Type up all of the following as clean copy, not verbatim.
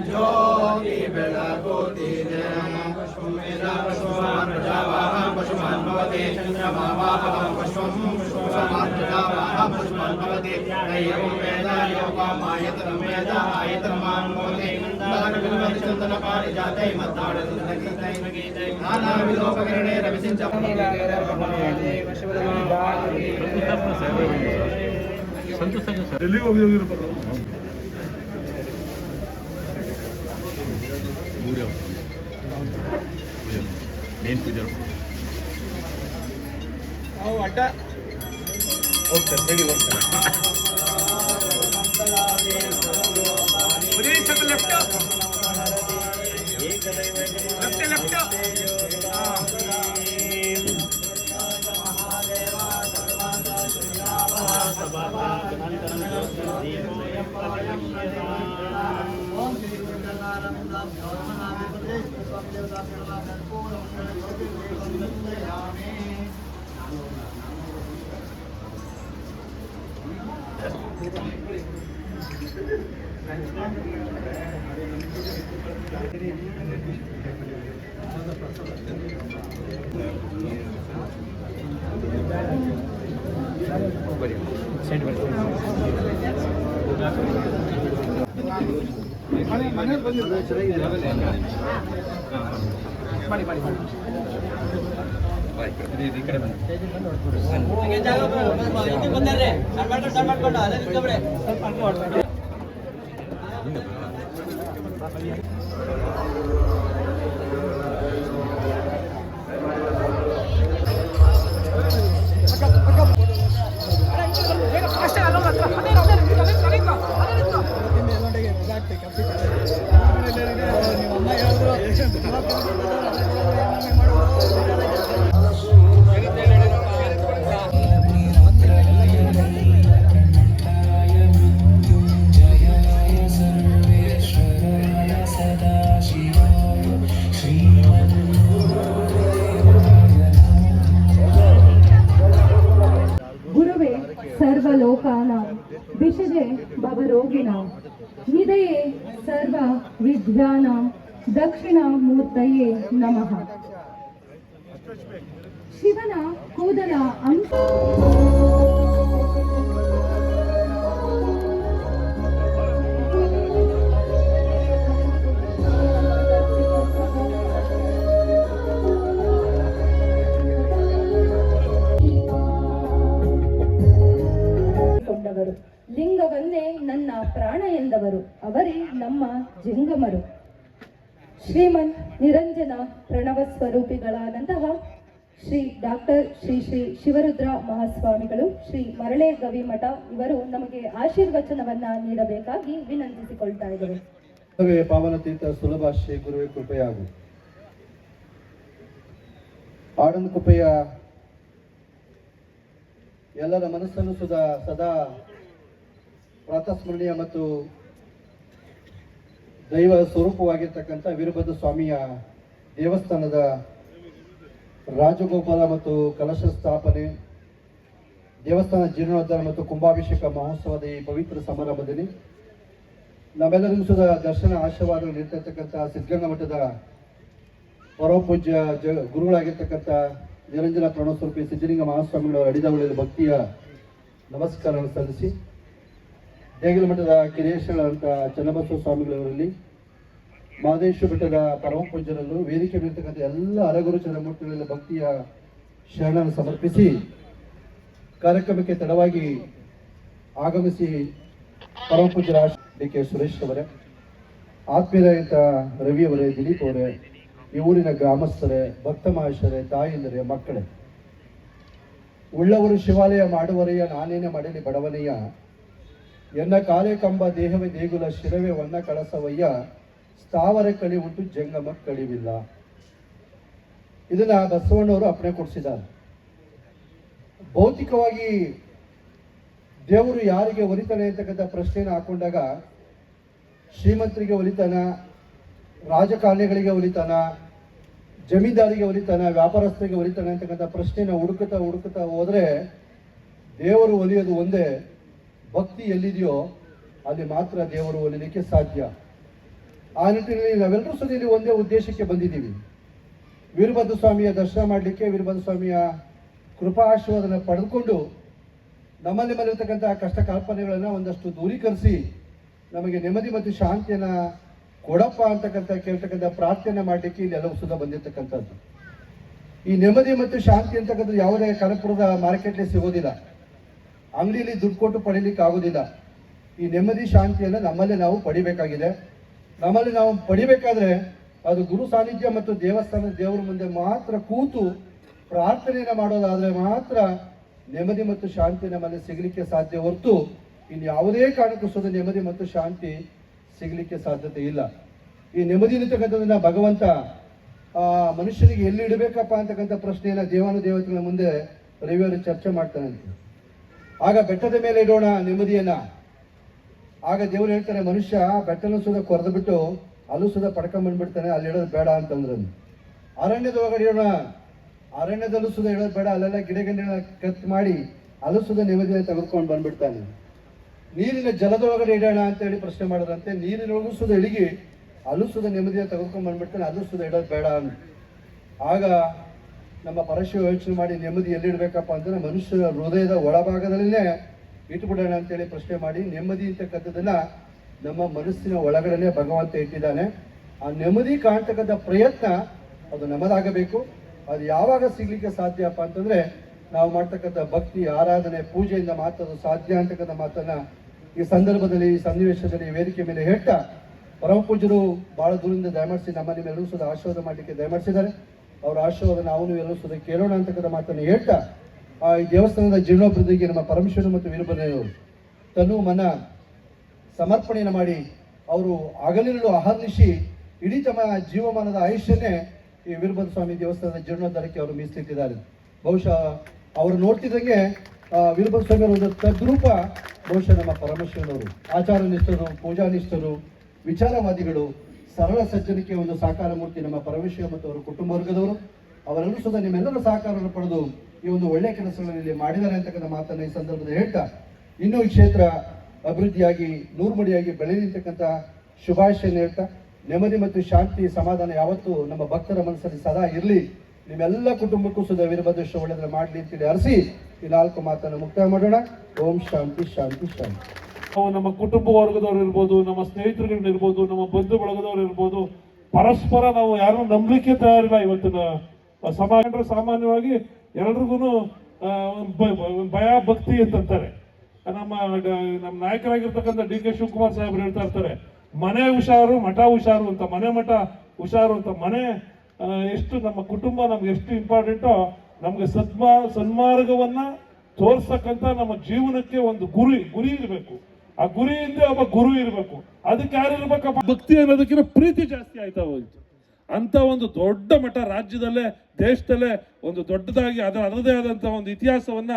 ज्योति बेलकोतिरे पुष्पमेधा पुष्पवान् प्रजावाहं पुष्पवान् भवति चन्द्रमावाहं पुष्पं पुष्पवान् प्रजावाहं पुष्पवान् भवति एवं वेद योगमायतनं वेद आयतनमान् भवति चन्दनपारिजातै मद्दाडसुन्दगीतै नानाविधोपकरणे रविसिञ्च ಮೇನ್ ಪೂಜೆ ಅಡ್ಡ ಹೋಗ್ತಾರೆ ಹೇಳಿ ಹೋಗ್ತಾರೆ सर्वलोकानां विशजे भवरोगिणां निधये सर्व विद्यानां दक्षिणामूर्तये नमः। ಶಿವನ ಕೂದಲ ಅಂಶ ಲಿಂಗವನ್ನೇ ನನ್ನ ಪ್ರಾಣ ಎಂದವರು ಅವರೇ ನಮ್ಮ ಜಂಗಮರು. ಶ್ರೀಮನ್ ನಿರಂಜನ ಪ್ರಣವ ಸ್ವರೂಪಿಗಳಾದಂತಹ ಶ್ರೀ ಡಾಕ್ಟರ್ ಶ್ರೀ ಶ್ರೀ ಶಿವರುದ್ರ ಮಹಾಸ್ವಾಮಿಗಳು, ಶ್ರೀ ಮರಳೆ ಗವಿಮಠ ಇವರು ನಮಗೆ ಆಶೀರ್ವಚನವನ್ನ ನೀಡಬೇಕಾಗಿ ವಿನಂತಿಸಿಕೊಳ್ತಾ ಇದ್ದೇವೆ. ಪಾವನ ತೀರ್ಥ ಸುಲಭ ಶ್ರೀ ಗುರುವೇ ಕೃಪೆಯಾಗು. ಆಡಂದ ಕೃಪೆಯ ಎಲ್ಲರ ಮನಸ್ಸನ್ನು ಸದಾ ಪ್ರಾತಸ್ಮರಣೀಯ ಮತ್ತು ದೈವ ಸ್ವರೂಪವಾಗಿರ್ತಕ್ಕಂಥ ವೀರಭದ್ರ ಸ್ವಾಮಿಯ ದೇವಸ್ಥಾನದ ರಾಜಗೋಪಾಲ ಮತ್ತು ಕಲಶ ಸ್ಥಾಪನೆ, ದೇವಸ್ಥಾನ ಜೀರ್ಣೋದ್ಧಾರ ಮತ್ತು ಕುಂಭಾಭಿಷೇಕ ಮಹೋತ್ಸವದ ಈ ಪವಿತ್ರ ಸಮಾರಂಭದಲ್ಲಿ ನಮ್ಮೆಲ್ಲರಿಗೂ ದರ್ಶನ ಆಶೀರ್ವಾದ ನೀಡ್ತಿರ್ತಕ್ಕಂಥ ಸಿದ್ಧಗಂಗಾ ಮಠದ ಪರಮಪೂಜ್ಯ ಗುರುಗಳಾಗಿರ್ತಕ್ಕಂಥ ನಿರಂಜನ ಪ್ರಣವ ಸ್ವರೂಪಿ ಸಿದ್ಧಲಿಂಗ ಮಹಾಸ್ವಾಮಿಗಳವರ ಅಡಿದವಳಿದ ಭಕ್ತಿಯ ನಮಸ್ಕಾರವನ್ನು ಸಲ್ಲಿಸಿ, ದೇಗಲ ಮಠದ ಕಿರೇಶ್ವರ ಅಂತ ಚನ್ನಬಸವ ಸ್ವಾಮಿಗಳವರಲ್ಲಿ, ಮಹದೇಶ್ವರ ಬೆಟ್ಟದ ಪರಮ ಪೂಜ್ಯರಲ್ಲೂ, ವೇದಿಕೆ ಮೇಲಿರ್ತಕ್ಕಂಥ ಎಲ್ಲ ಅರಗುರು ಚಂದ್ರಮೂರ್ತಿಗಳೆಲ್ಲ ಭಕ್ತಿಯ ಶರಣನ್ನು ಸಮರ್ಪಿಸಿ ಕಾರ್ಯಕ್ರಮಕ್ಕೆ ತಡವಾಗಿ ಆಗಮಿಸಿ ಪರಮ ಪೂಜ್ಯರ ಡಿ.ಕೆ. ಸುರೇಶ್ ಅವರೇ, ಆತ್ಮೀಯರಾದಂಥ ರವಿ ಅವರೇ, ದಿಲೀಪ್ ಅವರೇ, ಈ ಊರಿನ ಗ್ರಾಮಸ್ಥರೇ, ಭಕ್ತ ಮಹಾಶಯರೇ, ತಾಯಿಂದರೇ, ಮಕ್ಕಳೇ, ಉಳ್ಳವರು ಶಿವಾಲಯ ಮಾಡುವರಯ್ಯ, ನಾನೇನೆ ಮಾಡಲಿ ಬಡವನಯ್ಯ, ಎನ್ನ ಕಾಲೇ ಕಂಬ ದೇಹವೇ ದೇಗುಲ, ಶಿರವೇ ವನ್ನ ಕಳಸವಯ್ಯ, ಸ್ಥಾವರ ಕಳಿ ಉಂಟು ಜಂಗಮ ಕಳಿವಿಲ್ಲ. ಇದನ್ನ ಬಸವಣ್ಣವರು ಅಪ್ಪಣೆ ಕೊಡಿಸಿದ್ದಾರೆ. ಭೌತಿಕವಾಗಿ ದೇವರು ಯಾರಿಗೆ ಒಲಿತಾನೆ ಅಂತಕ್ಕಂಥ ಪ್ರಶ್ನೆಯನ್ನು ಹಾಕೊಂಡಾಗ ಶ್ರೀಮಂತರಿಗೆ ಒಲಿತಾನ, ರಾಜಕಾರಣಿಗಳಿಗೆ ಒಲಿತಾನ, ಜಮೀನ್ದಾರಿಗೆ ಒಲಿತಾನ, ವ್ಯಾಪಾರಸ್ಥರಿಗೆ ಒಲಿತಾನೆ ಅಂತಕ್ಕಂಥ ಪ್ರಶ್ನೆನ ಹುಡುಕುತ್ತಾ ಹೋದ್ರೆ ದೇವರು ಒಲಿಯೋದು ಒಂದೇ. ಭಕ್ತಿ ಎಲ್ಲಿದೆಯೋ ಅಲ್ಲಿ ಮಾತ್ರ ದೇವರು ಒಲಿಲಿಕ್ಕೆ ಸಾಧ್ಯ. ಆ ನಿಟ್ಟಿನಲ್ಲಿ ನಾವೆಲ್ಲರೂ ಸಹ ಇಲ್ಲಿ ಒಂದೇ ಉದ್ದೇಶಕ್ಕೆ ಬಂದಿದ್ದೀವಿ. ವೀರಭದ್ರ ಸ್ವಾಮಿಯ ದರ್ಶನ ಮಾಡಲಿಕ್ಕೆ, ವೀರಭದ್ರ ಸ್ವಾಮಿಯ ಕೃಪಾ ಆಶೀರ್ವಾದನ ಪಡೆದುಕೊಂಡು ನಮ್ಮಲ್ಲಿ ಮಲ್ಲಿರ್ತಕ್ಕಂಥ ಕಷ್ಟ ಕಲ್ಪನೆಗಳನ್ನು ಒಂದಷ್ಟು ದೂರೀಕರಿಸಿ ನಮಗೆ ನೆಮ್ಮದಿ ಮತ್ತು ಶಾಂತಿಯನ್ನ ಕೊಡಪ್ಪ ಅಂತಕ್ಕಂಥ ಕೇಳ್ತಕ್ಕಂಥ ಪ್ರಾರ್ಥನೆ ಮಾಡಲಿಕ್ಕೆ ಇಲ್ಲಿ ಎಲ್ಲವೂ ಸುಧಾ ಬಂದಿರತಕ್ಕಂಥದ್ದು. ಈ ನೆಮ್ಮದಿ ಮತ್ತು ಶಾಂತಿ ಅಂತಕ್ಕಂಥದ್ದು ಯಾವುದೇ ಕನಕಪುರದ ಮಾರ್ಕೆಟ್ಲಿ ಸಿಗೋದಿಲ್ಲ, ಅಂಗಡಿಯಲ್ಲಿ ದುಡ್ಡು ಕೊಟ್ಟು ಪಡೀಲಿಕ್ಕೆ ಆಗೋದಿಲ್ಲ. ಈ ನೆಮ್ಮದಿ ಶಾಂತಿಯನ್ನು ನಮ್ಮಲ್ಲೇ ನಾವು ಪಡಿಬೇಕಾಗಿದೆ. ನಮ್ಮಲ್ಲಿ ನಾವು ಪಡಿಬೇಕಾದ್ರೆ ಅದು ಗುರು ಸಾನ್ನಿಧ್ಯ ಮತ್ತು ದೇವಸ್ಥಾನದ ದೇವರ ಮುಂದೆ ಮಾತ್ರ ಕೂತು ಪ್ರಾರ್ಥನೆಯನ್ನು ಮಾಡೋದಾದ್ರೆ ಮಾತ್ರ ನೆಮ್ಮದಿ ಮತ್ತು ಶಾಂತಿ ನಮ್ಮಲ್ಲಿ ಸಿಗಲಿಕ್ಕೆ ಸಾಧ್ಯ ಹೊರತು ಇನ್ನು ಯಾವುದೇ ಕಾರಣಕ್ಕೂ ಸಹ ನೆಮ್ಮದಿ ಮತ್ತು ಶಾಂತಿ ಸಿಗಲಿಕ್ಕೆ ಸಾಧ್ಯತೆ ಇಲ್ಲ. ಈ ನೆಮ್ಮದಿ ಇರತಕ್ಕಂಥದ್ದನ್ನ ಭಗವಂತ ಮನುಷ್ಯನಿಗೆ ಎಲ್ಲಿ ಇಡಬೇಕಪ್ಪ ಅಂತಕ್ಕಂಥ ಪ್ರಶ್ನೆಯನ್ನ ದೇವಾನುದೇವತೆಗಳ ಮುಂದೆ ರವಿಯವರು ಚರ್ಚೆ ಮಾಡ್ತಾನಂತೆ. ಆಗ ಬೆಟ್ಟದ ಮೇಲೆ ಇಡೋಣ ನೆಮ್ಮದಿಯನ್ನ. ಆಗ ದೇವರು ಹೇಳ್ತಾರೆ, ಮನುಷ್ಯ ಬೆಟ್ಟನ ಸುದ ಕೊರೆದು ಬಿಟ್ಟು ಅಲ್ಲೂ ಸುದ ಪಡ್ಕೊಂಡ್ಬಂದ್ಬಿಡ್ತಾನೆ, ಅಲ್ಲಿ ಇಡೋದು ಬೇಡ ಅಂತಂದ್ರು. ಅರಣ್ಯದ ಒಳಗಡೆ ಇಡೋಣ, ಅರಣ್ಯದಲ್ಲೂ ಸುದ ಇಡೋದು ಬೇಡ, ಅಲ್ಲೆಲ್ಲ ಗಿಡಗಂಡಿನ ಕತ್ ಮಾಡಿ ಅಲ್ಲೂ ಸುದ ನೆಮ್ಮದಿಯನ್ನು ತೆಗೆದುಕೊಂಡು ಬಂದ್ಬಿಡ್ತಾನೆ. ನೀರಿನ ಜಲದೊಳಗಡೆ ಇಡೋಣ ಅಂತೇಳಿ ಪ್ರಶ್ನೆ ಮಾಡೋದಂತೆ, ನೀರಿನೊಳಗೂ ಸುದ ಇಳಿಗಿ ಅಲ್ಲೂ ಸುದ ನೆಮ್ಮದಿಯನ್ನು ತೆಗೆದುಕೊಂಡು ಬಂದ್ಬಿಡ್ತಾನೆ, ಅಲ್ಲೂ ಸುದ ಇಡೋದು ಬೇಡ ಅಂತ. ಆಗ ನಮ್ಮ ಪರಶಿವ ಯೋಚನೆ ಮಾಡಿ ನೆಮ್ಮದಿ ಎಲ್ಲಿಡ್ಬೇಕಪ್ಪ ಅಂತಂದ್ರೆ ಮನುಷ್ಯರ ಹೃದಯದ ಒಳಭಾಗದಲ್ಲೇ ಇಟ್ಬಿಡೋಣ ಅಂತೇಳಿ ಪ್ರಶ್ನೆ ಮಾಡಿ ನೆಮ್ಮದಿ ಅಂತಕ್ಕಂಥದ್ದನ್ನ ನಮ್ಮ ಮನಸ್ಸಿನ ಒಳಗಡೆನೆ ಭಗವಂತ ಇಟ್ಟಿದ್ದಾನೆ. ಆ ನೆಮ್ಮದಿ ಕಾಣ್ತಕ್ಕಂಥ ಪ್ರಯತ್ನ ಅದು ನಮ್ಮದಾಗಬೇಕು. ಅದು ಯಾವಾಗ ಸಿಗ್ಲಿಕ್ಕೆ ಸಾಧ್ಯಪ್ಪ ಅಂತಂದ್ರೆ ನಾವು ಮಾಡ್ತಕ್ಕಂಥ ಭಕ್ತಿ, ಆರಾಧನೆ, ಪೂಜೆಯಿಂದ ಮಾತ್ರ ಅದು ಸಾಧ್ಯ ಅಂತಕ್ಕಂಥ ಮಾತನ್ನ ಈ ಸಂದರ್ಭದಲ್ಲಿ, ಈ ಸನ್ನಿವೇಶದಲ್ಲಿ, ವೇದಿಕೆ ಮೇಲೆ ಹೇಳ್ತಾ ಪರಮ ಪೂಜ್ಯರು ಬಹಳ ದೂರದಿಂದ ದಯಮಾಡಿಸಿ ನಮ್ಮ ನಿಮ್ಮೆಲ್ಲರೂ ಸುದ ಆಶೀರ್ವಾದ ಮಾಡಲಿಕ್ಕೆ ದಯಮಾಡಿಸಿದ್ದಾರೆ. ಅವರ ಆಶೀರ್ವಾದ ನಾವು ಎಲ್ಲರೂ ಸುದ ಕೇಳೋಣ ಅಂತಕ್ಕಂಥ ಮಾತನ್ನು ಹೇಳ್ತಾ ಈ ದೇವಸ್ಥಾನದ ಜೀರ್ಣೋಭಿವೃದ್ಧಿಗೆ ನಮ್ಮ ಪರಮೇಶ್ವರ ಮತ್ತು ವೀರಭದ್ರಯ್ಯನವರು ತನ್ನ ಮನ ಸಮರ್ಪಣೆಯನ್ನು ಮಾಡಿ ಅವರು ಹಗಲಿರುಳು ಅಹರ್ನಿಶಿ ಇಡೀ ತಮ್ಮ ಜೀವಮಾನದ ಆಯುಷ್ಯನ್ನೇ ಈ ವೀರಭದ್ರ ಸ್ವಾಮಿ ದೇವಸ್ಥಾನದ ಜೀರ್ಣೋದ್ಧಾರಕ್ಕೆ ಅವರು ಮೀಸಲಿಟ್ಟಿದ್ದಾರೆ. ಬಹುಶಃ ಅವರು ನೋಡ್ತಿದ್ದಂಗೆ ವೀರಭದ್ರ ಸ್ವಾಮಿ ಅವರ ಒಂದು ತದ್ರೂಪ ಬಹುಶಃ ನಮ್ಮ ಪರಮೇಶ್ವರನವರು. ಆಚಾರ ನಿಷ್ಠರು, ಪೂಜಾ ನಿಷ್ಠರು, ವಿಚಾರವಾದಿಗಳು, ಸರಳ ಸಜ್ಜನಿಕೆ ಒಂದು ಸಾಕಾರ ಮೂರ್ತಿ ನಮ್ಮ ಪರಮೇಶ್ವರ ಮತ್ತು ಅವರ ಕುಟುಂಬ ವರ್ಗದವರು. ಅವರೆಲ್ಲರೂ ಸಹ ನಿಮ್ಮೆಲ್ಲರ ಸಹಕಾರವನ್ನು ಪಡೆದು ಈ ಒಂದು ಒಳ್ಳೆಯ ಕೆಲಸಗಳಲ್ಲಿ ಮಾಡಿದ್ದಾರೆ ಅಂತಕ್ಕಂಥ ಮಾತನ್ನು ಈ ಸಂದರ್ಭದಲ್ಲಿ ಹೇಳ್ತಾ, ಇನ್ನೂ ಈ ಕ್ಷೇತ್ರ ಅಭಿವೃದ್ಧಿಯಾಗಿ ನೂರ್ಮಡಿಯಾಗಿ ಬೆಳೆಯತಕ್ಕಂಥ ಶುಭಾಶಯ ಹೇಳ್ತಾ, ನೆಮ್ಮದಿ ಮತ್ತು ಶಾಂತಿ ಸಮಾಧಾನ ಯಾವತ್ತೂ ನಮ್ಮ ಭಕ್ತರ ಮನಸ್ಸಲ್ಲಿ ಸದಾ ಇರಲಿ, ನಿಮ್ಮೆಲ್ಲ ಕುಟುಂಬಕ್ಕೂ ಸುಧಾ ವೀರಭದ್ರೇಶ್ವರ ಒಳ್ಳೆಯದನ್ನ ಮಾಡಲಿ ಅಂತೇಳಿ ಅರಸಿ ಈ 4 ಮಾತನ್ನು ಮುಕ್ತಾಯ ಮಾಡೋಣ. ಓಂ ಶಾಂತಿ ಶಾಂತಿ ಶಾಂತಿ. ನಮ್ಮ ಕುಟುಂಬ ವರ್ಗದವ್ರು ಇರ್ಬೋದು, ನಮ್ಮ ಸ್ನೇಹಿತರುಗಳಿರ್ಬೋದು, ನಮ್ಮ ಬಂಧು ಬಳಗದವ್ರು ಇರ್ಬೋದು, ಪರಸ್ಪರ ನಾವು ಯಾರನ್ನೂ ನಂಬಲಿಕ್ಕೆ ತಯಾರಿಲ್ಲ. ಇವತ್ತಿನ ಸಮಾಜ ಸಾಮಾನ್ಯವಾಗಿ ಎಲ್ರಿಗೂ ಭಯ ಭಕ್ತಿ ಅಂತಂತಾರೆ. ನಮ್ಮ ನಾಯಕರಾಗಿರ್ತಕ್ಕಂಥ ಡಿ.ಕೆ. ಶಿವಕುಮಾರ್ ಸಾಹೇಬ್ರು ಹೇಳ್ತಾ ಇರ್ತಾರೆ, ಮನೆ ಹುಷಾರು ಮಠ ಹುಷಾರು ಅಂತ. ಮಠ ಹುಷಾರು ಅಂತ. ಮನೆ ಎಷ್ಟು ನಮ್ಮ ಕುಟುಂಬ ನಮ್ಗೆ ಎಷ್ಟು ಇಂಪಾರ್ಟೆಂಟೋ, ನಮ್ಗೆ ಸನ್ಮಾರ್ಗವನ್ನ ತೋರ್ಸಕ್ಕಂತ ನಮ್ಮ ಜೀವನಕ್ಕೆ ಒಂದು ಗುರಿ ಇರಬೇಕು. ಆ ಗುರಿಯಿಂದ ಒಬ್ಬ ಗುರು ಇರಬೇಕು. ಅದಕ್ಕೆ ಯಾರು ಇರ್ಬೇಕಪ್ಪ? ಭಕ್ತಿ ಅನ್ನೋದಕ್ಕಿಂತ ಪ್ರೀತಿ ಜಾಸ್ತಿ ಆಯ್ತಾ ಹೋಯ್ತು. ಅಂತ ಒಂದು ದೊಡ್ಡ ಮಠ ರಾಜ್ಯದಲ್ಲೇ, ದೇಶದಲ್ಲೇ ಒಂದು ದೊಡ್ಡದಾಗಿ ಅದರದೇ ಆದಂಥ ಒಂದು ಇತಿಹಾಸವನ್ನ,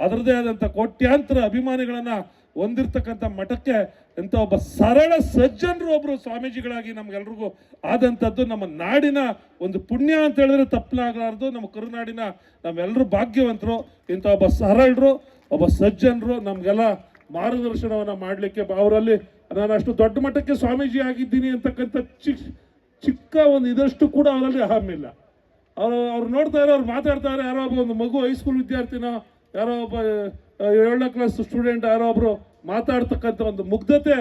ಅದರದೇ ಆದಂಥ ಕೋಟ್ಯಾಂತರ ಅಭಿಮಾನಿಗಳನ್ನ ಹೊಂದಿರ್ತಕ್ಕಂಥ ಮಠಕ್ಕೆ ಎಂತ ಒಬ್ಬ ಸರಳ ಸಜ್ಜನರು ಒಬ್ರು ಸ್ವಾಮೀಜಿಗಳಾಗಿ ನಮ್ಗೆಲ್ರಿಗೂ ಆದಂಥದ್ದು ನಮ್ಮ ನಾಡಿನ ಒಂದು ಪುಣ್ಯ ಅಂತ ಹೇಳಿದ್ರೆ ತಪ್ಪಲಾಗಲಾರ್ದು. ನಮ್ಮ ಕರುನಾಡಿನ ನಾವೆಲ್ಲರೂ ಭಾಗ್ಯವಂತರು. ಇಂಥ ಒಬ್ಬ ಸರಳರು, ಒಬ್ಬ ಸಜ್ಜನರು ನಮ್ಗೆಲ್ಲ ಮಾರ್ಗದರ್ಶನವನ್ನ ಮಾಡಲಿಕ್ಕೆ ಅವರಲ್ಲಿ ನಾನು ಅಷ್ಟು ದೊಡ್ಡ ಮಟ್ಟಕ್ಕೆ ಸ್ವಾಮೀಜಿ ಆಗಿದ್ದೀನಿ ಅಂತಕ್ಕಂಥ ಚಿಕ್ಕ ಒಂದು ಇದಷ್ಟು ಕೂಡ ಅವರಲ್ಲಿ ಅಹಮಿಲ್ಲ. ಅವ್ರು ನೋಡ್ತಾ ಇರೋ, ಅವ್ರು ಮಾತಾಡ್ತಾ ಯಾರೋ ಒಬ್ಬ ಒಂದು ಮಗು ಹೈಸ್ಕೂಲ್ ವಿದ್ಯಾರ್ಥಿನೋ, ಯಾರೋ ಒಬ್ಬ 7ನೇ ಕ್ಲಾಸ್ ಸ್ಟೂಡೆಂಟ್ ಯಾರೋ ಒಬ್ರು ಮಾತಾಡ್ತಕ್ಕಂಥ ಒಂದು ಮುಗ್ಧತೆ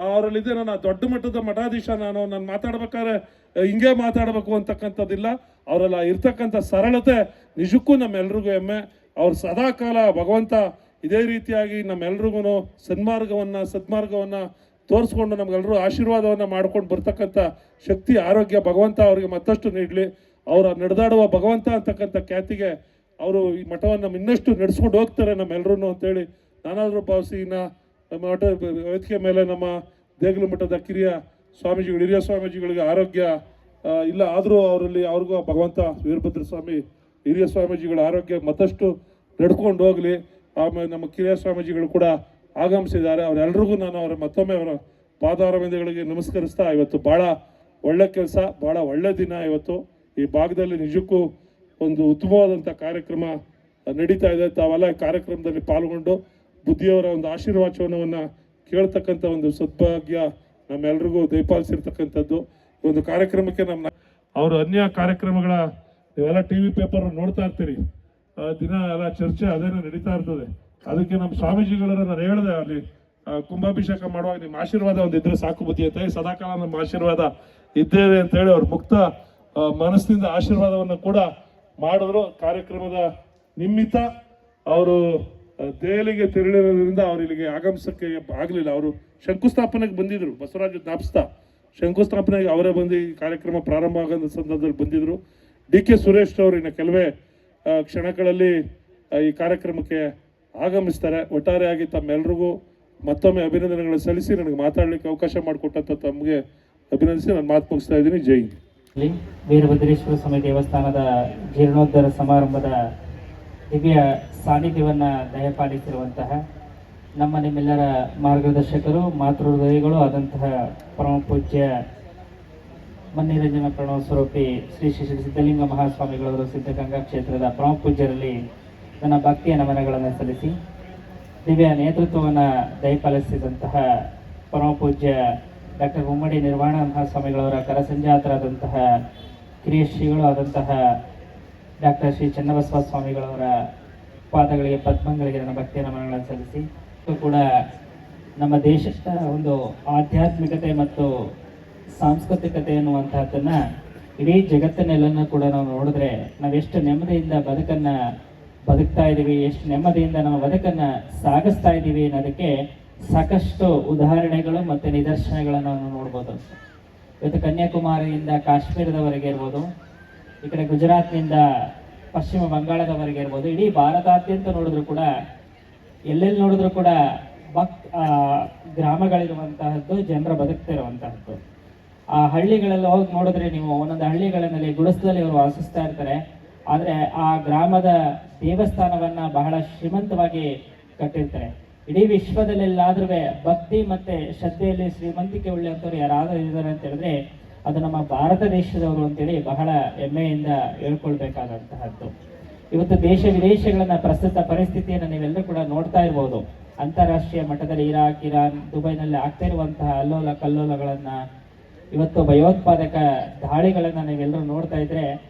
ಅವರಲ್ಲಿದೆ. ನಾನು ದೊಡ್ಡ ಮಟ್ಟದ ಮಠಾಧೀಶ, ನಾನು ಮಾತಾಡ್ಬೇಕಾದ್ರೆ ಹಿಂಗೆ ಮಾತಾಡಬೇಕು ಅಂತಕ್ಕಂಥದ್ದಿಲ್ಲ. ಅವರೆಲ್ಲ ಇರ್ತಕ್ಕಂಥ ಸರಳತೆ ನಿಜಕ್ಕೂ ನಮ್ಮೆಲ್ರಿಗೂ ಹೆಮ್ಮೆ. ಅವ್ರು ಸದಾಕಾಲ ಭಗವಂತ ಇದೇ ರೀತಿಯಾಗಿ ನಮ್ಮೆಲ್ರಿಗೂ ಸದ್ಮಾರ್ಗವನ್ನು ತೋರಿಸ್ಕೊಂಡು ನಮ್ಗೆಲ್ಲರೂ ಆಶೀರ್ವಾದವನ್ನು ಮಾಡ್ಕೊಂಡು ಬರ್ತಕ್ಕಂಥ ಶಕ್ತಿ, ಆರೋಗ್ಯ ಭಗವಂತ ಅವರಿಗೆ ಮತ್ತಷ್ಟು ನೀಡಲಿ. ಅವರ ನಡೆದಾಡುವ ಭಗವಂತ ಅಂತಕ್ಕಂಥ ಖ್ಯಾತಿಗೆ ಅವರು ಈ ಮಠವನ್ನು ಇನ್ನಷ್ಟು ನಡೆಸ್ಕೊಂಡು ಹೋಗ್ತಾರೆ ನಮ್ಮೆಲ್ಲರೂ ಅಂತೇಳಿ ನಾನಾದರೂ ಭಾವಿಸಿ, ಇನ್ನು ಮಠ ವೇದಿಕೆ ಮೇಲೆ ನಮ್ಮ ದೇಗಲು ಮಠದ ಹಿರಿಯ ಸ್ವಾಮೀಜಿಗಳಿಗೆ ಆರೋಗ್ಯ ಇಲ್ಲ ಆದರೂ ಅವ್ರಿಗೂ ಭಗವಂತ ವೀರಭದ್ರ ಸ್ವಾಮಿ ಹಿರಿಯ ಸ್ವಾಮೀಜಿಗಳ ಆರೋಗ್ಯ ಮತ್ತಷ್ಟು ನಡ್ಕೊಂಡು ಹೋಗಲಿ. ಆಮೇಲೆ ನಮ್ಮ ಕಿರಿಯ ಸ್ವಾಮೀಜಿಗಳು ಕೂಡ ಆಗಮಿಸಿದ್ದಾರೆ. ಅವರೆಲ್ಲರಿಗೂ ನಾನು ಮತ್ತೊಮ್ಮೆ ಅವರ ಪಾದಾರವಿಂದಗಳಿಗೆ ನಮಸ್ಕರಿಸ್ತಾ, ಇವತ್ತು ಭಾಳ ಒಳ್ಳೆ ಕೆಲಸ, ಭಾಳ ಒಳ್ಳೆ ದಿನ. ಇವತ್ತು ಈ ಭಾಗದಲ್ಲಿ ನಿಜಕ್ಕೂ ಒಂದು ಉತ್ತಮವಾದಂಥ ಕಾರ್ಯಕ್ರಮ ನಡೀತಾ ಇದೆ. ತಾವೆಲ್ಲ ಈ ಕಾರ್ಯಕ್ರಮದಲ್ಲಿ ಪಾಲ್ಗೊಂಡು ಬುದ್ಧಿಯವರ ಒಂದು ಆಶೀರ್ವಾಚನವನ್ನು ಕೇಳ್ತಕ್ಕಂಥ ಒಂದು ಸದ್ಭಾಗ್ಯ ನಮ್ಮೆಲ್ರಿಗೂ ದಯಪಾಲಿಸಿರ್ತಕ್ಕಂಥದ್ದು. ಈ ಒಂದು ಕಾರ್ಯಕ್ರಮಕ್ಕೆ ಅವರು ಅನ್ಯ ಕಾರ್ಯಕ್ರಮಗಳ ನೀವೆಲ್ಲ TV ಪೇಪರ್ ನೋಡ್ತಾ ಇರ್ತೀರಿ, ದಿನ ಎಲ್ಲ ಚರ್ಚೆ ಅದೇನೇ ನಡೀತಾ ಇರ್ತದೆ. ಅದಕ್ಕೆ ನಮ್ಮ ಸ್ವಾಮೀಜಿಗಳನ್ನ ನಾನು ಹೇಳಿದೆ, ಅಲ್ಲಿ ಕುಂಭಾಭಿಷೇಕ ಮಾಡುವಾಗ ನಿಮ್ಮ ಆಶೀರ್ವಾದ ಒಂದಿದ್ರೆ ಸಾಕು ಬುದ್ಧಿ ಅಂತ ಹೇಳಿ, ಸದಾಕಾಲ ನಮ್ಮ ಆಶೀರ್ವಾದ ಇದ್ದೇವೆ ಅಂತ ಹೇಳಿ ಅವ್ರು ಮುಕ್ತ ಮನಸ್ಸಿನಿಂದ ಆಶೀರ್ವಾದವನ್ನು ಕೂಡ ಮಾಡಿದ್ರು. ಕಾರ್ಯಕ್ರಮದ ನಿಮಿತ್ತ ಅವರು ದೆಹಲಿಗೆ ತೆರಳಿರೋದ್ರಿಂದ ಅವ್ರು ಇಲ್ಲಿಗೆ ಆಗಮಿಸಕ್ಕೆ ಆಗಲಿಲ್ಲ. ಅವರು ಶಂಕುಸ್ಥಾಪನೆಗೆ ಬಂದಿದ್ರು, ಬಸವರಾಜ ಜ್ಞಾಪಿಸ್ತಾ ಶಂಕುಸ್ಥಾಪನೆಗೆ ಅವರೇ ಬಂದು ಈ ಕಾರ್ಯಕ್ರಮ ಪ್ರಾರಂಭ ಆಗೋ ಸಂದರ್ಭದಲ್ಲಿ ಬಂದಿದ್ರು. DK ಸುರೇಶ್ ಅವರು ಇನ್ನು ಕೆಲವೇ ಕ್ಷಣಗಳಲ್ಲಿ ಈ ಕಾರ್ಯಕ್ರಮಕ್ಕೆ ಆಗಮಿಸ್ತಾರೆ. ಒಟ್ಟಾರೆಯಾಗಿ ತಮ್ಮೆಲ್ರಿಗೂ ಮತ್ತೊಮ್ಮೆ ಅಭಿನಂದನೆಗಳು ಸಲ್ಲಿಸಿ ನನಗೆ ಮಾತಾಡಲಿಕ್ಕೆ ಅವಕಾಶ ಮಾಡಿಕೊಟ್ಟಂತ ತಮಗೆ ಅಭಿನಂದಿಸಿ ನಾನು ಮಾತು ಮುಗಿಸ್ತಾ ಇದ್ದೀನಿ. ಜೈ ಹಿಂದ್. ವೀರಭದ್ರೇಶ್ವರ ಸ್ವಾಮಿ ದೇವಸ್ಥಾನದ ಜೀರ್ಣೋದ್ಧಾರ ಸಮಾರಂಭದ ದಿವ್ಯ ಸಾನ್ನಿಧ್ಯವನ್ನು ದಯಪಾಲಿಸಿರುವಂತಹ ನಿಮ್ಮೆಲ್ಲರ ಮಾರ್ಗದರ್ಶಕರು, ಮಾತೃಹೃದಯಗಳು ಆದಂತಹ ಪರಮ ಪೂಜ್ಯ ಮನ್ನಿರಂಜನ ಪ್ರಣವ ಸ್ವರೂಪಿ ಶ್ರೀ ಶ್ರೀ ಸಿದ್ಧಲಿಂಗ ಮಹಾಸ್ವಾಮಿಗಳವರು ಸಿದ್ಧಗಂಗಾ ಕ್ಷೇತ್ರದ ಪರಮ ಪೂಜ್ಯರಲ್ಲಿ ನನ್ನ ಭಕ್ತಿಯ ನಮನಗಳನ್ನು ಸಲ್ಲಿಸಿ, ದಿವ್ಯ ನೇತೃತ್ವವನ್ನು ದಯಪಾಲಿಸಿದಂತಹ ಪರಮ ಪೂಜ್ಯ ಡಾಕ್ಟರ್ ಮುಮ್ಮಡಿ ನಿರ್ವಾಣ ಮಹಾಸ್ವಾಮಿಗಳವರ ಕರಸಂಜಾತರಾದಂತಹ ಕಿರಿಯ ಶ್ರೀಗಳು ಆದಂತಹ ಡಾಕ್ಟರ್ ಶ್ರೀ ಚನ್ನಬಸವ ಸ್ವಾಮಿಗಳವರ ಪಾದಗಳಿಗೆ ಪದ್ಮಗಳಿಗೆ ನನ್ನ ಭಕ್ತಿಯ ನಮನಗಳನ್ನು ಸಲ್ಲಿಸಿ, ಕೂಡ ನಮ್ಮ ದೇಶದ ಒಂದು ಆಧ್ಯಾತ್ಮಿಕತೆ ಮತ್ತು ಸಾಂಸ್ಕೃತಿಕತೆ ಎನ್ನುವಂತಹದ್ದನ್ನು ಇಡೀ ಜಗತ್ತಿನೆಲ್ಲನೂ ಕೂಡ ನಾವು ನೋಡಿದ್ರೆ ನಾವೆಷ್ಟು ನೆಮ್ಮದಿಯಿಂದ ಬದುಕ್ತಾ ಇದ್ದೀವಿ, ಎಷ್ಟು ನೆಮ್ಮದಿಯಿಂದ ನಮ್ಮ ಬದುಕನ್ನು ಸಾಗಿಸ್ತಾ ಇದ್ದೀವಿ ಅನ್ನೋದಕ್ಕೆ ಸಾಕಷ್ಟು ಉದಾಹರಣೆಗಳು ಮತ್ತು ನಿದರ್ಶನಗಳನ್ನು ನಾವು ನೋಡ್ಬೋದು. ಇವತ್ತು ಕನ್ಯಾಕುಮಾರಿಯಿಂದ ಕಾಶ್ಮೀರದವರೆಗೆ ಇರ್ಬೋದು, ಈ ಕಡೆ ಗುಜರಾತ್ನಿಂದ ಪಶ್ಚಿಮ ಬಂಗಾಳದವರೆಗೆ ಇರ್ಬೋದು, ಇಡೀ ಭಾರತಾದ್ಯಂತ ನೋಡಿದ್ರು ಕೂಡ ಎಲ್ಲೆಲ್ಲಿ ನೋಡಿದ್ರು ಕೂಡ ಗ್ರಾಮಗಳಿರುವಂತಹದ್ದು, ಜನರ ಬದುಕ್ತಿರುವಂತಹದ್ದು. ಆ ಹಳ್ಳಿಗಳೆಲ್ಲ ಹೋಗಿ ನೋಡಿದ್ರೆ ನೀವು ಒಂದೊಂದು ಹಳ್ಳಿಗಳಲ್ಲಿ ಗುಡಿಸಲಲ್ಲಿ ಇವರು ವಾಸಿಸ್ತಾ ಇರ್ತಾರೆ. ಆದರೆ ಆ ಗ್ರಾಮದ ದೇವಸ್ಥಾನವನ್ನ ಬಹಳ ಶ್ರೀಮಂತವಾಗಿ ಕಟ್ಟಿರ್ತಾರೆ. ಇಡೀ ವಿಶ್ವದಲ್ಲೆಲ್ಲಾದ್ರೂ ಭಕ್ತಿ ಮತ್ತೆ ಶ್ರದ್ಧೆಯಲ್ಲಿ ಶ್ರೀಮಂತಿಕೆ ಉಳ್ಳಂಥವ್ರು ಯಾರಾದರೂ ಇದ್ದಾರೆ ಅಂತ ಹೇಳಿದ್ರೆ ಅದು ನಮ್ಮ ಭಾರತ ದೇಶದವರು ಅಂತೇಳಿ ಬಹಳ ಹೆಮ್ಮೆಯಿಂದ ಹೇಳ್ಕೊಳ್ಬೇಕಾದಂತಹದ್ದು. ಇವತ್ತು ದೇಶ ವಿದೇಶಗಳನ್ನ ಪ್ರಸ್ತುತ ಪರಿಸ್ಥಿತಿಯನ್ನು ನೀವೆಲ್ಲರೂ ಕೂಡ ನೋಡ್ತಾ ಇರ್ಬೋದು. ಅಂತಾರಾಷ್ಟ್ರೀಯ ಮಟ್ಟದಲ್ಲಿ ಇರಾನ್, ದುಬೈನಲ್ಲಿ ಆಗ್ತಾ ಇರುವಂತಹ ಅಲ್ಲೋಲ ಕಲ್ಲೋಲಗಳನ್ನ, ಇವತ್ತು ಭಯೋತ್ಪಾದಕ ದಾಳಿಗಳನ್ನ ನೀವೆಲ್ಲರೂ ನೋಡ್ತಾ ಇದ್ರೆ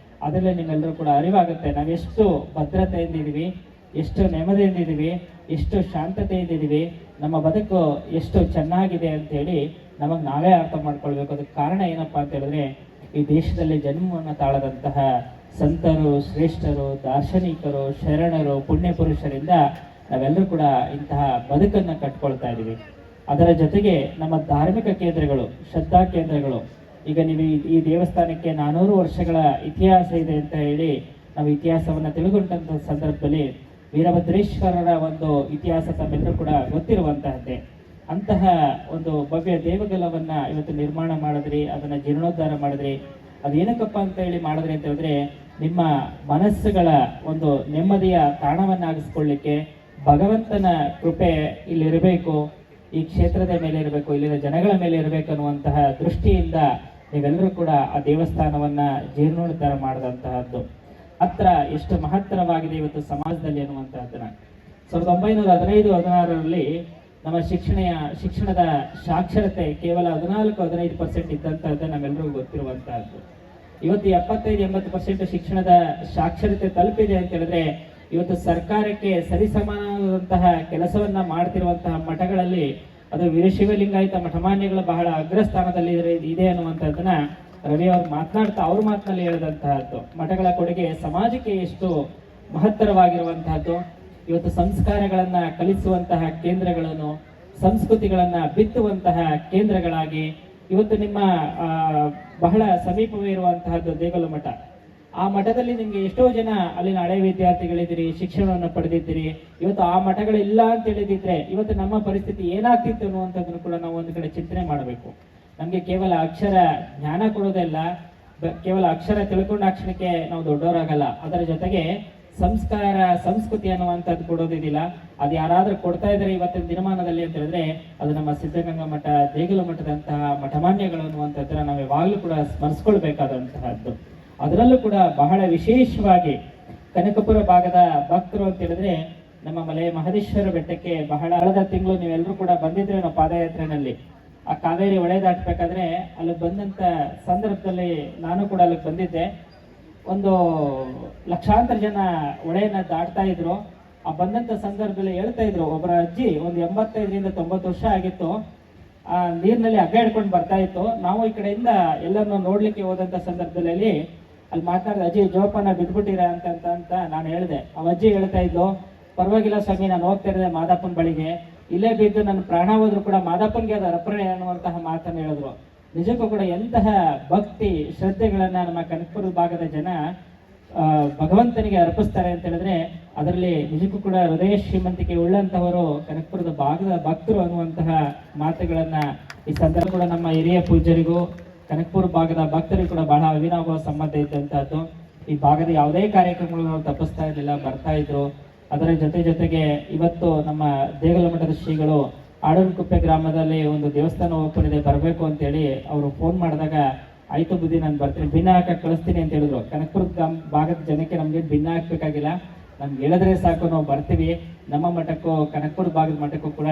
ಅದರಲ್ಲೇ ನಿಮ್ಮೆಲ್ಲರೂ ಕೂಡ ಅರಿವಾಗುತ್ತೆ ನಾವೆಷ್ಟು ಭದ್ರತೆಯಿಂದಿದ್ದೀವಿ, ಎಷ್ಟು ನೆಮ್ಮದಿಯಿಂದಿದ್ದೀವಿ, ಎಷ್ಟು ಶಾಂತತೆಯಿಂದಿದ್ದೀವಿ, ನಮ್ಮ ಬದುಕು ಎಷ್ಟು ಚೆನ್ನಾಗಿದೆ ಅಂತೇಳಿ ನಮಗೆ ನಾವೇ ಅರ್ಥ ಮಾಡ್ಕೊಳ್ಬೇಕು. ಅದಕ್ಕೆ ಕಾರಣ ಏನಪ್ಪಾ ಅಂತ ಹೇಳಿದ್ರೆ ಈ ದೇಶದಲ್ಲಿ ಜನ್ಮವನ್ನು ತಾಳದಂತಹ ಸಂತರು, ಶ್ರೇಷ್ಠರು, ದಾರ್ಶನಿಕರು, ಶರಣರು, ಪುಣ್ಯ ಪುರುಷರಿಂದ ನಾವೆಲ್ಲರೂ ಕೂಡ ಇಂತಹ ಬದುಕನ್ನು ಕಟ್ಕೊಳ್ತಾ ಇದ್ದೀವಿ. ಅದರ ಜೊತೆಗೆ ನಮ್ಮ ಧಾರ್ಮಿಕ ಕೇಂದ್ರಗಳು, ಶ್ರದ್ಧಾ ಕೇಂದ್ರಗಳು, ಈಗ ನೀವು ಈ ದೇವಸ್ಥಾನಕ್ಕೆ 400 ವರ್ಷಗಳ ಇತಿಹಾಸ ಇದೆ ಅಂತ ಹೇಳಿ ನಾವು ಇತಿಹಾಸವನ್ನು ತಿಳ್ಕೊಂಡಂಥ ಸಂದರ್ಭದಲ್ಲಿ ವೀರಭದ್ರೇಶ್ವರರ ಒಂದು ಇತಿಹಾಸ ತಮ್ಮೆಲ್ಲರೂ ಕೂಡ ಗೊತ್ತಿರುವಂತಹದ್ದೇ. ಅಂತಹ ಒಂದು ಭವ್ಯ ದೇವಗಲವನ್ನ ಇವತ್ತು ನಿರ್ಮಾಣ ಮಾಡಿದ್ರಿ, ಅದನ್ನ ಜೀರ್ಣೋದ್ಧಾರ ಮಾಡಿದ್ರಿ. ಅದೇನಕ್ಕಪ್ಪ ಅಂತ ಹೇಳಿ ಮಾಡಿದ್ರಿ ಅಂತ ಹೇಳಿದ್ರೆ ನಿಮ್ಮ ಮನಸ್ಸುಗಳ ಒಂದು ನೆಮ್ಮದಿಯ ತಾಣವನ್ನಾಗಿಸ್ಕೊಳ್ಳಿಕ್ಕೆ ಭಗವಂತನ ಕೃಪೆ ಇಲ್ಲಿರಬೇಕು, ಈ ಕ್ಷೇತ್ರದ ಮೇಲೆ ಇರಬೇಕು, ಇಲ್ಲಿನ ಜನಗಳ ಮೇಲೆ ಇರಬೇಕು ಅನ್ನುವಂತಹ ದೃಷ್ಟಿಯಿಂದ ನೀವೆಲ್ಲರೂ ಕೂಡ ಆ ದೇವಸ್ಥಾನವನ್ನ ಜೀರ್ಣೋದ್ಧಾರ ಮಾಡಿದಂತಹದ್ದು ಹತ್ರ ಎಷ್ಟು ಮಹತ್ತರವಾಗಿದೆ ಇವತ್ತು ಸಮಾಜದಲ್ಲಿ ಅನ್ನುವಂತಹದ್ದನ್ನ 1915-16ರಲ್ಲಿ ನಮ್ಮ ಶಿಕ್ಷಣದ ಸಾಕ್ಷರತೆ ಕೇವಲ 14-15% ಇದ್ದಂತಹದ್ದು ನಮ್ಮೆಲ್ಲರಿಗೂ ಗೊತ್ತಿರುವಂತಹದ್ದು. ಇವತ್ತು 75-80% ಶಿಕ್ಷಣದ ಸಾಕ್ಷರತೆ ತಲುಪಿದೆ ಅಂತ ಹೇಳಿದ್ರೆ ಇವತ್ತು ಸರ್ಕಾರಕ್ಕೆ ಸರಿಸಮಾನ ಶ್ರೇಷ್ಠವಾದಂತಹ ಕೆಲಸವನ್ನ ಮಾಡ್ತಿರುವಂತಹ ಮಠಗಳಲ್ಲಿ ಅದು ವೀರಶೈವಲಿಂಗಾಯತ ಮಠಮಾನ್ಯಗಳು ಬಹಳ ಅಗ್ರಸ್ಥಾನದಲ್ಲಿ ಇದೆ ಅನ್ನುವಂಥದ್ದನ್ನ ರವಿ ಅವರು ಮಾತನಾಡ್ತಾ ಅವ್ರ ಮಾತಿನಲ್ಲಿ ಹೇಳಿದಂತಹದ್ದು. ಮಠಗಳ ಕೊಡುಗೆ ಸಮಾಜಕ್ಕೆ ಎಷ್ಟು ಮಹತ್ತರವಾಗಿರುವಂತಹದ್ದು. ಇವತ್ತು ಸಂಸ್ಕಾರಗಳನ್ನ ಕಲಿಸುವಂತಹ ಕೇಂದ್ರಗಳನ್ನು, ಸಂಸ್ಕೃತಿಗಳನ್ನ ಬಿತ್ತುವಂತಹ ಕೇಂದ್ರಗಳಾಗಿ ಇವತ್ತು ನಿಮ್ಮ ಬಹಳ ಸಮೀಪವೇ ಇರುವಂತಹದ್ದು ದೇಗುಲ ಮಠ. ಆ ಮಠದಲ್ಲಿ ನಿಮ್ಗೆ ಎಷ್ಟೋ ಜನ ಅಲ್ಲಿನ ಹಳೆ ವಿದ್ಯಾರ್ಥಿಗಳಿದ್ದೀರಿ, ಶಿಕ್ಷಣವನ್ನು ಪಡೆದಿದ್ದೀರಿ. ಇವತ್ತು ಆ ಮಠಗಳಿಲ್ಲ ಅಂತ ಹೇಳಿದಿದ್ರೆ ಇವತ್ತು ನಮ್ಮ ಪರಿಸ್ಥಿತಿ ಏನಾಗ್ತಿತ್ತು ಅನ್ನುವಂಥದ್ದನ್ನು ಕೂಡ ನಾವು ಒಂದು ಕಡೆ ಚಿಂತನೆ ಮಾಡಬೇಕು. ನಮ್ಗೆ ಕೇವಲ ಅಕ್ಷರ ಜ್ಞಾನ ಕೊಡೋದಲ್ಲ, ಕೇವಲ ಅಕ್ಷರ ತಿಳ್ಕೊಂಡಾಕ್ಷಣಕ್ಕೆ ನಾವು ದೊಡ್ಡವರಾಗಲ್ಲ. ಅದರ ಜೊತೆಗೆ ಸಂಸ್ಕಾರ, ಸಂಸ್ಕೃತಿ ಅನ್ನುವಂಥದ್ದು ಕೊಡೋದಿಲ್ಲ. ಅದು ಯಾರಾದ್ರೂ ಕೊಡ್ತಾ ಇದ್ದಾರೆ ಇವತ್ತಿನ ದಿನಮಾನದಲ್ಲಿ ಅಂತ ಹೇಳಿದ್ರೆ ಅದು ನಮ್ಮ ಸಿದ್ಧಗಂಗಾ ಮಠ, ದೇಗುಲ ಮಠದಂತಹ ಮಠಮಾನ್ಯಗಳು ಅನ್ನುವಂಥದ್ದನ್ನ ನಾವು ಯಾವಾಗಲೂ ಕೂಡ ಸ್ಮರಿಸ್ಕೊಳ್ಬೇಕಾದಂತಹದ್ದು. ಅದರಲ್ಲೂ ಕೂಡ ಬಹಳ ವಿಶೇಷವಾಗಿ ಕನಕಪುರ ಭಾಗದ ಭಕ್ತರು ಅಂತ ಹೇಳಿದ್ರೆ ನಮ್ಮ ಮಲೆ ಮಹದೇಶ್ವರ ಬೆಟ್ಟಕ್ಕೆ ಬಹಳ ಕಳೆದ ತಿಂಗಳು ನೀವೆಲ್ಲರೂ ಕೂಡ ಬಂದಿದ್ರೆ ನಾವು ಪಾದಯಾತ್ರೆನಲ್ಲಿ ಆ ಕಾವೇರಿ ಹೊಳೆ ದಾಟಬೇಕಾದ್ರೆ ಅಲ್ಲಿ ಬಂದಂತ ಸಂದರ್ಭದಲ್ಲಿ ನಾನು ಕೂಡ ಅಲ್ಲಿಗೆ ಬಂದಿದ್ದೆ. ಒಂದು ಲಕ್ಷಾಂತರ ಜನ ಹೊಳೆಯನ್ನ ದಾಟ್ತಾ ಇದ್ರು. ಆ ಬಂದಂತ ಸಂದರ್ಭದಲ್ಲಿ ಹೇಳ್ತಾ ಇದ್ರು, ಒಬ್ಬರ ಅಜ್ಜಿ ಒಂದು 85ರಿಂದ 90 ವರ್ಷ ಆಗಿತ್ತು, ಆ ನೀರಿನಲ್ಲಿ ಹಗ್ಗ ಹಿಡ್ಕೊಂಡು ಬರ್ತಾ ಇತ್ತು. ನಾವು ಈ ಕಡೆಯಿಂದ ಎಲ್ಲರನ್ನು ನೋಡ್ಲಿಕ್ಕೆ ಹೋದಂತ ಸಂದರ್ಭದಲ್ಲಿ ಅಲ್ಲಿ ಮಾತಾಡಿದ ಅಜ್ಜಿ ಜೋಪಾನ ಬಿದ್ಬಿಟ್ಟಿರ ಅಂತ ನಾನು ಹೇಳಿದೆ. ಆ ಅಜ್ಜಿ ಹೇಳ್ತಾ ಇದ್ಲು, ಪರವಾಗಿಲ್ಲ ಸ್ವಾಮಿ, ನಾನು ಹೋಗ್ತಾ ಇದ್ದೆ ಮಾದಪ್ಪನ ಬಳಿಗೆ, ಇಲ್ಲೇ ಬಿದ್ದು ನನ್ನ ಪ್ರಾಣ ಹೋದ್ರು ಕೂಡ ಮಾದಪ್ಪನಿಗೆ ಅದು ಅರ್ಪಣೆ ಅನ್ನುವಂತಹ ಮಾತನ್ನು ಹೇಳಿದ್ರು. ನಿಜಕ್ಕೂ ಕೂಡ ಎಂತಹ ಭಕ್ತಿ ಶ್ರದ್ಧೆಗಳನ್ನ ನಮ್ಮ ಕನಕಪುರ ಭಾಗದ ಜನ ಭಗವಂತನಿಗೆ ಅರ್ಪಿಸ್ತಾರೆ ಅಂತ ಹೇಳಿದ್ರೆ ಅದರಲ್ಲಿ ನಿಜಕ್ಕೂ ಕೂಡ ಹೃದಯ ಶ್ರೀಮಂತಿಕೆ ಉಳ್ಳಂತಹವರು ಕನಕಪುರದ ಭಾಗದ ಭಕ್ತರು ಅನ್ನುವಂತಹ ಮಾತುಗಳನ್ನ ಈ ಸಂದರ್ಭ ಕೂಡ ನಮ್ಮ ಹಿರಿಯ ಪೂಜ್ಯರಿಗೂ ಕನಕಪುರ ಭಾಗದ ಭಕ್ತರಿಗೂ ಕೂಡ ಬಹಳ ಅವಿನಾಭಾವ ಸಂಬಂಧ ಇದ್ದಂತಹದ್ದು. ಈ ಭಾಗದ ಯಾವುದೇ ಕಾರ್ಯಕ್ರಮಗಳು ನಾವು ತಪ್ಪಿಸ್ತಾ ಇರಲಿಲ್ಲ, ಬರ್ತಾ ಇದ್ರು. ಅದರ ಜೊತೆಗೆ ಇವತ್ತು ನಮ್ಮ ದೇಗುಲ ಮಠದ ಶ್ರೀಗಳು ಆಡನ್ಕುಪ್ಪೆ ಗ್ರಾಮದಲ್ಲಿ ಒಂದು ದೇವಸ್ಥಾನ ಓಪನ್ ಇದೆ, ಬರಬೇಕು ಅಂತೇಳಿ ಅವರು ಫೋನ್ ಮಾಡಿದಾಗ ಆಯ್ತು ಬುದ್ಧಿ ನಾನು ಬರ್ತೀನಿ, ಭಿನ್ನ ಹಾಕಕ್ಕೆ ಕಳಿಸ್ತೀನಿ ಅಂತ ಹೇಳಿದ್ರು. ಕನಕಪುರ ಭಾಗದ ಜನಕ್ಕೆ ನಮ್ಗೆ ಭಿನ್ನ ಹಾಕ್ಬೇಕಾಗಿಲ್ಲ, ನಮ್ಗೆ ಹೇಳಿದ್ರೆ ಸಾಕು, ನಾವು ಬರ್ತೀವಿ. ನಮ್ಮ ಮಠಕ್ಕೂ ಕನಕಪುರ ಭಾಗದ ಮಠಕ್ಕೂ ಕೂಡ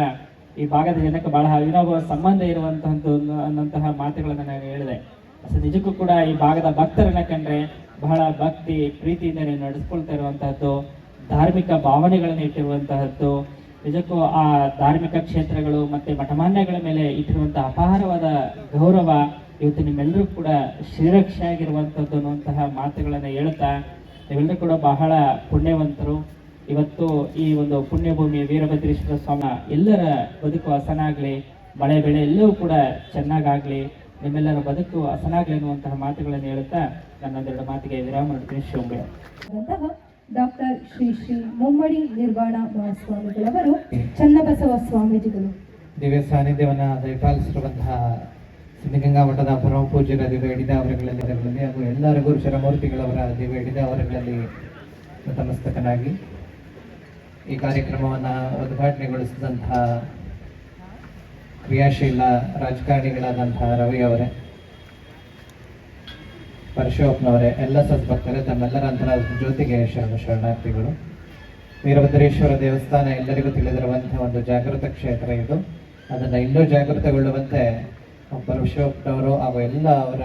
ಈ ಭಾಗದ ಜನಕ್ಕೆ ಬಹಳ ಅವಿನಾಭಾವ ಸಂಬಂಧ ಇರುವಂತಹದ್ದು ಅನ್ನಂತಹ ಮಾತುಗಳನ್ನ ನಾನು ಹೇಳಿದೆ. ನಿಜಕ್ಕೂ ಕೂಡ ಈ ಭಾಗದ ಭಕ್ತರನ್ನ ಕಂಡ್ರೆ ಬಹಳ ಭಕ್ತಿ ಪ್ರೀತಿಯಿಂದ ನಡೆಸ್ಕೊಳ್ತಾ ಇರುವಂತಹದ್ದು, ಧಾರ್ಮಿಕ ಭಾವನೆಗಳನ್ನು ಇಟ್ಟಿರುವಂತಹದ್ದು. ನಿಜಕ್ಕೂ ಆ ಧಾರ್ಮಿಕ ಕ್ಷೇತ್ರಗಳು ಮತ್ತೆ ಮಠಮಾನ್ಯಗಳ ಮೇಲೆ ಇಟ್ಟಿರುವಂತಹ ಅಪಾರವಾದ ಗೌರವ ಇವತ್ತು ನಿಮ್ಮೆಲ್ಲರೂ ಕೂಡ ಶ್ರೀರಕ್ಷೆ ಆಗಿರುವಂಥದ್ದು ಅನ್ನುವಂತಹ ಮಾತುಗಳನ್ನು ಹೇಳ್ತಾ ನೀವೆಲ್ಲರೂ ಕೂಡ ಬಹಳ ಪುಣ್ಯವಂತರು. ಇವತ್ತು ಈ ಒಂದು ಪುಣ್ಯಭೂಮಿ ವೀರಭದ್ರೇಶ್ವರ ಸ್ವಾಮಿ ಎಲ್ಲರ ಬದುಕು ಹಸನಾಗ್ಲಿ, ಮಳೆ ಬೆಳೆ ಎಲ್ಲವೂ ಕೂಡ ಚೆನ್ನಾಗಾಗ್ಲಿ, ನಿಮ್ಮೆಲ್ಲರ ಬದುಕು ಹಸನಾಗ್ಲಿ ಅನ್ನುವಂತಹ ಮಾತುಗಳನ್ನು ಹೇಳುತ್ತಾ ನನ್ನೊಂದೆರಡು ಮಾತಿಗೆ ವಿರಾಮ ನೀಡ್ತೀನಿ. ಶಿವಂಬೆ ಡಾಕ್ಟರ್ ಶ್ರೀ ಮುಮ್ಮಡಿ ನಿರ್ವಾಣ ಮಹಾಸ್ವಾಮಿಗಳವರು, ಚನ್ನಬಸವ ಸ್ವಾಮೀಜಿಗಳು ದಿವ್ಯ ಸಾನ್ನಿಧ್ಯವನ್ನು ದಯಪಾಲಿಸಿರುವಂತಹ ಸಿದ್ಧಗಂಗಾ ಮಠದ ಪರಮ ಪೂಜ್ಯರ ದಿವ್ಯ ಹಿಡಿದಾವರಗಳಲ್ಲಿ ಹಾಗೂ ಎಲ್ಲ ರಘು ಶರಮೂರ್ತಿಗಳವರ ದಿವ್ಯ ಹಿಡಿದಾವರಗಳಲ್ಲಿ ನತಮಸ್ತಕನಾಗಿ ಈ ಕಾರ್ಯಕ್ರಮವನ್ನು ಉದ್ಘಾಟನೆಗೊಳಿಸಿದಂತಹ ಕ್ರಿಯಾಶೀಲ ರಾಜಕಾರಣಿಗಳಾದಂತಹ ರವಿ ಅವರೇ, ಪರಶುವಪ್ಪನವರೇ, ಎಲ್ಲ ಸದ್ಭಕ್ತರೇ, ತಮ್ಮೆಲ್ಲರ ಅಂತರ ಜ್ಯೋತಿಗೆ ಶರಣಾರ್ಥಿಗಳು. ವೀರಭದ್ರೇಶ್ವರ ದೇವಸ್ಥಾನ ಎಲ್ಲರಿಗೂ ತಿಳಿದಿರುವಂತಹ ಒಂದು ಜಾಗೃತ ಕ್ಷೇತ್ರ ಇದು. ಅದನ್ನು ಇನ್ನೂ ಜಾಗೃತಗೊಳ್ಳುವಂತೆ ಪರಶುವಪ್ಪನವರು ಹಾಗೂ ಎಲ್ಲ ಅವರ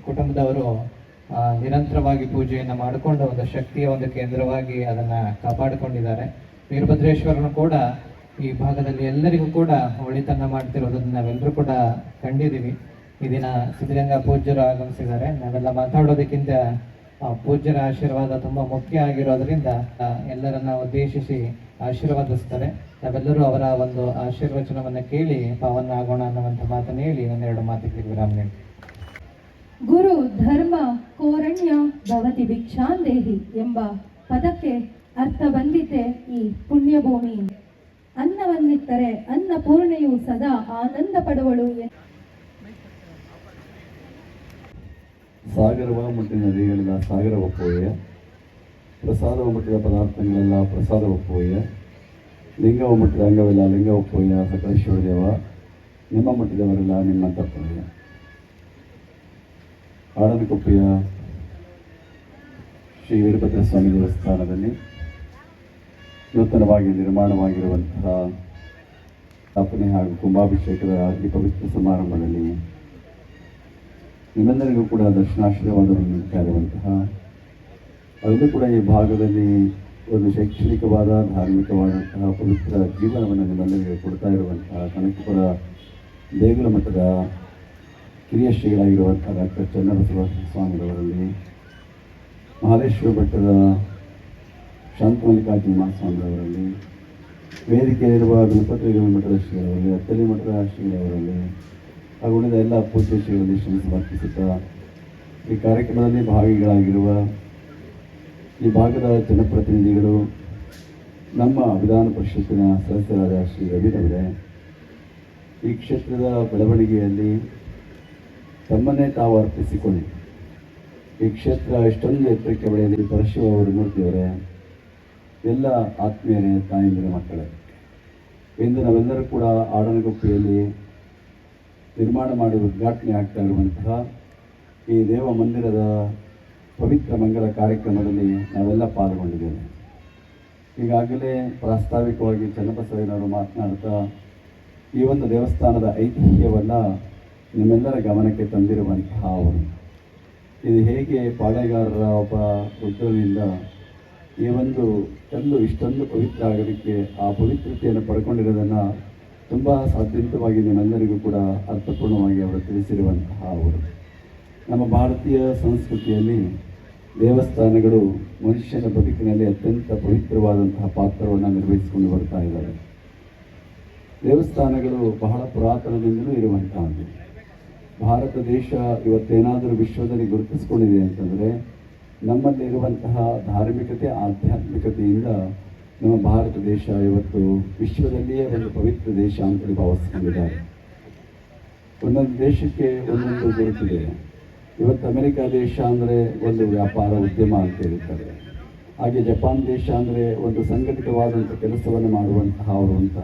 ಕುಟುಂಬದವರು ನಿರಂತರವಾಗಿ ಪೂಜೆಯನ್ನು ಮಾಡಿಕೊಂಡು ಒಂದು ಶಕ್ತಿಯ ಒಂದು ಕೇಂದ್ರವಾಗಿ ಅದನ್ನು ಕಾಪಾಡಿಕೊಂಡಿದ್ದಾರೆ. ವೀರಭದ್ರೇಶ್ವರನು ಕೂಡ ಈ ಭಾಗದಲ್ಲಿ ಎಲ್ಲರಿಗೂ ಕೂಡ ಒಳಿತನ್ನು ಮಾಡ್ತಿರೋದನ್ನು ನಾವೆಲ್ಲರೂ ಕೂಡ ಕಂಡಿದ್ದೀವಿ. ಈ ದಿನ ಸಿದ್ಧಗಂಗಾ ಪೂಜ್ಯರು ಆಗಮಿಸಿದ್ದಾರೆ. ನಾವೆಲ್ಲ ಮಾತಾಡೋದಕ್ಕಿಂತ ಪೂಜ್ಯರ ಆಶೀರ್ವಾದ ತುಂಬ ಮುಖ್ಯ ಆಗಿರೋದ್ರಿಂದ ಎಲ್ಲರನ್ನ ಉದ್ದೇಶಿಸಿ ಆಶೀರ್ವಾದಿಸ್ತಾರೆ. ನಾವೆಲ್ಲರೂ ಅವರ ಒಂದು ಆಶೀರ್ವಚನವನ್ನು ಕೇಳಿ ಪಾವನ ಆಗೋಣ ಅನ್ನುವಂಥ ಮಾತನ್ನು ಹೇಳಿ ಒಂದೆರಡು ಮಾತಿಗೆ ವಿರಾಮ ನೀಡಿ. ಗುರು ಧರ್ಮ ಕೋರಣ್ಯ ಭವತಿ ಭಿಕ್ಷಾಂದೇಹಿ ಎಂಬ ಪದಕ್ಕೆ ಅರ್ಥ ಬಂದಿದ್ದೆ ಈ ಪುಣ್ಯಭೂಮಿ. ಅನ್ನವನ್ನಿತ್ತರೆ ಅನ್ನಪೂರ್ಣೆಯು ಸದಾ ಆನಂದ ಪಡುವಳು. ಸಾಗರವ ಮುಟ್ಟಿನ ನದಿಗಳೆಲ್ಲ ಸಾಗರ ಒಪ್ಪುವೆಯ, ಪ್ರಸಾದವ ಮುಟ್ಟಿದ ಪದಾರ್ಥಗಳೆಲ್ಲ ಪ್ರಸಾದ ಒಪ್ಪುವೆಯ, ಲಿಂಗವ ಮುಟ್ಟಿದ ಅಂಗವೆಲ್ಲ ಲಿಂಗ ಒಪ್ಪುವೆಯ. ಸಕಲೇಶ್ವರ ದೇವ, ನಿಮ್ಮ ಮುಟ್ಟಿದವರೆಲ್ಲ ನಿಮ್ಮ ತಪ್ಪುವೆಯ. ಆಡನಕೊಪ್ಪೆಯ ಶ್ರೀ ವೀರಭದ್ರ ಸ್ವಾಮಿ ದೇವಸ್ಥಾನದಲ್ಲಿ ನೂತನವಾಗಿ ನಿರ್ಮಾಣವಾಗಿರುವಂತಹ ಸ್ಥಾಪನೆ ಹಾಗೂ ಕುಂಭಾಭಿಷೇಕದ ಈ ಪವಿತ್ರ ಸಮಾರಂಭದಲ್ಲಿ ನಿಮ್ಮೆಲ್ಲರಿಗೂ ಕೂಡ ದರ್ಶನಾಶೀರ್ವಾದವನ್ನು ನೀಡ್ತಾ ಇರುವಂತಹ ಅದರಲ್ಲೂ ಕೂಡ ಈ ಭಾಗದಲ್ಲಿ ಒಂದು ಶೈಕ್ಷಣಿಕವಾದ ಧಾರ್ಮಿಕವಾದಂತಹ ಪವಿತ್ರ ಜೀವನವನ್ನು ನಿಮ್ಮೆಲ್ಲರಿಗೆ ಕೊಡ್ತಾ ಇರುವಂತಹ ಕನಕಪುರ ದೇಗುಲ ಮಠದ ಕಿರಿಯ ಶ್ರೀಗಳಾಗಿರುವಂತಹ ಡಾಕ್ಟರ್ ಚನ್ನಬಸವ ಸ್ವಾಮಿರವರಲ್ಲಿ, ಮಹಾದೇಶ್ವರ ಬೆಟ್ಟದ ಶಾಂತಮಲ್ಲಿಕಾರ್ಜುನ ಮಹಾಸ್ವಾಮಿರವರಲ್ಲಿ, ವೇದಿಕೆಯಲ್ಲಿರುವ ಗಣಪತಿ ಮಠದ ಶ್ರೀಗಳವರಲ್ಲಿ, ಅತ್ತಲಿ ಮಠದ ಶ್ರೀಗಳವರಲ್ಲಿ ಹಾಗೂ ಉಳಿದ ಎಲ್ಲ ಪೂಜ್ಯ ಶ್ರೀಗಳಲ್ಲಿ ಸಮರ್ಪಿಸುತ್ತಾ ಈ ಕಾರ್ಯಕ್ರಮದಲ್ಲಿ ಭಾಗಿಗಳಾಗಿರುವ ಈ ಭಾಗದ ಜನಪ್ರತಿನಿಧಿಗಳು, ನಮ್ಮ ವಿಧಾನ ಪರಿಷತ್ತಿನ ಸದಸ್ಯರಾದ ಶ್ರೀ ರವಿರವರೇ, ಈ ಕ್ಷೇತ್ರದ ಬೆಳವಣಿಗೆಯಲ್ಲಿ ತಮ್ಮನ್ನೇ ತಾವು ಅರ್ಪಿಸಿಕೊಂಡು ಈ ಕ್ಷೇತ್ರ ಇಷ್ಟೊಂದು ಎತ್ತರಕ್ಕೆ ಬೆಳೆಯಲಿ ಪರಶಿವ ಅವರು ಮೂರ್ತಿಯವರೇ, ಎಲ್ಲ ಆತ್ಮೀಯರೇ, ತಾಯಂದಿರ ಮಕ್ಕಳೇ, ಇಂದು ನಾವೆಲ್ಲರೂ ಕೂಡ ಆಡನಗುಪ್ಪೆಯಲ್ಲಿ ನಿರ್ಮಾಣ ಮಾಡಿ ಉದ್ಘಾಟನೆ ಆಗ್ತಾ ಇರುವಂತಹ ಈ ದೇವ ಮಂದಿರದ ಪವಿತ್ರ ಮಂಗಲ ಕಾರ್ಯಕ್ರಮದಲ್ಲಿ ನಾವೆಲ್ಲ ಪಾಲ್ಗೊಂಡಿದ್ದೇವೆ. ಈಗಾಗಲೇ ಪ್ರಾಸ್ತಾವಿಕವಾಗಿ ಚನ್ನಬಸವಯ್ಯನವರು ಮಾತನಾಡ್ತಾ ಈ ಒಂದು ದೇವಸ್ಥಾನದ ಐತಿಹ್ಯವನ್ನು ನಿಮ್ಮೆಲ್ಲರ ಗಮನಕ್ಕೆ ತಂದಿರುವಂತಹ ಅವರು, ಇದು ಹೇಗೆ ಪಾಳೆಗಾರರ ಒಬ್ಬ ಉದ್ರವಿಂದ ಈ ಒಂದು ಕಲ್ಲು ಇಷ್ಟೊಂದು ಪವಿತ್ರ ಆಗೋದಕ್ಕೆ ಆ ಪವಿತ್ರತೆಯನ್ನು ಪಡ್ಕೊಂಡಿರೋದನ್ನು ತುಂಬ ಸಾಧ್ಯಂತವಾಗಿ ನಿಮ್ಮೆಲ್ಲರಿಗೂ ಕೂಡ ಅರ್ಥಪೂರ್ಣವಾಗಿ ಅವರು ತಿಳಿಸಿರುವಂತಹ ಅವರು. ನಮ್ಮ ಭಾರತೀಯ ಸಂಸ್ಕೃತಿಯಲ್ಲಿ ದೇವಸ್ಥಾನಗಳು ಮನುಷ್ಯನ ಬದುಕಿನಲ್ಲಿ ಅತ್ಯಂತ ಪವಿತ್ರವಾದಂತಹ ಪಾತ್ರವನ್ನು ನಿರ್ವಹಿಸಿಕೊಂಡು ಬರ್ತಾ ಇದ್ದಾರೆ. ದೇವಸ್ಥಾನಗಳು ಬಹಳ ಪುರಾತನದಿಂದಲೂ ಇರುವಂತಹದ್ದು. ಭಾರತ ದೇಶ ಇವತ್ತೇನಾದರೂ ವಿಶ್ವದಲ್ಲಿ ಗುರುತಿಸ್ಕೊಂಡಿದೆ ಅಂತಂದರೆ ನಮ್ಮಲ್ಲಿರುವಂತಹ ಧಾರ್ಮಿಕತೆ, ಆಧ್ಯಾತ್ಮಿಕತೆಯಿಂದ ನಮ್ಮ ಭಾರತ ದೇಶ ಇವತ್ತು ವಿಶ್ವದಲ್ಲಿಯೇ ಒಂದು ಪವಿತ್ರ ದೇಶ ಅಂತೇಳಿ ಭಾವಿಸ್ಕೊಂಡಿದ್ದಾರೆ. ಒಂದೊಂದು ದೇಶಕ್ಕೆ ಒಂದೊಂದು ಗುರುತಿದೆ. ಇವತ್ತು ಅಮೆರಿಕ ದೇಶ ಅಂದರೆ ಒಂದು ವ್ಯಾಪಾರ ಉದ್ಯಮ ಅಂತ ಹೇಳ್ತಾರೆ. ಹಾಗೆ ಜಪಾನ್ ದೇಶ ಅಂದರೆ ಒಂದು ಸಂಘಟಿತವಾದಂಥ ಕೆಲಸವನ್ನು ಮಾಡುವಂತಹ ಅವರು ಅಂತ.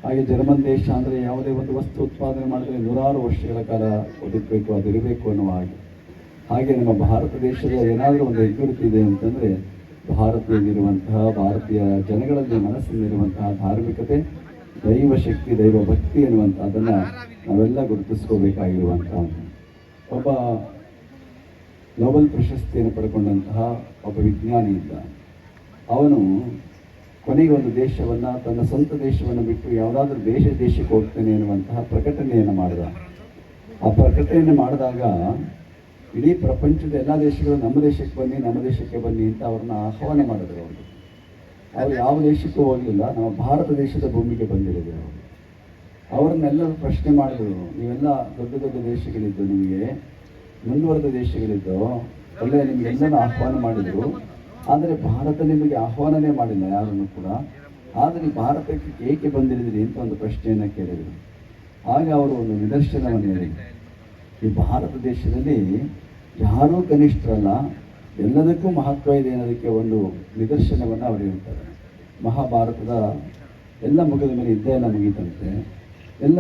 ಹಾಗೆ ಜರ್ಮನ್ ದೇಶ ಅಂದರೆ ಯಾವುದೇ ಒಂದು ವಸ್ತು ಉತ್ಪಾದನೆ ಮಾಡಿದರೆ 100 ವರ್ಷಗಳ ಕಾಲ ಬದುಕಬೇಕು, ಅದಿರಬೇಕು ಅನ್ನುವ ಹಾಗೆ ನಮ್ಮ ಭಾರತ ದೇಶದ ಏನಾದರೂ ಒಂದು ಹೆಗ್ಗುರುತು ಇದೆ ಅಂತಂದರೆ ಭಾರತದಲ್ಲಿರುವಂತಹ ಭಾರತೀಯ ಜನಗಳಲ್ಲಿ ಮನಸ್ಸಿನಲ್ಲಿರುವಂತಹ ಧಾರ್ಮಿಕತೆ, ದೈವ ಶಕ್ತಿ, ದೈವ ಭಕ್ತಿ ಅನ್ನುವಂಥದ್ದನ್ನು ನಾವೆಲ್ಲ ಗುರುತಿಸ್ಕೋಬೇಕಾಗಿರುವಂಥದ್ದು. ಒಬ್ಬ ನೋಬೆಲ್ ಪ್ರಶಸ್ತಿಯನ್ನು ಪಡ್ಕೊಂಡಂತಹ ಒಬ್ಬ ವಿಜ್ಞಾನಿ ಇದ್ದ. ಅವನು ಕೊನೆಗೆ ಒಂದು ದೇಶವನ್ನು, ತನ್ನ ಸ್ವಂತ ದೇಶವನ್ನು ಬಿಟ್ಟು ಯಾವುದಾದ್ರೂ ದೇಶಕ್ಕೆ ಹೋಗ್ತೇನೆ ಎನ್ನುವಂತಹ ಪ್ರಕಟಣೆಯನ್ನು ಮಾಡಿದ. ಆ ಪ್ರಕಟಣೆಯನ್ನು ಮಾಡಿದಾಗ ಇಡೀ ಪ್ರಪಂಚದ ಎಲ್ಲ ದೇಶಗಳು ನಮ್ಮ ದೇಶಕ್ಕೆ ಬನ್ನಿ ಅಂತ ಅವ್ರನ್ನ ಆಹ್ವಾನ ಮಾಡಿದ್ರು. ಅವರು ಯಾವ ದೇಶಕ್ಕೂ ಹೋಗಲಿಲ್ಲ, ನಮ್ಮ ಭಾರತ ದೇಶದ ಭೂಮಿಗೆ ಬಂದಿರೋದು. ಅವರನ್ನೆಲ್ಲರೂ ಪ್ರಶ್ನೆ ಮಾಡಿದ್ರು, ನೀವೆಲ್ಲ ದೊಡ್ಡ ದೊಡ್ಡ ದೇಶಗಳಿದ್ದು, ನಿಮಗೆ ಮುಂದುವರೆದ ದೇಶಗಳಿದ್ದು, ಒಳ್ಳೆ ನಿಮಗೆಲ್ಲನೂ ಆಹ್ವಾನ ಮಾಡಿದರು, ಆದರೆ ಭಾರತ ನಿಮಗೆ ಆಹ್ವಾನನೇ ಮಾಡಿಲ್ಲ ಯಾರನ್ನು ಕೂಡ. ಆದರೆ ಭಾರತಕ್ಕೆ ಏಕೆ ಬಂದಿರಿದ್ರಿ ಅಂತ ಒಂದು ಪ್ರಶ್ನೆಯನ್ನು ಕೇಳಿದರು. ಆಗ ಅವರು ಒಂದು ನಿದರ್ಶನವನ್ನು ಹೇಳಿದರು. ಈ ಭಾರತ ದೇಶದಲ್ಲಿ ಯಾರೂ ಕನಿಷ್ಠರಲ್ಲ, ಎಲ್ಲದಕ್ಕೂ ಮಹತ್ವ ಇದೆ ಅನ್ನೋದಕ್ಕೆ ಒಂದು ನಿದರ್ಶನವನ್ನು ಅವರು ಹೇಳ್ತಾರೆ. ಮಹಾಭಾರತದ ಎಲ್ಲ ಮುಗಿದ ಮೇಲೆ ಯುದ್ಧ ಎಲ್ಲ ಮುಗೀತಂತೆ, ಎಲ್ಲ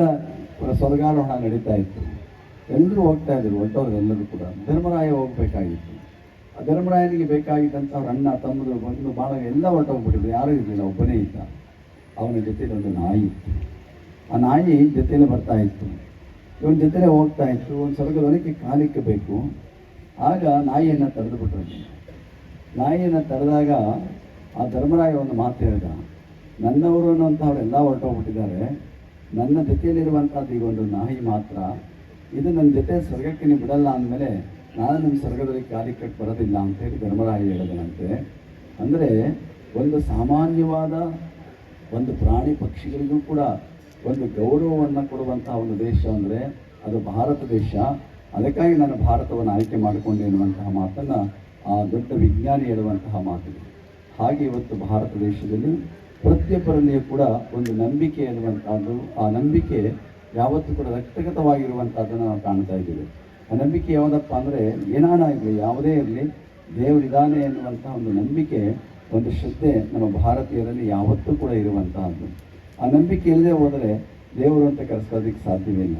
ಸ್ವರ್ಗಾರೋಹಣ ನಡೀತಾ ಇತ್ತು. ಎಲ್ಲರೂ ಹೋಗ್ತಾ ಇದ್ರು, ಹೊರಟವ್ರು ಎಲ್ಲರೂ ಕೂಡ. ಧರ್ಮರಾಯ ಹೋಗಬೇಕಾಗಿತ್ತು. ಆ ಧರ್ಮರಾಯನಿಗೆ ಬೇಕಾಗಿದ್ದಂಥ ಅವ್ರ ಅಣ್ಣ ತಮ್ಮದು ಬಂದು ಭಾಳ ಎಲ್ಲ ಹೊರಟೋಗ್ಬಿಟ್ಟಿದ್ರು, ಯಾರೂ ಇರಲಿಲ್ಲ, ಒಬ್ಬನೇ ಇದ್ದ. ಅವನ ಜೊತೆಲಿ ಒಂದು ನಾಯಿ ಇತ್ತು. ಆ ನಾಯಿ ಜೊತೆಲೇ ಬರ್ತಾ ಇತ್ತು, ಇವನ ಜೊತೆಲೇ ಹೋಗ್ತಾ ಇತ್ತು. ಒಂದು ಸ್ವರ್ಗದೊಳಗೆ ಕಾಲಿಕ್ಕಬೇಕು. ಆಗ ನಾಯಿಯನ್ನು ತಡೆದುಬಿಟ್ರು. ನಾಯಿಯನ್ನು ತಡೆದಾಗ ಆ ಧರ್ಮರಾಯ ಒಂದು ಮಾತು ಹೇಳಿದ, ನನ್ನವರು ಅನ್ನುವಂಥವ್ರೆಲ್ಲ ಹೊರಟೋಗ್ಬಿಟ್ಟಿದ್ದಾರೆ, ನನ್ನ ಜೊತೆಯಲ್ಲಿರುವಂಥದ್ದು ಈಗ ಒಂದು ನಾಯಿ ಮಾತ್ರ, ಇದು ನನ್ನ ಜೊತೆ ಸ್ವರ್ಗಕ್ಕೆ ನೀವು ಬಿಡಲ್ಲ ಅಂದಮೇಲೆ ನಾನು ನಿಮ್ಮ ಸ್ವರ್ಗದಲ್ಲಿ ಕಾಲಿಕ್ಕಕ್ಕೆ ಬರೋದಿಲ್ಲ ಅಂತೇಳಿ ಧರ್ಮರಾಯ ಹೇಳಿದನಂತೆ. ಅಂದರೆ ಒಂದು ಸಾಮಾನ್ಯವಾದ ಒಂದು ಪ್ರಾಣಿ ಪಕ್ಷಿಗಳಿಗೂ ಕೂಡ ಒಂದು ಗೌರವವನ್ನು ಕೊಡುವಂತಹ ಒಂದು ದೇಶ ಅಂದರೆ ಅದು ಭಾರತ ದೇಶ. ಅದಕ್ಕಾಗಿ ನಾನು ಭಾರತವನ್ನು ಆಯ್ಕೆ ಮಾಡಿಕೊಂಡೆ ಎನ್ನುವಂತಹ ಮಾತನ್ನು ಆ ದೊಡ್ಡ ವಿಜ್ಞಾನಿ ಹೇಳುವಂತಹ ಮಾತಿದೆ. ಹಾಗೆ ಇವತ್ತು ಭಾರತ ದೇಶದಲ್ಲಿ ಪ್ರತಿಯೊಬ್ಬರಲ್ಲಿಯೂ ಕೂಡ ಒಂದು ನಂಬಿಕೆ ಎನ್ನುವಂಥದ್ದು, ಆ ನಂಬಿಕೆ ಯಾವತ್ತೂ ಕೂಡ ರಕ್ತಗತವಾಗಿರುವಂಥದ್ದನ್ನು ನಾವು ಕಾಣ್ತಾ ಇದ್ದೀವಿ. ಆ ನಂಬಿಕೆ ಯಾವುದಪ್ಪ ಅಂದರೆ ಏನಾನ ಇರಲಿ, ಯಾವುದೇ ಇರಲಿ, ದೇವರಿದ್ದಾನೆ ಎನ್ನುವಂಥ ಒಂದು ನಂಬಿಕೆ, ಒಂದು ಶ್ರದ್ಧೆ ನಮ್ಮ ಭಾರತೀಯರಲ್ಲಿ ಯಾವತ್ತೂ ಕೂಡ ಇರುವಂತಹದ್ದು. ಆ ನಂಬಿಕೆ ಇಲ್ಲದೆ ಹೋದರೆ ದೇವರು ಅಂತ ಕರೆಸೋದಕ್ಕೆ ಸಾಧ್ಯವಿಲ್ಲ.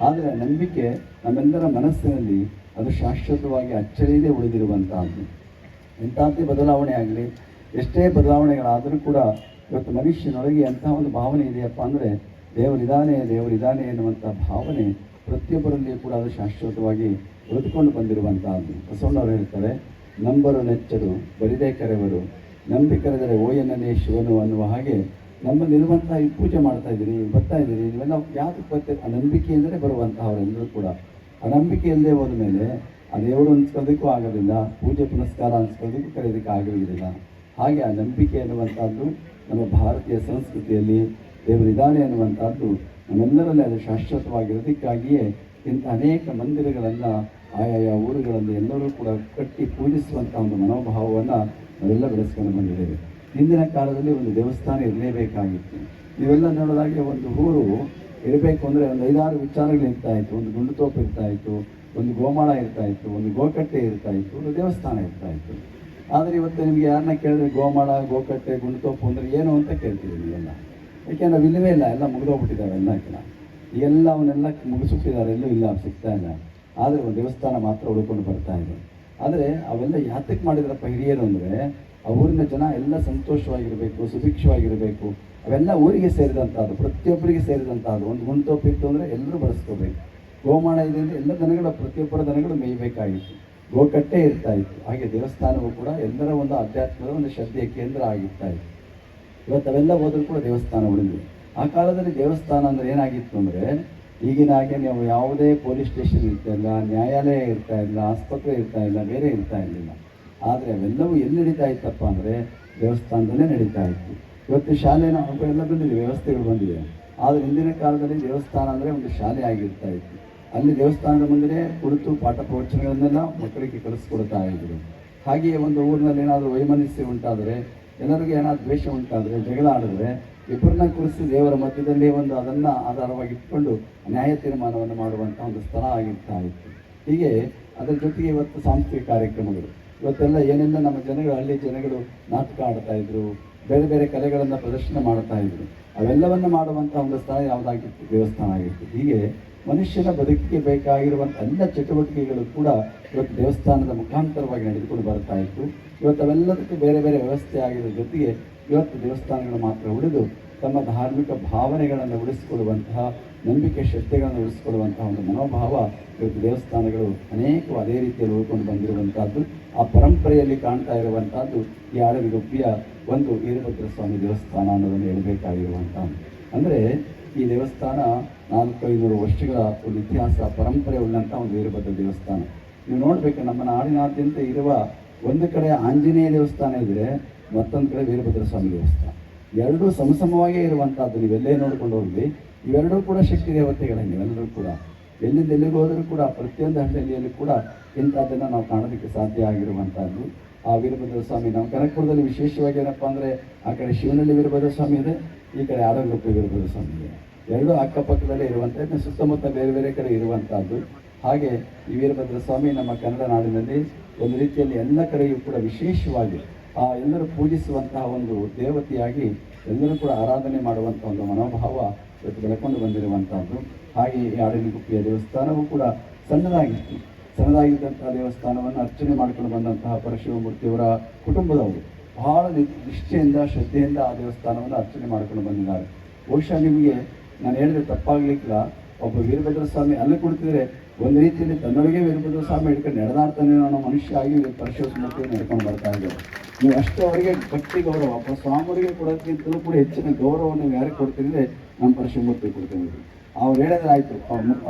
ಆದರೆ ಆ ನಂಬಿಕೆ ನಮ್ಮೆಲ್ಲರ ಮನಸ್ಸಿನಲ್ಲಿ ಅದು ಶಾಶ್ವತವಾಗಿ ಅಚ್ಚಳಿಯದೇ ಉಳಿದಿರುವಂತಹದ್ದು. ಎಂಥದ್ದೇ ಬದಲಾವಣೆ ಆಗಲಿ, ಎಷ್ಟೇ ಬದಲಾವಣೆಗಳಾದರೂ ಕೂಡ ಇವತ್ತು ಮನುಷ್ಯನೊಳಗೆ ಅಂತಹ ಒಂದು ಭಾವನೆ ಇದೆಯಪ್ಪ ಅಂದರೆ ದೇವರಿದ್ದಾನೆ ಎನ್ನುವಂಥ ಭಾವನೆ ಪ್ರತಿಯೊಬ್ಬರಲ್ಲಿಯೂ ಕೂಡ ಅದು ಶಾಶ್ವತವಾಗಿ ಉಳಿದುಕೊಂಡು ಬಂದಿರುವಂತಹದ್ದು. ಬಸವಣ್ಣವರು ಹೇಳ್ತಾರೆ, ನಂಬರು ನೆಚ್ಚರು ಬರಿದೇ ಕರೆವರು ನಂಬಿಕರಿದರೆ ಓ ಎನ್ನನೇ ಶಿವನು ಅನ್ನುವ ಹಾಗೆ ನಮ್ಮಲ್ಲಿರುವಂತಹ ಈ ಪೂಜೆ ಮಾಡ್ತಾ ಇದ್ದೀರಿ, ಬರ್ತಾ ಇದ್ದೀರಿ, ನೀವೆಲ್ಲ ಯಾಕೆ ಬರ್ತೀರಿ? ಆ ನಂಬಿಕೆಯಿಂದಲೇ ಬರುವಂತಹವರೆಲ್ಲರೂ ಕೂಡ. ಆ ನಂಬಿಕೆಯಲ್ಲದೆ ಹೋದ ಮೇಲೆ ಆ ದೇವರು ಅನ್ಸ್ಕೊಳ್ಳೋದಕ್ಕೂ ಆಗೋದಿಲ್ಲ, ಪೂಜೆ ಪುನಸ್ಕಾರ ಅನ್ಸ್ಕೊಳ್ಳೋದಕ್ಕೂ ಕರೆಯೋದಕ್ಕೆ ಆಗೋದಿಲ್ಲ. ಹಾಗೆ ಆ ನಂಬಿಕೆ ಅನ್ನುವಂಥದ್ದು ನಮ್ಮ ಭಾರತೀಯ ಸಂಸ್ಕೃತಿಯಲ್ಲಿ ದೇವರಿದ್ದಾನೆ ಅನ್ನುವಂಥದ್ದು ನಮ್ಮೆಲ್ಲರಲ್ಲಿ ಅದು ಶಾಶ್ವತವಾಗಿರೋದಕ್ಕಾಗಿಯೇ ಇಂಥ ಅನೇಕ ಮಂದಿರಗಳನ್ನು ಆಯಾಯ ಊರುಗಳಲ್ಲಿ ಎಲ್ಲರೂ ಕೂಡ ಕಟ್ಟಿ ಪೂಜಿಸುವಂಥ ಒಂದು ಮನೋಭಾವವನ್ನು ನಾವೆಲ್ಲ ಬೆಳೆಸ್ಕೊಂಡು ಬಂದಿದ್ದೇವೆ. ಹಿಂದಿನ ಕಾಲದಲ್ಲಿ ಒಂದು ದೇವಸ್ಥಾನ ಇರಲೇಬೇಕಾಗಿತ್ತು. ನೀವೆಲ್ಲ ನೋಡೋದಾಗೆ ಒಂದು ಊರು ಇರಬೇಕು ಅಂದರೆ ಒಂದು 5-6 ವಿಚಾರಗಳು ಇರ್ತಾ ಇತ್ತು. ಒಂದು ಗುಂಡುತೋಪು ಇರ್ತಾ ಇತ್ತು, ಒಂದು ಗೋಮಾಳ ಇರ್ತಾ ಇತ್ತು, ಒಂದು ಗೋಕಟ್ಟೆ ಇರ್ತಾ ಇತ್ತು, ಒಂದು ದೇವಸ್ಥಾನ ಇರ್ತಾ ಇತ್ತು. ಆದರೆ ಇವತ್ತು ನಿಮಗೆ ಯಾರನ್ನ ಕೇಳಿದ್ರೆ ಗೋಮಾಳ, ಗೋಕಟ್ಟೆ, ಗುಂಡುತೋಪು ಅಂದರೆ ಏನು ಅಂತ ಕೇಳ್ತೀವಿ ನೀವೆಲ್ಲ. ಯಾಕೆ ನಾವು ಇಲ್ಲವೇ ಇಲ್ಲ, ಎಲ್ಲ ಮುಗಿದೋಗ್ಬಿಟ್ಟಿದ್ದಾವೆ ಎಲ್ಲ ಕಡೆ. ಈಗೆಲ್ಲ ಅವನ್ನೆಲ್ಲ ಮುಗಿಸುತ್ತಿದ್ದಾರೆ, ಎಲ್ಲೂ ಇಲ್ಲ, ಸಿಗ್ತಾ ಇಲ್ಲ. ಆದರೆ ಒಂದು ದೇವಸ್ಥಾನ ಮಾತ್ರ ಉಳ್ಕೊಂಡು ಬರ್ತಾ ಇದೆ. ಆದರೆ ಅವೆಲ್ಲ ಯಾತಕ್ಕೆ ಮಾಡಿದ್ರಪ್ಪ ಹಿರಿಯರು ಅಂದರೆ ಆ ಊರಿನ ಜನ ಎಲ್ಲ ಸಂತೋಷವಾಗಿರಬೇಕು, ಸುಭಿಕ್ಷವಾಗಿರಬೇಕು. ಅವೆಲ್ಲ ಊರಿಗೆ ಸೇರಿದಂಥದ್ದು, ಪ್ರತಿಯೊಬ್ಬರಿಗೆ ಸೇರಿದಂಥದ್ದು. ಒಂದು ಗುಂಟೋಪು ಇತ್ತು ಅಂದರೆ ಎಲ್ಲರೂ ಬಳಸ್ಕೋಬೇಕು. ಗೋಮಾಳ ಇದೆ ಅಂದರೆ ಎಲ್ಲ ದನಗಳ, ಪ್ರತಿಯೊಬ್ಬರ ದನಗಳು ಮೇಯಬೇಕಾಗಿತ್ತು. ಗೋಕಟ್ಟೆ ಇರ್ತಾ ಇತ್ತು. ಹಾಗೆ ದೇವಸ್ಥಾನವೂ ಕೂಡ ಎಲ್ಲರ ಒಂದು ಆಧ್ಯಾತ್ಮದ ಒಂದು ಶ್ರದ್ಧೆಯ ಕೇಂದ್ರ ಆಗಿರ್ತಾ ಇತ್ತು. ಇವತ್ತು ಅವೆಲ್ಲ ಹೋದರೂ ಕೂಡ ದೇವಸ್ಥಾನ ಉಳಿದು. ಆ ಕಾಲದಲ್ಲಿ ದೇವಸ್ಥಾನ ಅಂದರೆ ಏನಾಗಿತ್ತು ಅಂದರೆ ಈಗಿನ ಹಾಗೆ ನೀವು ಯಾವುದೇ ಪೊಲೀಸ್ ಸ್ಟೇಷನ್ ಇರ್ತಾ ಇಲ್ಲ, ನ್ಯಾಯಾಲಯ ಇರ್ತಾ ಇಲ್ಲ, ಆಸ್ಪತ್ರೆ ಇರ್ತಾ ಇಲ್ಲ, ಬೇರೆ ಇರ್ತಾ ಇರಲಿಲ್ಲ. ಆದರೆ ಅವೆಲ್ಲವೂ ಎಲ್ಲಿ ನಡೀತಾ ಇತ್ತಪ್ಪ ಅಂದರೆ ದೇವಸ್ಥಾನದಲ್ಲೇ ನಡೀತಾ ಇತ್ತು. ಇವತ್ತು ಶಾಲೆನ ಎಲ್ಲ ಬಂದಿದೆ, ವ್ಯವಸ್ಥೆಗಳು ಬಂದಿದೆ. ಆದರೆ ಹಿಂದಿನ ಕಾಲದಲ್ಲಿ ದೇವಸ್ಥಾನ ಅಂದರೆ ಒಂದು ಶಾಲೆ ಆಗಿರ್ತಾ ಇತ್ತು. ಅಲ್ಲಿ ದೇವಸ್ಥಾನದ ಮುಂದೆ ಕುಳಿತು ಪಾಠ ಪ್ರವಚನಗಳನ್ನೆಲ್ಲ ಮಕ್ಕಳಿಗೆ ಕಲಿಸ್ಕೊಡ್ತಾ ಇದ್ರು. ಹಾಗೆಯೇ ಒಂದು ಊರಿನಲ್ಲಿ ಏನಾದರೂ ವೈಮನಸ್ಸು ಉಂಟಾದರೆ, ಎಲ್ಲರಿಗೂ ಏನಾದರೂ ದ್ವೇಷ ಉಂಟಾದರೆ, ಜಗಳ ಆಡಿದ್ರೆ ಇಬ್ಬರನ್ನ ಕುರಿಸಿ ದೇವರ ಮಧ್ಯದಲ್ಲಿ ಒಂದು ಅದನ್ನು ಆಧಾರವಾಗಿ ಇಟ್ಕೊಂಡು ನ್ಯಾಯ ತೀರ್ಮಾನವನ್ನು ಮಾಡುವಂಥ ಒಂದು ಸ್ಥಳ ಆಗಿರ್ತಾ ಇತ್ತು. ಹೀಗೆ ಅದರ ಜೊತೆಗೆ ಇವತ್ತು ಸಾಂಸ್ಕೃತಿಕ ಕಾರ್ಯಕ್ರಮಗಳು, ಇವತ್ತೆಲ್ಲ ಏನೆಲ್ಲ ನಮ್ಮ ಜನಗಳು, ಹಳ್ಳಿ ಜನಗಳು ನಾಟಕ ಆಡ್ತಾ ಇದ್ರು, ಬೇರೆ ಬೇರೆ ಕಲೆಗಳನ್ನು ಪ್ರದರ್ಶನ ಮಾಡ್ತಾ ಇದ್ರು. ಅವೆಲ್ಲವನ್ನು ಮಾಡುವಂಥ ಒಂದು ಸ್ಥಳ ಯಾವುದಾಗಿತ್ತು? ದೇವಸ್ಥಾನ ಆಗಿತ್ತು. ಹೀಗೆ ಮನುಷ್ಯನ ಬದುಕಿಗೆ ಬೇಕಾಗಿರುವಂಥ ಎಲ್ಲ ಚಟುವಟಿಕೆಗಳು ಕೂಡ ಇವತ್ತು ದೇವಸ್ಥಾನದ ಮುಖಾಂತರವಾಗಿ ನಡೆದುಕೊಂಡು ಬರ್ತಾ ಇತ್ತು. ಇವತ್ತು ಅವೆಲ್ಲದಕ್ಕೂ ಬೇರೆ ಬೇರೆ ವ್ಯವಸ್ಥೆ ಆಗಿರೋ ಜೊತೆಗೆ ಇವತ್ತು ದೇವಸ್ಥಾನಗಳು ಮಾತ್ರ ಉಳಿದು ತಮ್ಮ ಧಾರ್ಮಿಕ ಭಾವನೆಗಳನ್ನು ಉಳಿಸಿಕೊಳ್ಳುವಂತಹ, ನಂಬಿಕೆ ಶ್ರದ್ಧೆಗಳನ್ನು ಉಳಿಸಿಕೊಳ್ಳುವಂತಹ ಒಂದು ಮನೋಭಾವ ಇವತ್ತು ದೇವಸ್ಥಾನಗಳು ಅನೇಕವು ಅದೇ ರೀತಿಯಲ್ಲಿ ಉಳ್ಕೊಂಡು ಬಂದಿರುವಂಥದ್ದು. ಆ ಪರಂಪರೆಯಲ್ಲಿ ಕಾಣ್ತಾ ಇರುವಂಥದ್ದು ಈ ಆಡವಿಗುಪ್ಪಿಯ ಒಂದು ವೀರಭದ್ರ ಸ್ವಾಮಿ ದೇವಸ್ಥಾನ ಅನ್ನೋದನ್ನು ಹೇಳಬೇಕಾಗಿರುವಂಥದ್ದು. ಅಂದರೆ ಈ ದೇವಸ್ಥಾನ 400-500 ವರ್ಷಗಳ ಒಂದು ಇತಿಹಾಸ, ಪರಂಪರೆ ಉಳ್ಳಂಥ ಒಂದು ವೀರಭದ್ರ ದೇವಸ್ಥಾನ. ನೀವು ನೋಡಬೇಕು, ನಮ್ಮ ನಾಡಿನಾದ್ಯಂತ ಇರುವ ಒಂದು ಕಡೆ ಆಂಜನೇಯ ದೇವಸ್ಥಾನ ಇದ್ದರೆ ಮತ್ತೊಂದು ಕಡೆ ವೀರಭದ್ರ ಸ್ವಾಮಿ ದೇವಸ್ಥಾನ. ಎರಡೂ ಸಮಸಮವಾಗೇ ಇರುವಂಥದ್ದು. ನೀವೆಲ್ಲೇ ನೋಡ್ಕೊಂಡು ಹೋಗಲಿ, ಇವೆರಡೂ ಕೂಡ ಶಕ್ತಿ ದೇವತೆಗಳೇ. ನೀವೆಲ್ಲರೂ ಕೂಡ ಎಲ್ಲಿಂದ ಎಲ್ಲಿಗೆ ಹೋದರೂ ಕೂಡ ಪ್ರತಿಯೊಂದು ಹಳ್ಳಿಯಲ್ಲಿ ಕೂಡ ಇಂಥದ್ದನ್ನು ನಾವು ಕಾಣೋದಕ್ಕೆ ಸಾಧ್ಯ ಆಗಿರುವಂಥದ್ದು. ಆ ವೀರಭದ್ರ ಸ್ವಾಮಿ ನಮ್ಮ ಕನಕಪುರದಲ್ಲಿ ವಿಶೇಷವಾಗಿ ಏನಪ್ಪ ಅಂದರೆ ಆ ಕಡೆ ಶಿವನಹಳ್ಳಿ ವೀರಭದ್ರ ಸ್ವಾಮಿ ಇದೆ, ಈ ಕಡೆ ಆಡಂಗುಪ್ಪೆ ವೀರಭದ್ರ ಸ್ವಾಮಿ ಇದೆ. ಎರಡೂ ಅಕ್ಕಪಕ್ಕದಲ್ಲೇ ಇರುವಂಥದ್ದು, ಸುತ್ತಮುತ್ತ ಬೇರೆ ಬೇರೆ ಕಡೆ ಇರುವಂಥದ್ದು. ಹಾಗೆ ಈ ವೀರಭದ್ರ ಸ್ವಾಮಿ ನಮ್ಮ ಕನ್ನಡ ನಾಡಿನಲ್ಲಿ ಒಂದು ರೀತಿಯಲ್ಲಿ ಎಲ್ಲ ಕಡೆಯೂ ಕೂಡ ವಿಶೇಷವಾಗಿ ಎಲ್ಲರೂ ಪೂಜಿಸುವಂತಹ ಒಂದು ದೇವತೆಯಾಗಿ ಎಲ್ಲರೂ ಕೂಡ ಆರಾಧನೆ ಮಾಡುವಂಥ ಒಂದು ಮನೋಭಾವ ಇವತ್ತು ಬೆಳಕೊಂಡು ಬಂದಿರುವಂಥದ್ದು. ಹಾಗೆ ಈ ಆಡಳಿಗುಪ್ಪಿಯ ದೇವಸ್ಥಾನವೂ ಕೂಡ ಸಣ್ಣದಾಗಿದ್ದಂತಹ ದೇವಸ್ಥಾನವನ್ನು ಅರ್ಚನೆ ಮಾಡ್ಕೊಂಡು ಬಂದಂತಹ ಪರಶಿವಮೂರ್ತಿಯವರ ಕುಟುಂಬದವರು ಬಹಳ ನಿಷ್ಠೆಯಿಂದ, ಶ್ರದ್ಧೆಯಿಂದ ಆ ದೇವಸ್ಥಾನವನ್ನು ಅರ್ಚನೆ ಮಾಡ್ಕೊಂಡು ಬಂದಿದ್ದಾರೆ. ಬಹುಶಃ ನಿಮಗೆ ನಾನು ಹೇಳಿದ್ರೆ ತಪ್ಪಾಗಲಿಕ್ಕಿಲ್ಲ, ಒಬ್ಬ ವೀರಭದ್ರ ಸ್ವಾಮಿ ಅಲ್ಲಿ ಕುಳಿತಿದ್ರೆ ಒಂದು ರೀತಿಯಲ್ಲಿ ತನ್ನೊಳಗೆ ವೀರಭದ್ರ ಸ್ವಾಮಿ ಹಿಡ್ಕೊಂಡು ನಡೆದಾಡ್ತಾನೆ ಅನ್ನೋ ಮನುಷ್ಯ ಆಗಿ ಪರಶಿವಮೂರ್ತಿಯನ್ನು ನಡ್ಕೊಂಡು ಬರ್ತಾ ಇದ್ದಾರೆ. ನೀವು ಅಷ್ಟು ಅವರಿಗೆ ಭಕ್ತಿ ಗೌರವ, ಒಬ್ಬ ಸ್ವಾಮಿಯವರಿಗೆ ಕೊಡೋದಕ್ಕಿಂತಲೂ ಕೂಡ ಹೆಚ್ಚಿನ ಗೌರವವನ್ನು ಯಾರಿಗೆ ಕೊಡ್ತಿದ್ರೆ ನಮ್ಮ ಪರಶಿವಮೂರ್ತಿ ಕೊಡ್ತೀನಿ. ಅವ್ರು ಹೇಳಿದ್ರೆ ಆಯಿತು,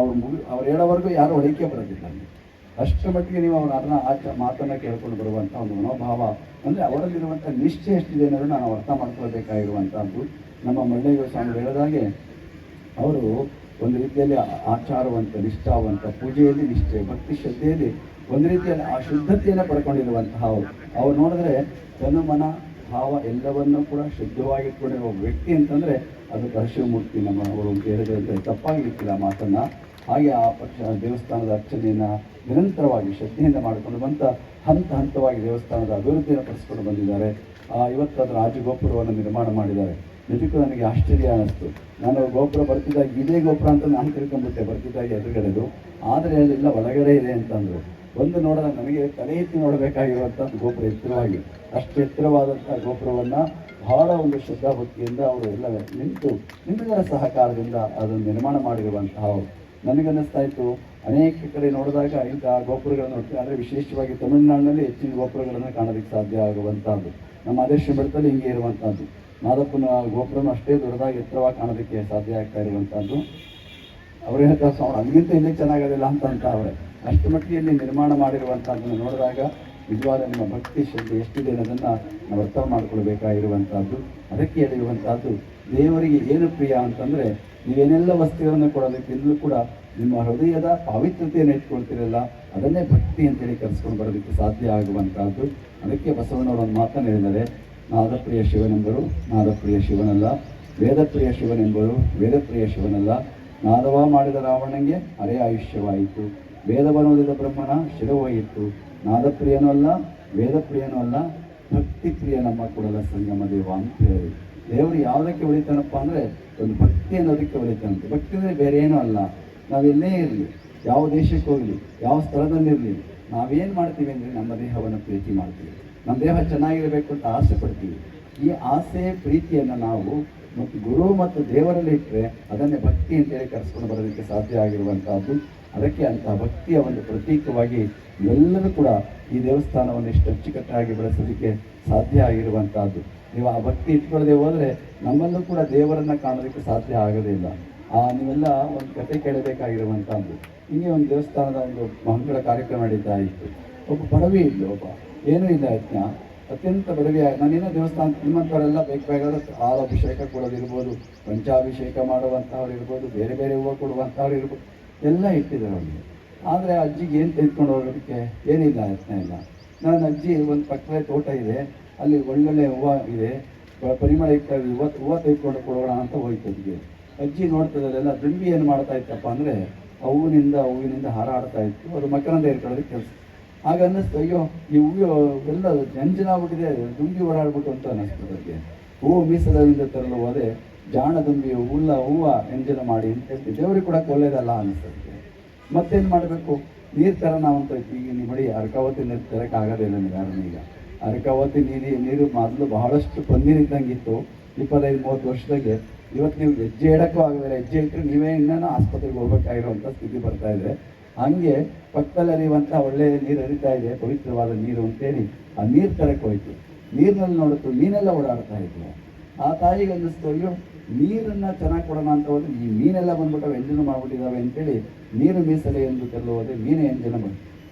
ಅವ್ರು ಹೇಳೋವರೆಗೂ ಯಾರು ಹೊಡಿಕೆ ಬರೋದಿಲ್ಲ. ಅಷ್ಟರ ಮಟ್ಟಿಗೆ ನೀವು ಅವ್ರ ಮಾತನ್ನು ಕೇಳ್ಕೊಂಡು ಬರುವಂಥ ಒಂದು ಮನೋಭಾವ, ಅಂದರೆ ಅವರಲ್ಲಿರುವಂಥ ನಿಷ್ಠೆ ಎಷ್ಟಿದೆ ಅನ್ನೋದು ನಾವು ಅರ್ಥ ಮಾಡ್ಕೊಳ್ಬೇಕಾಗಿರುವಂಥದ್ದು. ನಮ್ಮ ಮಳ್ಳಯ್ಯ ಸ್ವಾಮಿ ಹೇಳಿದಾಗೆ ಅವರು ಒಂದು ರೀತಿಯಲ್ಲಿ ಆಚಾರವಂತ, ನಿಷ್ಠಾವಂತ, ಪೂಜೆಯಲ್ಲಿ ನಿಷ್ಠೆ, ಭಕ್ತಿ ಶ್ರದ್ಧೆಯಲ್ಲಿ ಒಂದು ರೀತಿಯಲ್ಲಿ ಆ ಶುದ್ಧತೆಯನ್ನು ಪಡ್ಕೊಂಡಿರುವಂತಹ ಅವ್ರು ನೋಡಿದ್ರೆ ತನ್ನ ಮನ ಭಾವ ಎಲ್ಲವನ್ನೂ ಕೂಡ ಶುದ್ಧವಾಗಿಟ್ಕೊಂಡಿರುವ ವ್ಯಕ್ತಿ ಅಂತಂದರೆ ಅದು ಪರಶಿವಮೂರ್ತಿ ನಮ್ಮ ಅವರು ಅಂತ ಹೇಳಿದ್ರೆ ತಪ್ಪಾಗಲಿಕ್ಕಿಲ್ಲ ಮಾತನ್ನು. ಹಾಗೆ ಆ ದೇವಸ್ಥಾನದ ಅರ್ಚನೆಯನ್ನು ನಿರಂತರವಾಗಿ ಶ್ರದ್ಧೆಯಿಂದ ಮಾಡಿಕೊಂಡು ಬಂತ ಹಂತವಾಗಿ ದೇವಸ್ಥಾನದ ಅಭಿವೃದ್ಧಿಯನ್ನು ಪಡಿಸ್ಕೊಂಡು ಬಂದಿದ್ದಾರೆ. ಇವತ್ತು ಅದರ ರಾಜಗೋಪುರವನ್ನು ನಿರ್ಮಾಣ ಮಾಡಿದ್ದಾರೆ. ನಿಜಕ್ಕೂ ನನಗೆ ಆಶ್ಚರ್ಯ ಅನ್ನಿಸ್ತು. ನಾನು ಗೋಪುರ ಬರ್ತಿದ್ದಾಗ ಇದೇ ಗೋಪುರ ಅಂತ ನಾನು ತಿಳ್ಕೊಂಡ್ಬಿಟ್ಟೆ, ಬರ್ತಿದ್ದಾಗ ಎದುರುಗಡೆದು. ಆದರೆ ಇಲ್ಲ, ಒಳಗಡೆ ಇದೆ ಅಂತಂದರು. ಒಂದು ನೋಡಿದಾಗ ನನಗೆ ತಲೆ ಎತ್ತಿ ನೋಡಬೇಕಾಗಿರುವಂಥದ್ದು ಗೋಪುರ ಎತ್ತರವಾಗಿ, ಅಷ್ಟು ಎತ್ತರವಾದಂಥ ಗೋಪುರವನ್ನು ಬಹಳ ಒಂದು ಶ್ರದ್ಧಾಭಕ್ತಿಯಿಂದ ಅವರು ಎಲ್ಲ ನಿಂತು ನಿಮ್ಮೆಲ್ಲರ ಸಹಕಾರದಿಂದ ಅದನ್ನು ನಿರ್ಮಾಣ ಮಾಡಿರುವಂತಹ ನನಗನ್ನಿಸ್ತಾ ಇತ್ತು ಅನೇಕ ಕಡೆ ನೋಡಿದಾಗ ಇಂತಹ ಗೋಪುರಗಳನ್ನು ನೋಡ್ತೀವಿ. ಆದರೆ ವಿಶೇಷವಾಗಿ ತಮಿಳುನಾಡಿನಲ್ಲಿ ಹೆಚ್ಚಿನ ಗೋಪುರಗಳನ್ನು ಕಾಣೋದಕ್ಕೆ ಸಾಧ್ಯ ಆಗುವಂಥದ್ದು. ನಮ್ಮ ಆದೇಶ ಬೆಳತಲ್ಲಿ ಹಿಂಗೆ ಇರುವಂಥದ್ದು. ಮಾದಪ್ಪನ ಗೋಪುರನೂ ಅಷ್ಟೇ ದೊಡ್ಡದಾಗಿ ಎತ್ತರವಾಗಿ ಕಾಣೋದಕ್ಕೆ ಸಾಧ್ಯ ಆಗ್ತಾ ಇರುವಂಥದ್ದು. ಅವ್ರು ಹೇಳ್ತಾರೆ ಸ್ವಾಮಿ ಅಲ್ಲಿಗಿಂತ ಇಲ್ಲಿ ಚೆನ್ನಾಗೋದಿಲ್ಲ ಅಂತ ಅವರೇ ಅಷ್ಟು ಮಟ್ಟಿಗೆ ನಿರ್ಮಾಣ ಮಾಡಿರುವಂಥದ್ದನ್ನು ನೋಡಿದಾಗ ನಿಜವಾದ ನಿಮ್ಮ ಭಕ್ತಿ ಶ್ರದ್ಧೆ ಎಷ್ಟಿದೆ ಅನ್ನೋದನ್ನು ನಾವು ಅರ್ಥ ಮಾಡ್ಕೊಳ್ಬೇಕಾಗಿರುವಂಥದ್ದು. ಅದಕ್ಕೆ ಹೇಳಿರುವಂಥದ್ದು ದೇವರಿಗೆ ಏನು ಪ್ರಿಯ ಅಂತಂದರೆ ನೀವೇನೆಲ್ಲ ವಸ್ತುಗಳನ್ನು ಕೊಡೋದಕ್ಕೆಲ್ಲೂ ಕೂಡ ನಿಮ್ಮ ಹೃದಯದ ಪಾವಿತ್ರತೆಯನ್ನು ಇಟ್ಕೊಳ್ತಿರಲ್ಲ, ಅದನ್ನೇ ಭಕ್ತಿ ಅಂತೇಳಿ ಕರೆಸ್ಕೊಂಡು ಬರೋದಕ್ಕೆ ಸಾಧ್ಯ ಆಗುವಂಥದ್ದು. ಅದಕ್ಕೆ ಬಸವಣ್ಣವರು ಒಂದು ಮಾತನ್ನು ಹೇಳಿದ್ದಾರೆ, ನಾದಪ್ರಿಯ ಶಿವನೆಂಬರು ನಾದಪ್ರಿಯ ಶಿವನಲ್ಲ, ವೇದಪ್ರಿಯ ಶಿವನೆಂಬರು ವೇದಪ್ರಿಯ ಶಿವನಲ್ಲ, ನಾದವ ಮಾಡಿದ ರಾವಣಂಗೆ ಅರೆ ಆಯುಷ್ಯವಾಯಿತು, ವೇದವನೋದಿದ ಬ್ರಹ್ಮನ ಶಿರವೋಯಿತು, ನಾದಪ್ರಿಯನೂ ಅಲ್ಲ ವೇದಪ್ರಿಯನೂ ಅಲ್ಲ, ಭಕ್ತಿ ಪ್ರಿಯ ನಮ್ಮ ಕೊಡಲ ಸಂಗಮ ದೇವ ಅಂತ ಹೇಳಿ. ದೇವರು ಯಾವುದಕ್ಕೆ ಹೊಳಿತಾನಪ್ಪ ಅಂದರೆ ಒಂದು ಭಕ್ತಿ ಅನ್ನೋದಕ್ಕೆ ಹೊಳಿತಾನಂತೆ. ಭಕ್ತಿ ಅಂದರೆ ಬೇರೆ ಏನೂ ಅಲ್ಲ. ನಾವೆಲ್ಲೇ ಇರಲಿ, ಯಾವ ದೇಶಕ್ಕೆ ಹೋಗಲಿ, ಯಾವ ಸ್ಥಳದಲ್ಲಿರಲಿ, ನಾವೇನು ಮಾಡ್ತೀವಿ ಅಂದರೆ ನಮ್ಮ ದೇಹವನ್ನು ಪ್ರೀತಿ ಮಾಡ್ತೀವಿ, ನಮ್ಮ ದೇಹ ಚೆನ್ನಾಗಿರಬೇಕು ಅಂತ ಆಸೆ ಪಡ್ತೀವಿ. ಈ ಆಸೆ ಪ್ರೀತಿಯನ್ನು ನಾವು ಮತ್ತು ಗುರು ಮತ್ತು ದೇವರಲ್ಲಿ ಇಟ್ಟರೆ ಅದನ್ನೇ ಭಕ್ತಿ ಅಂತೇಳಿ ಕರೆಸ್ಕೊಂಡು ಬರೋದಕ್ಕೆ ಸಾಧ್ಯ ಆಗಿರುವಂಥದ್ದು. ಅದಕ್ಕೆ ಅಂತಹ ಭಕ್ತಿಯ ಒಂದು ಪ್ರತೀಕವಾಗಿ ಎಲ್ಲರೂ ಕೂಡ ಈ ದೇವಸ್ಥಾನವನ್ನು ಇಷ್ಟು ಅಚ್ಚುಕಟ್ಟಾಗಿ ಬೆಳೆಸೋದಕ್ಕೆ ಸಾಧ್ಯ ಆಗಿರುವಂಥದ್ದು. ನೀವು ಆ ಭಕ್ತಿ ಇಟ್ಕೊಳ್ಳದೆ ಹೋದರೆ ನಮ್ಮಲ್ಲೂ ಕೂಡ ದೇವರನ್ನು ಕಾಣೋದಕ್ಕೆ ಸಾಧ್ಯ ಆಗೋದಿಲ್ಲ. ನೀವೆಲ್ಲ ಒಂದು ಕತೆ ಕೇಳಬೇಕಾಗಿರುವಂಥದ್ದು. ಹಿಂಗೆ ಒಂದು ದೇವಸ್ಥಾನದ ಒಂದು ಮಂಗಳ ಕಾರ್ಯಕ್ರಮ ನಡೀತಾ ಇತ್ತು. ಒಬ್ಬ ಬಡವಿ ಇದ್ಲು, ಒಬ್ಬ ಏನೂ ಇಲ್ಲ ಯತ್ನ, ಅತ್ಯಂತ ಬಡವಿ. ನಾನೇನೋ ದೇವಸ್ಥಾನ ನಿಮ್ಮಂಥವರೆಲ್ಲ ಬೇಕಾದ್ರೆ ಹಾಲಾಭಿಷೇಕ ಕೊಡೋದಿರ್ಬೋದು, ಪಂಚಾಭಿಷೇಕ ಮಾಡುವಂಥವ್ರು ಇರ್ಬೋದು, ಬೇರೆ ಬೇರೆ ಹೂವು ಕೊಡುವಂಥವ್ರು ಇರ್ಬೋದು, ಎಲ್ಲ ಇಟ್ಟಿದ್ದಾರೆ ಅವರಿಗೆ. ಆದರೆ ಅಜ್ಜಿಗೆ ಏನು ತೆಗೆದುಕೊಂಡು ಹೋಗೋದಕ್ಕೆ ಏನಿಲ್ಲ, ಯತ್ನ ಇಲ್ಲ. ನನ್ನ ಅಜ್ಜಿ ಒಂದು ಪಕ್ಕದ ತೋಟ ಇದೆ, ಅಲ್ಲಿ ಒಳ್ಳೊಳ್ಳೆ ಹೂವು ಇದೆ, ಪರಿಮಳ ಇರ್ತಾ ಇದೆ, ಹೂವು ತೆಗೆದುಕೊಂಡು ಕೊಡೋಣ ಅಂತ ಹೋಯ್ತು ಅಜ್ಜಿಗೆ. ಅಜ್ಜಿ ನೋಡ್ತಿದ್ದಲ್ಲೆಲ್ಲ ದುಂಬಿ ಏನು ಮಾಡ್ತಾ ಇತ್ತಪ್ಪ ಅಂದರೆ ಹೂವಿನಿಂದ ಹಾರಾಡ್ತಾ ಇತ್ತು. ಅದು ಮಕರಂದ ಇರ್ಕೊಳ್ಳೋದಕ್ಕೆ ಕೆಲಸ. ಆಗ ಅನ್ನಿಸ್ತು, ಅಯ್ಯೋ ಈ ಹೂವು ಎಲ್ಲ ಜಂಜನಾಗ್ಬಿಟ್ಟಿದೆ, ದುಂಬಿ ಓಡಾಡ್ಬಿಟ್ಟು ಅಂತ ಅನ್ನಿಸ್ತು ಅದಕ್ಕೆ. ಹೂವು ಮೀಸಲಿಂದ ತರಲು ಹೋದೆ, ಜಾಣ ದುಂಬಿ ಹೂವು ಎಂಜಲ ಮಾಡಿ ಅಂತ ಹೇಳ್ತೀವಿ. ದೇವ್ರಿಗೆ ಕೂಡ ಒಳ್ಳೇದಲ್ಲ ಅನ್ನಿಸ್ತದೆ. ಮತ್ತೇನು ಮಾಡಬೇಕು, ನೀರು ತರೋಣ ಅಂತ ಈಗ ನೀವು ನೋಡಿ ಅರ್ಕಾವತಿ ನೀರು ತರೋಕ್ಕಾಗೋದಿಲ್ಲ ಯಾರನ್ನ. ಈಗ ಅರ್ಕಾವತಿ ನೀರು ಮೊದಲು ಬಹಳಷ್ಟು ಪನ್ನೀರಿದ್ದಂಗಿತ್ತು. 25-30 ವರ್ಷದಾಗೆ ಇವತ್ತು ನೀವು ಹೆಜ್ಜೆ ಇಡೋಕ್ಕೂ ಆಗೋದಿಲ್ಲ. ಹೆಜ್ಜೆ ಇಟ್ಟರೆ ನೀವೇ ಇನ್ನೂ ಆಸ್ಪತ್ರೆಗೆ ಹೋಗ್ಬೇಕಾಗಿರುವಂಥ ಸ್ಥಿತಿ ಬರ್ತಾ ಇದೆ. ಹಾಗೆ ಪಕ್ಕದಲ್ಲಿ ಹರಿಯುವಂಥ ಒಳ್ಳೆಯ ನೀರು ಹರಿತಾ ಇದೆ, ಪವಿತ್ರವಾದ ನೀರು ಅಂತೇಳಿ ಆ ನೀರು ತರಕ್ಕೆ ಹೋಯ್ತು. ನೀರಿನಲ್ಲಿ ನೋಡಿತು ಮೀನೆಲ್ಲ ಓಡಾಡ್ತಾ ಇದ್ವು. ಆ ತಾಯಿಗೆ ಅನ್ನಿಸ್ತು, ಅಯ್ಯೋ ನೀರನ್ನು ಚೆನ್ನಾಗಿ ಕೊಡೋಣ ಅಂತ ಹೋದ್ರೆ ಈ ಮೀನೆಲ್ಲ ಬಂದ್ಬಿಟ್ಟು ಎಂಜಲು ಮಾಡಿಬಿಟ್ಟಿದ್ದಾವೆ ಅಂತೇಳಿ ನೀರು ಮೀಸಲೆ ಎಂದು ತರಲು ಹೋದರೆ ಮೀನೇ ಎಂಜಲ ಮಾಡಿ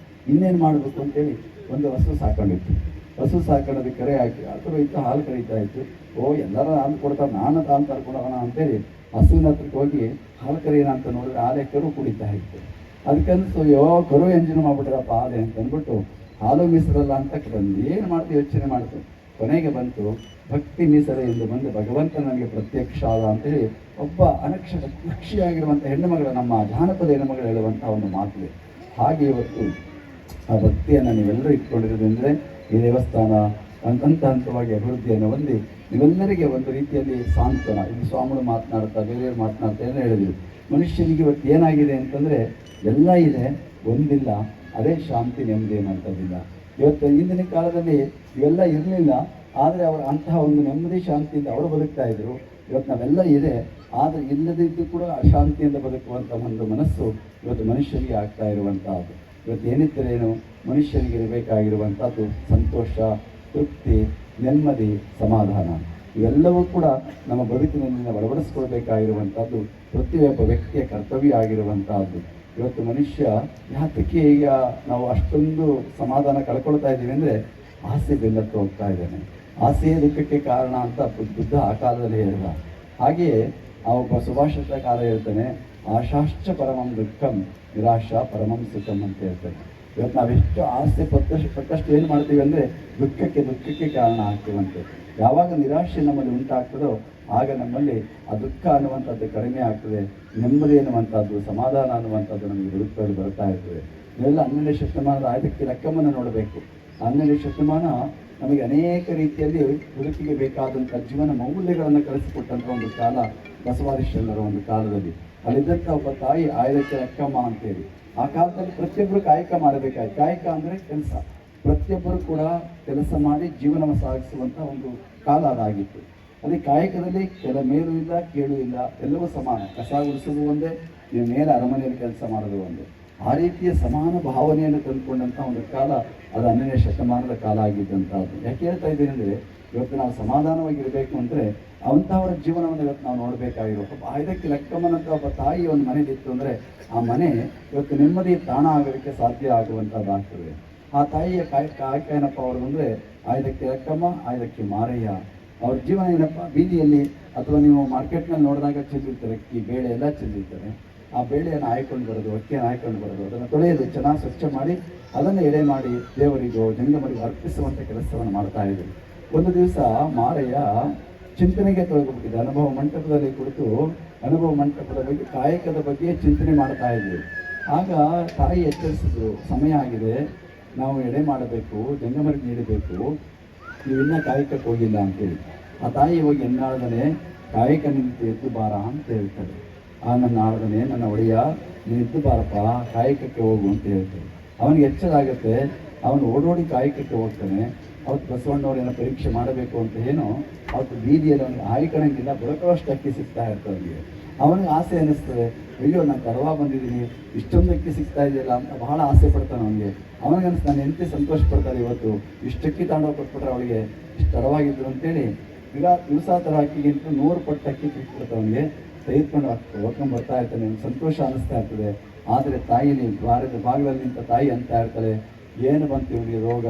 ಇನ್ನೇನು ಮಾಡಬೇಕು ಅಂತೇಳಿ ಒಂದು ಹಸು ಸಾಕೊಂಡಿತ್ತು. ಹಸು ಸಾಕೊಳ್ಳೋದಕ್ಕೆ ಕರೆ ಹಾಕಿ ಅಥವಾ ಇತ್ತು ಹಾಲು ಕರೀತಾ ಇತ್ತು. ಎಲ್ಲರೂ ಹಾಲು ಕೊಡ್ತಾರೆ, ನಾನು ಹಾಲು ಕರ್ಕೊಡೋಣ ಅಂತೇಳಿ ಹಸುವಿನ ಹತ್ರಕ್ಕೆ ಹೋಗಿ ಹಾಲು ಕರೀನ ಅಂತ ನೋಡಿದ್ರೆ ಹಾಲೆ ಕರು ಕುಡಿತಾ ಇತ್ತು. ಅದಕ್ಕನ್ನಿಸ್ತು, ಕರು ಎಂಜಿನ ಮಾಡ್ಬಿಟ್ಟಿರಪ್ಪ ಹಾಲೆ ಅಂತ ಅಂದ್ಬಿಟ್ಟು ಹಾಲು ಮೀಸಲಲ್ಲ ಅಂತ ಬಂದು ಏನು ಮಾಡ್ತೀವಿ ಯೋಚನೆ ಮಾಡ್ತು. ಕೊನೆಗೆ ಬಂತು ಭಕ್ತಿ ಮೀಸಲೆ ಎಂದು ಬಂದು ಭಗವಂತ ನನಗೆ ಪ್ರತ್ಯಕ್ಷ ಆದ ಅಂತೇಳಿ ಒಬ್ಬ ಅನಕ್ಷಿಯಾಗಿರುವಂಥ ಹೆಣ್ಣುಮಗಳ ನಮ್ಮ ಜಾನಪದ ಹೆಣ್ಣುಮಗಳು ಹೇಳುವಂಥ ಒಂದು ಮಾತಿದೆ. ಹಾಗೆ ಇವತ್ತು ಆ ಭಕ್ತಿಯನ್ನು ನೀವೆಲ್ಲರೂ ಇಟ್ಕೊಂಡಿರೋದಂದರೆ ಈ ದೇವಸ್ಥಾನ ಹಂತವಾಗಿ ಅಭಿವೃದ್ಧಿಯನ್ನು ಹೊಂದಿ ನೀವೆಲ್ಲರಿಗೆ ಒಂದು ರೀತಿಯಲ್ಲಿ ಸಾಂತ್ವನ. ಇದು ಸ್ವಾಮಿಗಳು ಮಾತನಾಡ್ತಾ ಬೇರೆಯವರು ಮಾತನಾಡ್ತಾ ಎಲ್ಲ ಹೇಳಿದ್ರು. ಮನುಷ್ಯನಿಗೆ ಇವತ್ತು ಏನಾಗಿದೆ ಅಂತಂದರೆ ಎಲ್ಲ ಇದೆ, ಒಂದಿಲ್ಲ, ಅದೇ ಶಾಂತಿ ನೆಮ್ಮದಿ ಅನ್ನೋಂಥದ್ದಿಲ್ಲ. ಇವತ್ತು ಹಿಂದಿನ ಕಾಲದಲ್ಲಿ ಇವೆಲ್ಲ ಇರಲಿಲ್ಲ, ಆದರೆ ಅವರು ಅಂತಹ ಒಂದು ನೆಮ್ಮದಿ ಶಾಂತಿಯಿಂದ ಅವರು ಬದುಕ್ತಾ ಇದ್ರು. ಇವತ್ತು ನಾವೆಲ್ಲ ಇದೆ, ಆದರೆ ಇಲ್ಲದಿದ್ದು ಕೂಡ ಅಶಾಂತಿಯಿಂದ ಬದುಕುವಂಥ ಒಂದು ಮನಸ್ಸು ಇವತ್ತು ಮನುಷ್ಯನಿಗೆ ಆಗ್ತಾ ಇರುವಂಥದ್ದು. ಇವತ್ತು ಏನಿದ್ದರೇನು ಮನುಷ್ಯನಿಗೆ ಇರಬೇಕಾಗಿರುವಂಥದ್ದು ಸಂತೋಷ, ತೃಪ್ತಿ, ನೆಮ್ಮದಿ, ಸಮಾಧಾನ. ಇವೆಲ್ಲವೂ ಕೂಡ ನಮ್ಮ ಬದುಕಿನಲ್ಲಿ ನಾವು ಅಳವಡಿಸ್ಕೊಳ್ಬೇಕಾಗಿರುವಂಥದ್ದು ಪ್ರತಿಯೊಬ್ಬ ವ್ಯಕ್ತಿಯ ಕರ್ತವ್ಯ ಆಗಿರುವಂಥದ್ದು. ಇವತ್ತು ಮನುಷ್ಯ ಯಾತಕ್ಕೆ ಈಗ ನಾವು ಅಷ್ಟೊಂದು ಸಮಾಧಾನ ಕಳ್ಕೊಳ್ತಾ ಇದ್ದೀವಿ ಅಂದರೆ ಆಸೆ ಬೆನ್ನತ್ತು ಹೋಗ್ತಾ ಇದ್ದಾನೆ. ಆಸೆಯೇ ದುಃಖಕ್ಕೆ ಕಾರಣ ಅಂತ ಬುದ್ಧ ಆ ಕಾಲದಲ್ಲಿ ಹೇಳಿದ. ಹಾಗೆಯೇ ಆ ಒಬ್ಬ ಸುಭಾಷಿತಕಾರ ಹೇಳ್ತಾನೆ, ಆಶಾಶ್ಚ ಪರಮಂ ದುಃಖಂ ನಿರಾಶಾ ಪರಮಂ ಸುಖಂ ಅಂತ ಹೇಳ್ತಾನೆ. ಇವತ್ತು ನಾವೆಷ್ಟು ಆಸೆ ಪಟ್ಟಷ್ಟು ಏನು ಮಾಡ್ತೀವಿ ಅಂದರೆ ದುಃಖಕ್ಕೆ ಕಾರಣ ಆಗ್ತೀವಂತೆ. ಯಾವಾಗ ನಿರಾಶೆ ನಮ್ಮಲ್ಲಿ ಉಂಟಾಗ್ತದೋ ಆಗ ನಮ್ಮಲ್ಲಿ ಆ ದುಃಖ ಅನ್ನುವಂಥದ್ದು ಕಡಿಮೆ ಆಗ್ತದೆ, ನೆಮ್ಮದಿ ಅನ್ನುವಂಥದ್ದು, ಸಮಾಧಾನ ಅನ್ನುವಂಥದ್ದು ನಮಗೆ ಬದುಕಲ್ಲಿ ಬರ್ತಾ ಇರ್ತದೆ. ನೀವೆಲ್ಲ 12ನೇ ಶತಮಾನದ ಆಯ್ದಕ್ಕೆ ಲೆಕ್ಕವನ್ನು ನೋಡಬೇಕು. 12ನೇ ಶತಮಾನ ನಮಗೆ ಅನೇಕ ರೀತಿಯಲ್ಲಿ ಬದುಕಿಗೆ ಬೇಕಾದಂಥ ಜೀವನ ಮೌಲ್ಯಗಳನ್ನು ಕಲಿಸಿಕೊಟ್ಟಂಥ ಒಂದು ಕಾಲ ಬಸವಾದಿಶರಣರ ಒಂದು ಕಾಲದಲ್ಲಿ. ಅಲ್ಲಿದ್ದಂಥ ಒಬ್ಬ ತಾಯಿ ಆಯ್ದಕ್ಕೆ ಲೆಕ್ಕಮ್ಮ ಅಂತೇಳಿ. ಆ ಕಾಲದಲ್ಲಿ ಪ್ರತಿಯೊಬ್ಬರು ಕಾಯಕ ಮಾಡಬೇಕಾಯ್ತು. ಕಾಯಕ ಅಂದರೆ ಕೆಲಸ. ಪ್ರತಿಯೊಬ್ಬರು ಕೂಡ ಕೆಲಸ ಮಾಡಿ ಜೀವನವನ್ನು ಸಾಗಿಸುವಂಥ ಒಂದು ಕಾಲ ಅದಾಗಿತ್ತು. ಅದೇ ಕಾಯಕದಲ್ಲಿ ಕೆಲ ಮೇಲೂ ಇಲ್ಲ, ಕೀಳು ಇಲ್ಲ, ಎಲ್ಲವೂ ಸಮಾನ. ಕಸ ಗುಡಿಸೋದು ಒಂದೇ, ನೀವು ಮೇಲೆ ಅರಮನೆಯಲ್ಲಿ ಕೆಲಸ ಮಾಡೋದು ಒಂದೇ. ಆ ರೀತಿಯ ಸಮಾನ ಭಾವನೆಯನ್ನು ತಂದುಕೊಂಡಂಥ ಒಂದು ಕಾಲ ಅದು 12ನೇ ಶತಮಾನದ ಕಾಲ ಆಗಿದ್ದಂಥದ್ದು. ಯಾಕೆ ಹೇಳ್ತಾ ಇದ್ದೀನಿ ಅಂದರೆ, ಇವತ್ತು ನಾವು ಸಮಾಧಾನವಾಗಿರಬೇಕು ಅಂದರೆ ಅಂಥವರ ಜೀವನವನ್ನು ಇವತ್ತು ನಾವು ನೋಡಬೇಕಾಗಿರೋ. ಇದಕ್ಕೆ ಲೆಕ್ಕಮ್ಮನಂತ ಒಬ್ಬ ತಾಯಿ ಒಂದು ಮನೇಲಿತ್ತು ಅಂದರೆ ಆ ಮನೆ ಇವತ್ತು ನೆಮ್ಮದಿ ತಾಣ ಆಗೋದಕ್ಕೆ ಸಾಧ್ಯ ಆಗುವಂಥದ್ದಾಗ್ತದೆ. ಆ ತಾಯಿಯ ಕಾಯಕ ಏನಪ್ಪ ಅವ್ರದ್ದು ಅಂದರೆ ಆಯ್ದಕ್ಕೆ ಲೆಕ್ಕಮ್ಮ, ಆಯ್ದಕ್ಕೆ ಮಾರಯ್ಯ. ಅವ್ರ ಜೀವನ ಏನಪ್ಪ, ಬೀದಿಯಲ್ಲಿ ಅಥವಾ ನೀವು ಮಾರ್ಕೆಟ್ನಲ್ಲಿ ನೋಡಿದಾಗ ಚೆಲ್ಲಿರ್ತಾರೆ, ಅಕ್ಕಿ ಬೇಳೆ ಎಲ್ಲ ಚೆಲ್ಲಿರ್ತಾರೆ. ಆ ಬೇಳೆಯನ್ನು ಹಾಯ್ಕೊಂಡು ಬರೋದು, ಅಕ್ಕಿಯನ್ನು ಹಾಯ್ಕೊಂಡು ಬರೋದು, ಅದನ್ನು ತೊಳೆಯೋದು, ಚೆನ್ನಾಗಿ ಸ್ವಚ್ಛ ಮಾಡಿ ಅದನ್ನು ಎಡೆ ಮಾಡಿ ದೇವರಿಗೋ ಜಂಗಮರಿಗೋ ಅರ್ಪಿಸುವಂಥ ಕೆಲಸವನ್ನು ಮಾಡ್ತಾ ಇದ್ರು. ಒಂದು ದಿವಸ ಮಾರಯ್ಯ ಚಿಂತನೆಗೆ ತೊಡಗಿಬಿಟ್ಟಿದೆ. ಅನುಭವ ಮಂಟಪದಲ್ಲಿ ಕುಳಿತು ಅನುಭವ ಮಂಟಪದ ಬಗ್ಗೆ, ಕಾಯಕದ ಬಗ್ಗೆ ಚಿಂತನೆ ಮಾಡ್ತಾ ಇದ್ವಿ. ಆಗ ತಾಯಿ ಎಚ್ಚರಿಸಿದ್ರು, ಸಮಯ ಆಗಿದೆ, ನಾವು ಎಡೆ ಮಾಡಬೇಕು, ಜಂಗಮರಿಗೆ ನೀಡಬೇಕು, ನೀವು ಇನ್ನೂ ಕಾಯಕಕ್ಕೆ ಹೋಗಿಲ್ಲ ಅಂತೇಳಿ. ಆ ತಾಯಿ ಹೋಗಿ ಎನ್ನಾಳ್ದನೆ ಕಾಯಕ ನಿಂತು ಎದ್ದು ಬಾರ ಅಂತ ಹೇಳ್ತಾರೆ. ನನ್ನ ಆಳ್ದನೆ, ನನ್ನ ಒಡೆಯ ನೀನು ಎದ್ದು ಬಾರಪ್ಪ, ಕಾಯಕಕ್ಕೆ ಹೋಗು ಅಂತ ಹೇಳ್ತಾರೆ. ಅವನಿಗೆ ಎಚ್ಚರಾಗುತ್ತೆ, ಅವನು ಓಡೋಡಿ ಕಾಯಕಕ್ಕೆ ಹೋಗ್ತಾನೆ. ಅವತ್ತು ಬಸವಣ್ಣವ್ರು ಏನೋ ಪರೀಕ್ಷೆ ಮಾಡಬೇಕು ಅಂತ ಏನೋ ಅವತ್ತು ಬೀದಿಯಲ್ಲಿ ಅವನಿಗೆ ಆಯ್ಕಣಂಗಿಲ್ಲ, ಬದುಕುವಷ್ಟು ಅಕ್ಕಿ ಸಿಗ್ತಾ ಇರ್ತದೆ ಅವನಿಗೆ. ಅವನಿಗೆ ಆಸೆ ಅನ್ನಿಸ್ತದೆ, ಅಯ್ಯೋ ನಾನು ತಡವಾ ಬಂದಿದ್ದೀನಿ, ಇಷ್ಟೊಂದು ಅಕ್ಕಿ ಸಿಗ್ತಾ ಇದೆಯಲ್ಲ ಅಂತ ಬಹಳ ಆಸೆ ಪಡ್ತಾನೆ ಅವನಿಗೆ. ಅವನಿಗೆ ಅನಿಸ್ತು, ನಾನು ಎಂತ ಸಂತೋಷ ಪಡ್ತಾರೆ, ಇವತ್ತು ಇಷ್ಟಕ್ಕಿ ತಗೊಂಡೋಗಿ ಕೊಟ್ಬಿಟ್ರೆ ಅವಳಿಗೆ ಇಷ್ಟು ತಡವಾಗಿದ್ರು ಅಂತೇಳಿ ದಿವಸ ಥರ ಅಕ್ಕಿಗಿಂತ 100 ಪಟ್ಟು ಅಕ್ಕಿ ಸಿಕ್ಬಿಡ್ತಾರೆ ಅವನಿಗೆ. ತೆಗೆದುಕೊಂಡು ಹೋಗ್ಕೊಂಡು ಬರ್ತಾ ಇರ್ತಾನೆ, ಸಂತೋಷ ಅನ್ನಿಸ್ತಾ ಇರ್ತದೆ. ಆದರೆ ತಾಯಿನಿ ಬಾಗಿಲಲ್ಲಿ ನಿಂತ ತಾಯಿ ಅಂತ ಇರ್ತಾಳೆ, ಏನು ಬಂತು ಇವನಿಗೆ ರೋಗ,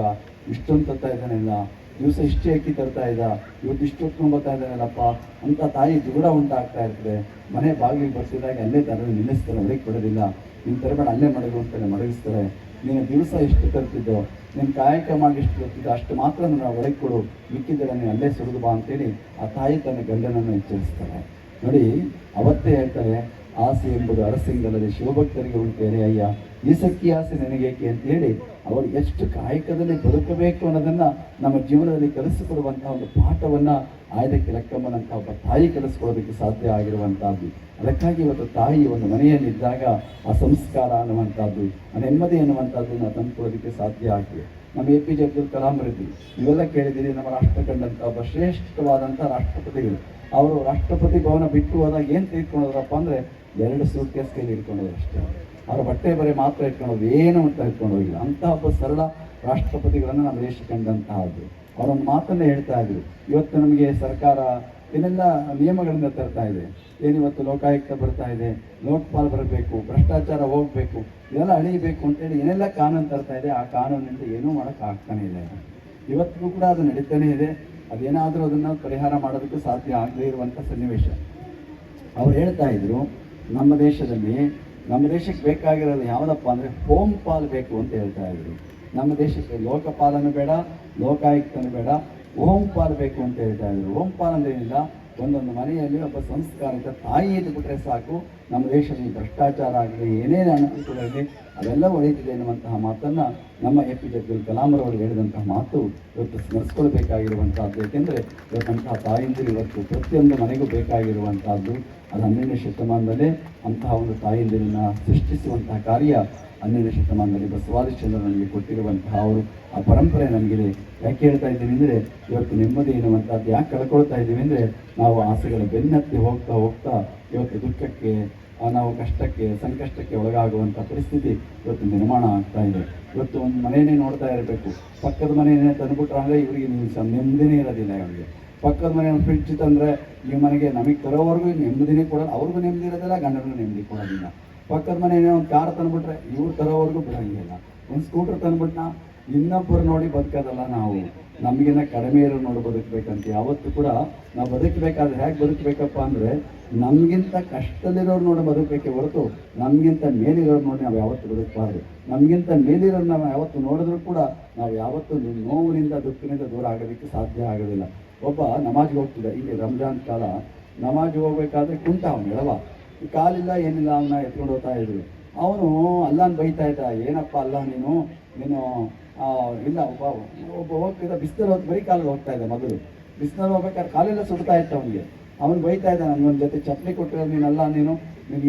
ಇಷ್ಟೊಂದು ತರ್ತಾ ಇದ್ದಾನೆಲ್ಲ, ದಿವಸ ಇಷ್ಟೇ ಅಕ್ಕಿ ತರ್ತಾ ಇದ್ದ, ಇವತ್ತು ಇಷ್ಟೊತ್ತು ಬರ್ತಾ ಇದ್ದಾನಲ್ಲಪ್ಪ ಅಂತ ತಾಯಿ ದುಗುಡ ಉಂಟಾಗ್ತಾ ಇರ್ತದೆ. ಮನೆ ಬಾಗಿಲಿಗೆ ಬರ್ತಿದ್ದಾಗ ಅಲ್ಲೇ ತರಲು ನಿಲ್ಲಿಸ್ತಾರೆ, ಒಳಗೆ ಕೊಡೋದಿಲ್ಲ. ನೀನು ತರಬೇಡ, ಅಲ್ಲೇ ಮಡಗು ಅಂತೇಳಿ ಮಡಗಿಸ್ತಾರೆ. ನೀನು ದಿವಸ ಎಷ್ಟು ತರ್ತಿದ್ದೋ, ನೀನು ಕಾಯಕ ಮಾಡಿ ಎಷ್ಟು ತರ್ತಿದ್ದೋ ಅಷ್ಟು ಮಾತ್ರ ನಾವು ಒಳಗೆ ಕೊಡು, ಮಿಕ್ಕಿದ್ದೆಲ್ಲ ನೀನು ಅಲ್ಲೇ ಸುರಿದು ಬಾ ಅಂತೇಳಿ ಆ ತಾಯಿ ತನ್ನ ಗಂಡನನ್ನು ಎಚ್ಚರಿಸ್ತಾರೆ. ನೋಡಿ, ಅವತ್ತೇ ಹೇಳ್ತಾರೆ, ಆಸೆ ಎಂಬುದು ಅರಸಿಂಗಲ್ಲದೆ ಶಿವಭಕ್ತರಿಗೆ ಉಂಟೇನೆ ಅಯ್ಯ, ಈ ಸಕ್ಕಿ ಆಸೆ ನನಗೇಕೆ ಅಂತ ಹೇಳಿ ಅವರು ಎಷ್ಟು ಕಾಯಕದಲ್ಲಿ ಬದುಕಬೇಕು ಅನ್ನೋದನ್ನು ನಮ್ಮ ಜೀವನದಲ್ಲಿ ಕಲಿಸಿಕೊಡುವಂಥ ಒಂದು ಪಾಠವನ್ನು ಆಯ್ದಕ್ಕೆ ಲೆಕ್ಕಮ್ಮನಂಥ ಒಬ್ಬ ತಾಯಿ ಕಲಿಸ್ಕೊಳ್ಳೋದಕ್ಕೆ ಸಾಧ್ಯ ಆಗಿರುವಂಥದ್ದು. ಅದಕ್ಕಾಗಿ ಇವತ್ತು ತಾಯಿ ಒಂದು ಮನೆಯಲ್ಲಿದ್ದಾಗ ಆ ಸಂಸ್ಕಾರ ಅನ್ನುವಂಥದ್ದು, ಆ ನೆಮ್ಮದಿ ಅನ್ನುವಂಥದ್ದನ್ನು ತಂದುಕೊಳ್ಳೋದಕ್ಕೆ ಸಾಧ್ಯ ಆಗ್ತದೆ. ನಮ್ಮ APJ ಅಬ್ದುಲ್ ಕಲಾಂ ಅವರಿದ್ದರು, ನೀವೆಲ್ಲ ಕೇಳಿದ್ದೀರಿ. ನಮ್ಮ ರಾಷ್ಟ್ರ ಕಂಡಂಥ ಒಬ್ಬ ಶ್ರೇಷ್ಠವಾದಂಥ ರಾಷ್ಟ್ರಪತಿಗಳು. ಅವರು ರಾಷ್ಟ್ರಪತಿ ಭವನ ಬಿಟ್ಟು ಹೋದಾಗ ಏನು ತೆಗೆದುಕೊಂಡೋದ್ರಪ್ಪ ಅಂದರೆ 2 ಸೂಟ್ ಕೇಸ್ ಕೈಲಿ ಇಟ್ಕೊಂಡೋದ್ರು ಅಷ್ಟೇ. ಅವರ ಬಟ್ಟೆ ಬರೆ ಮಾತ್ರ ಇಟ್ಕೊಂಡೋದು, ಏನು ಅಂತ ಇಟ್ಕೊಂಡು ಹೋಗಿಲ್ಲ. ಅಂಥ ಒಬ್ಬ ಸರಳ ರಾಷ್ಟ್ರಪತಿಗಳನ್ನು ನಮ್ಮ ದೇಶ ಕಂಡಂತಹದ್ದು. ಅವರೊಂದು ಮಾತನ್ನೇ ಹೇಳ್ತಾ ಇದ್ರು, ಇವತ್ತು ನಮಗೆ ಸರ್ಕಾರ ಏನೆಲ್ಲ ನಿಯಮಗಳಿಂದ ತರ್ತಾ ಇದೆ, ಏನಿವತ್ತು ಲೋಕಾಯುಕ್ತ ಬರ್ತಾ ಇದೆ, ಲೋಕಪಾಲ್ ಬರಬೇಕು, ಭ್ರಷ್ಟಾಚಾರ ಹೋಗಬೇಕು, ಇದೆಲ್ಲ ಅಳಿಬೇಕು ಅಂತೇಳಿ ಏನೆಲ್ಲ ಕಾನೂನು ತರ್ತಾ ಇದೆ. ಆ ಕಾನೂನಿಂದ ಏನೂ ಮಾಡೋಕ್ಕೆ ಆಗ್ತಾನೆ ಇಲ್ಲ. ಇವತ್ತಿಗೂ ಕೂಡ ಅದು ನಡೀತಾನೆ ಇದೆ. ಅದೇನಾದರೂ ಅದನ್ನು ಪರಿಹಾರ ಮಾಡೋದಕ್ಕೂ ಸಾಧ್ಯ ಆಗದೇ ಇರುವಂಥ ಸನ್ನಿವೇಶ. ಅವ್ರು ಹೇಳ್ತಾ ಇದ್ರು, ನಮ್ಮ ದೇಶಕ್ಕೆ ಬೇಕಾಗಿರೋದು ಯಾವುದಪ್ಪ ಅಂದರೆ ಹೋಮ್ ಪಾಲ್ ಬೇಕು ಅಂತ ಹೇಳ್ತಾ ಇದ್ರು. ನಮ್ಮ ದೇಶಕ್ಕೆ ಲೋಕಪಾಲನು ಬೇಡ, ಲೋಕಾಯುಕ್ತನು ಬೇಡ, ಹೋಮ್ ಪಾಲ್ ಬೇಕು ಅಂತ ಹೇಳ್ತಾ ಇದ್ರು. ಹೋಮ್ ಪಾಲ್ ಅಂದ್ರೆ ಏನಿಲ್ಲ, ಒಂದೊಂದು ಮನೆಯಲ್ಲಿ ಒಬ್ಬ ಸಂಸ್ಕಾರಿತ ತಾಯಿ ಇದ್ದುಬಿಟ್ರೆ ಸಾಕು, ನಮ್ಮ ದೇಶದಲ್ಲಿ ಭ್ರಷ್ಟಾಚಾರ ಆಗಲಿ, ಏನೇನು ಅನುಕೂಲ ಇರಲಿ ಅವೆಲ್ಲ ಒಳಗಿದೆ ಎನ್ನುವಂತಹ ಮಾತನ್ನು ನಮ್ಮ APJ ಅಬ್ದುಲ್ ಕಲಾಂ ಅವರು ಹೇಳಿದಂತಹ ಮಾತು ಇವತ್ತು ಸ್ಮರಿಸ್ಕೊಳ್ಬೇಕಾಗಿರುವಂಥದ್ದು. ಏಕೆಂದರೆ ಇವತ್ತಂತಹ ತಾಯಿಂದಿರು ಇವತ್ತು ಪ್ರತಿಯೊಂದು ಮನೆಗೂ ಬೇಕಾಗಿರುವಂಥದ್ದು. ಅದು 12ನೇ ಶತಮಾನದಲ್ಲೇ ಅಂತಹ ಒಂದು ತಾಯಿಂದಿರನ್ನು ಸೃಷ್ಟಿಸುವಂತಹ ಕಾರ್ಯ 12ನೇ ಶತಮಾನದಲ್ಲಿ ಬಸವಾದಿಚಂದ್ರ ನಮಗೆ ಕೊಟ್ಟಿರುವಂತಹ ಅವರು ಆ ಪರಂಪರೆ ನಮಗಿದೆ. ಯಾಕೆ ಹೇಳ್ತಾ ಇದ್ದೀವಿ ಅಂದರೆ, ಇವತ್ತು ನೆಮ್ಮದಿ ಎನ್ನುವಂಥದ್ದು ಯಾಕೆ ಕಳ್ಕೊಳ್ತಾ ಇದ್ದೀವಿ ಅಂದರೆ, ನಾವು ಆಸೆಗಳ ಬೆನ್ನತ್ತಿ ಹೋಗ್ತಾ ಹೋಗ್ತಾ ಇವತ್ತು ದುಃಖಕ್ಕೆ, ನಾವು ಕಷ್ಟಕ್ಕೆ, ಸಂಕಷ್ಟಕ್ಕೆ ಒಳಗಾಗುವಂಥ ಪರಿಸ್ಥಿತಿ ಇವತ್ತು ನಿರ್ಮಾಣ ಆಗ್ತಾ ಇದೆ. ಇವತ್ತು ಒಂದು ಮನೆಯೇ ನೋಡ್ತಾ ಇರಬೇಕು, ಪಕ್ಕದ ಮನೆಯೇ ತಂದುಬಿಟ್ರೆ ಅಂದರೆ ಇವರಿಗೆ ನೆಮ್ಮದಿನೇ ಇರೋದಿಲ್ಲ. ಅವರಿಗೆ ಪಕ್ಕದ ಮನೆ ಫ್ರಿಡ್ಜ್ ತಂದರೆ ಈ ಮನೆಗೆ ನಮಗೆ ತರೋವರೆಗೂ ನೆಮ್ಮದಿನೇ ಕೊಡೋಲ್ಲ, ಅವ್ರಿಗೂ ನೆಮ್ಮದಿ ಇರೋದಿಲ್ಲ, ಗಂಡನಿಗೂ ನೆಮ್ಮದಿ ಕೊಡೋದಿಲ್ಲ. ಪಕ್ಕದ ಮನೆಯೇ ಒಂದು ಕಾರ್ ತಂದುಬಿಟ್ರೆ ಇವ್ರು ತರೋವರೆಗೂ ಬಿಡೋಂಗಿಲ್ಲ. ಒಂದು ಸ್ಕೂಟರ್ ತಂದುಬಿಟ್ನ ಇನ್ನೊಬ್ಬರು ನೋಡಿ ಬದುಕೋದಲ್ಲ, ನಾವು ನಮಗಿನ್ನ ಕಡಿಮೆ ಇರೋ ನೋಡಿ ಬದುಕಬೇಕಂತ. ಯಾವತ್ತೂ ಕೂಡ ನಾವು ಬದುಕಬೇಕಾದ್ರೆ ಹೇಗೆ ಬದುಕಬೇಕಪ್ಪ ಅಂದರೆ, ನಮಗಿಂತ ಕಷ್ಟದಲ್ಲಿರೋರು ನೋಡಿ ಬದುಕಬೇಕೆ ಹೊರತು ನಮಗಿಂತ ಮೇಲಿರೋರು ನೋಡಿ ನಾವು ಯಾವತ್ತು ಬದುಕಬಾರ್ದು. ನಮಗಿಂತ ಮೇಲಿರೋರು ನಾವು ಯಾವತ್ತು ನೋಡಿದ್ರೂ ಕೂಡ ನಾವು ಯಾವತ್ತೂ ನೋವಿನಿಂದ ದುಃಖದಿಂದ ದೂರ ಆಗೋದಕ್ಕೆ ಸಾಧ್ಯ ಆಗೋದಿಲ್ಲ. ಒಬ್ಬ ನಮಾಜ್ಗೆ ಹೋಗ್ತಿದ್ದ, ಇಲ್ಲಿ ರಂಜಾನ್ ಕಾಲ, ನಮಾಜ್ಗೆ ಹೋಗ್ಬೇಕಾದ್ರೆ ಕುಂಟ ಅವನು ಎಳವ, ಕಾಲಿಲ್ಲ ಏನಿಲ್ಲ, ಅವನ್ನ ಎತ್ಕೊಂಡು ಹೋಗ್ತಾ ಇದ್ರು. ಅವನು ಅಲ್ಲಾನ್ ಬೈತಾ ಇದ್ದ, ಏನಪ್ಪ ಅಲ್ಲ ನೀನು ಇಲ್ಲ ಒಬ್ಬ ಹೋಗ್ತಿದ್ದ, ಬಿಸಿಲಲ್ಲಿ ಹೋಗಿ ಬರೀ ಕಾಲಲ್ಲಿ ಹೋಗ್ತಾ ಇದ್ದ. ಮೊದಲು ಬಿಸಿಲಲ್ಲಿ ಹೋಗ್ಬೇಕಾದ್ರೆ ಕಾಲೆಲ್ಲ ಸುಡ್ತಾ ಇತ್ತು ಅವನಿಗೆ. ಅವನು ಬೈತಾ ಇದ್ದ, ನನಗೊಂದು ಜೊತೆ ಚಪ್ಪಲಿ ಕೊಟ್ಟಿರೋ ನೀನಲ್ಲ, ನೀನು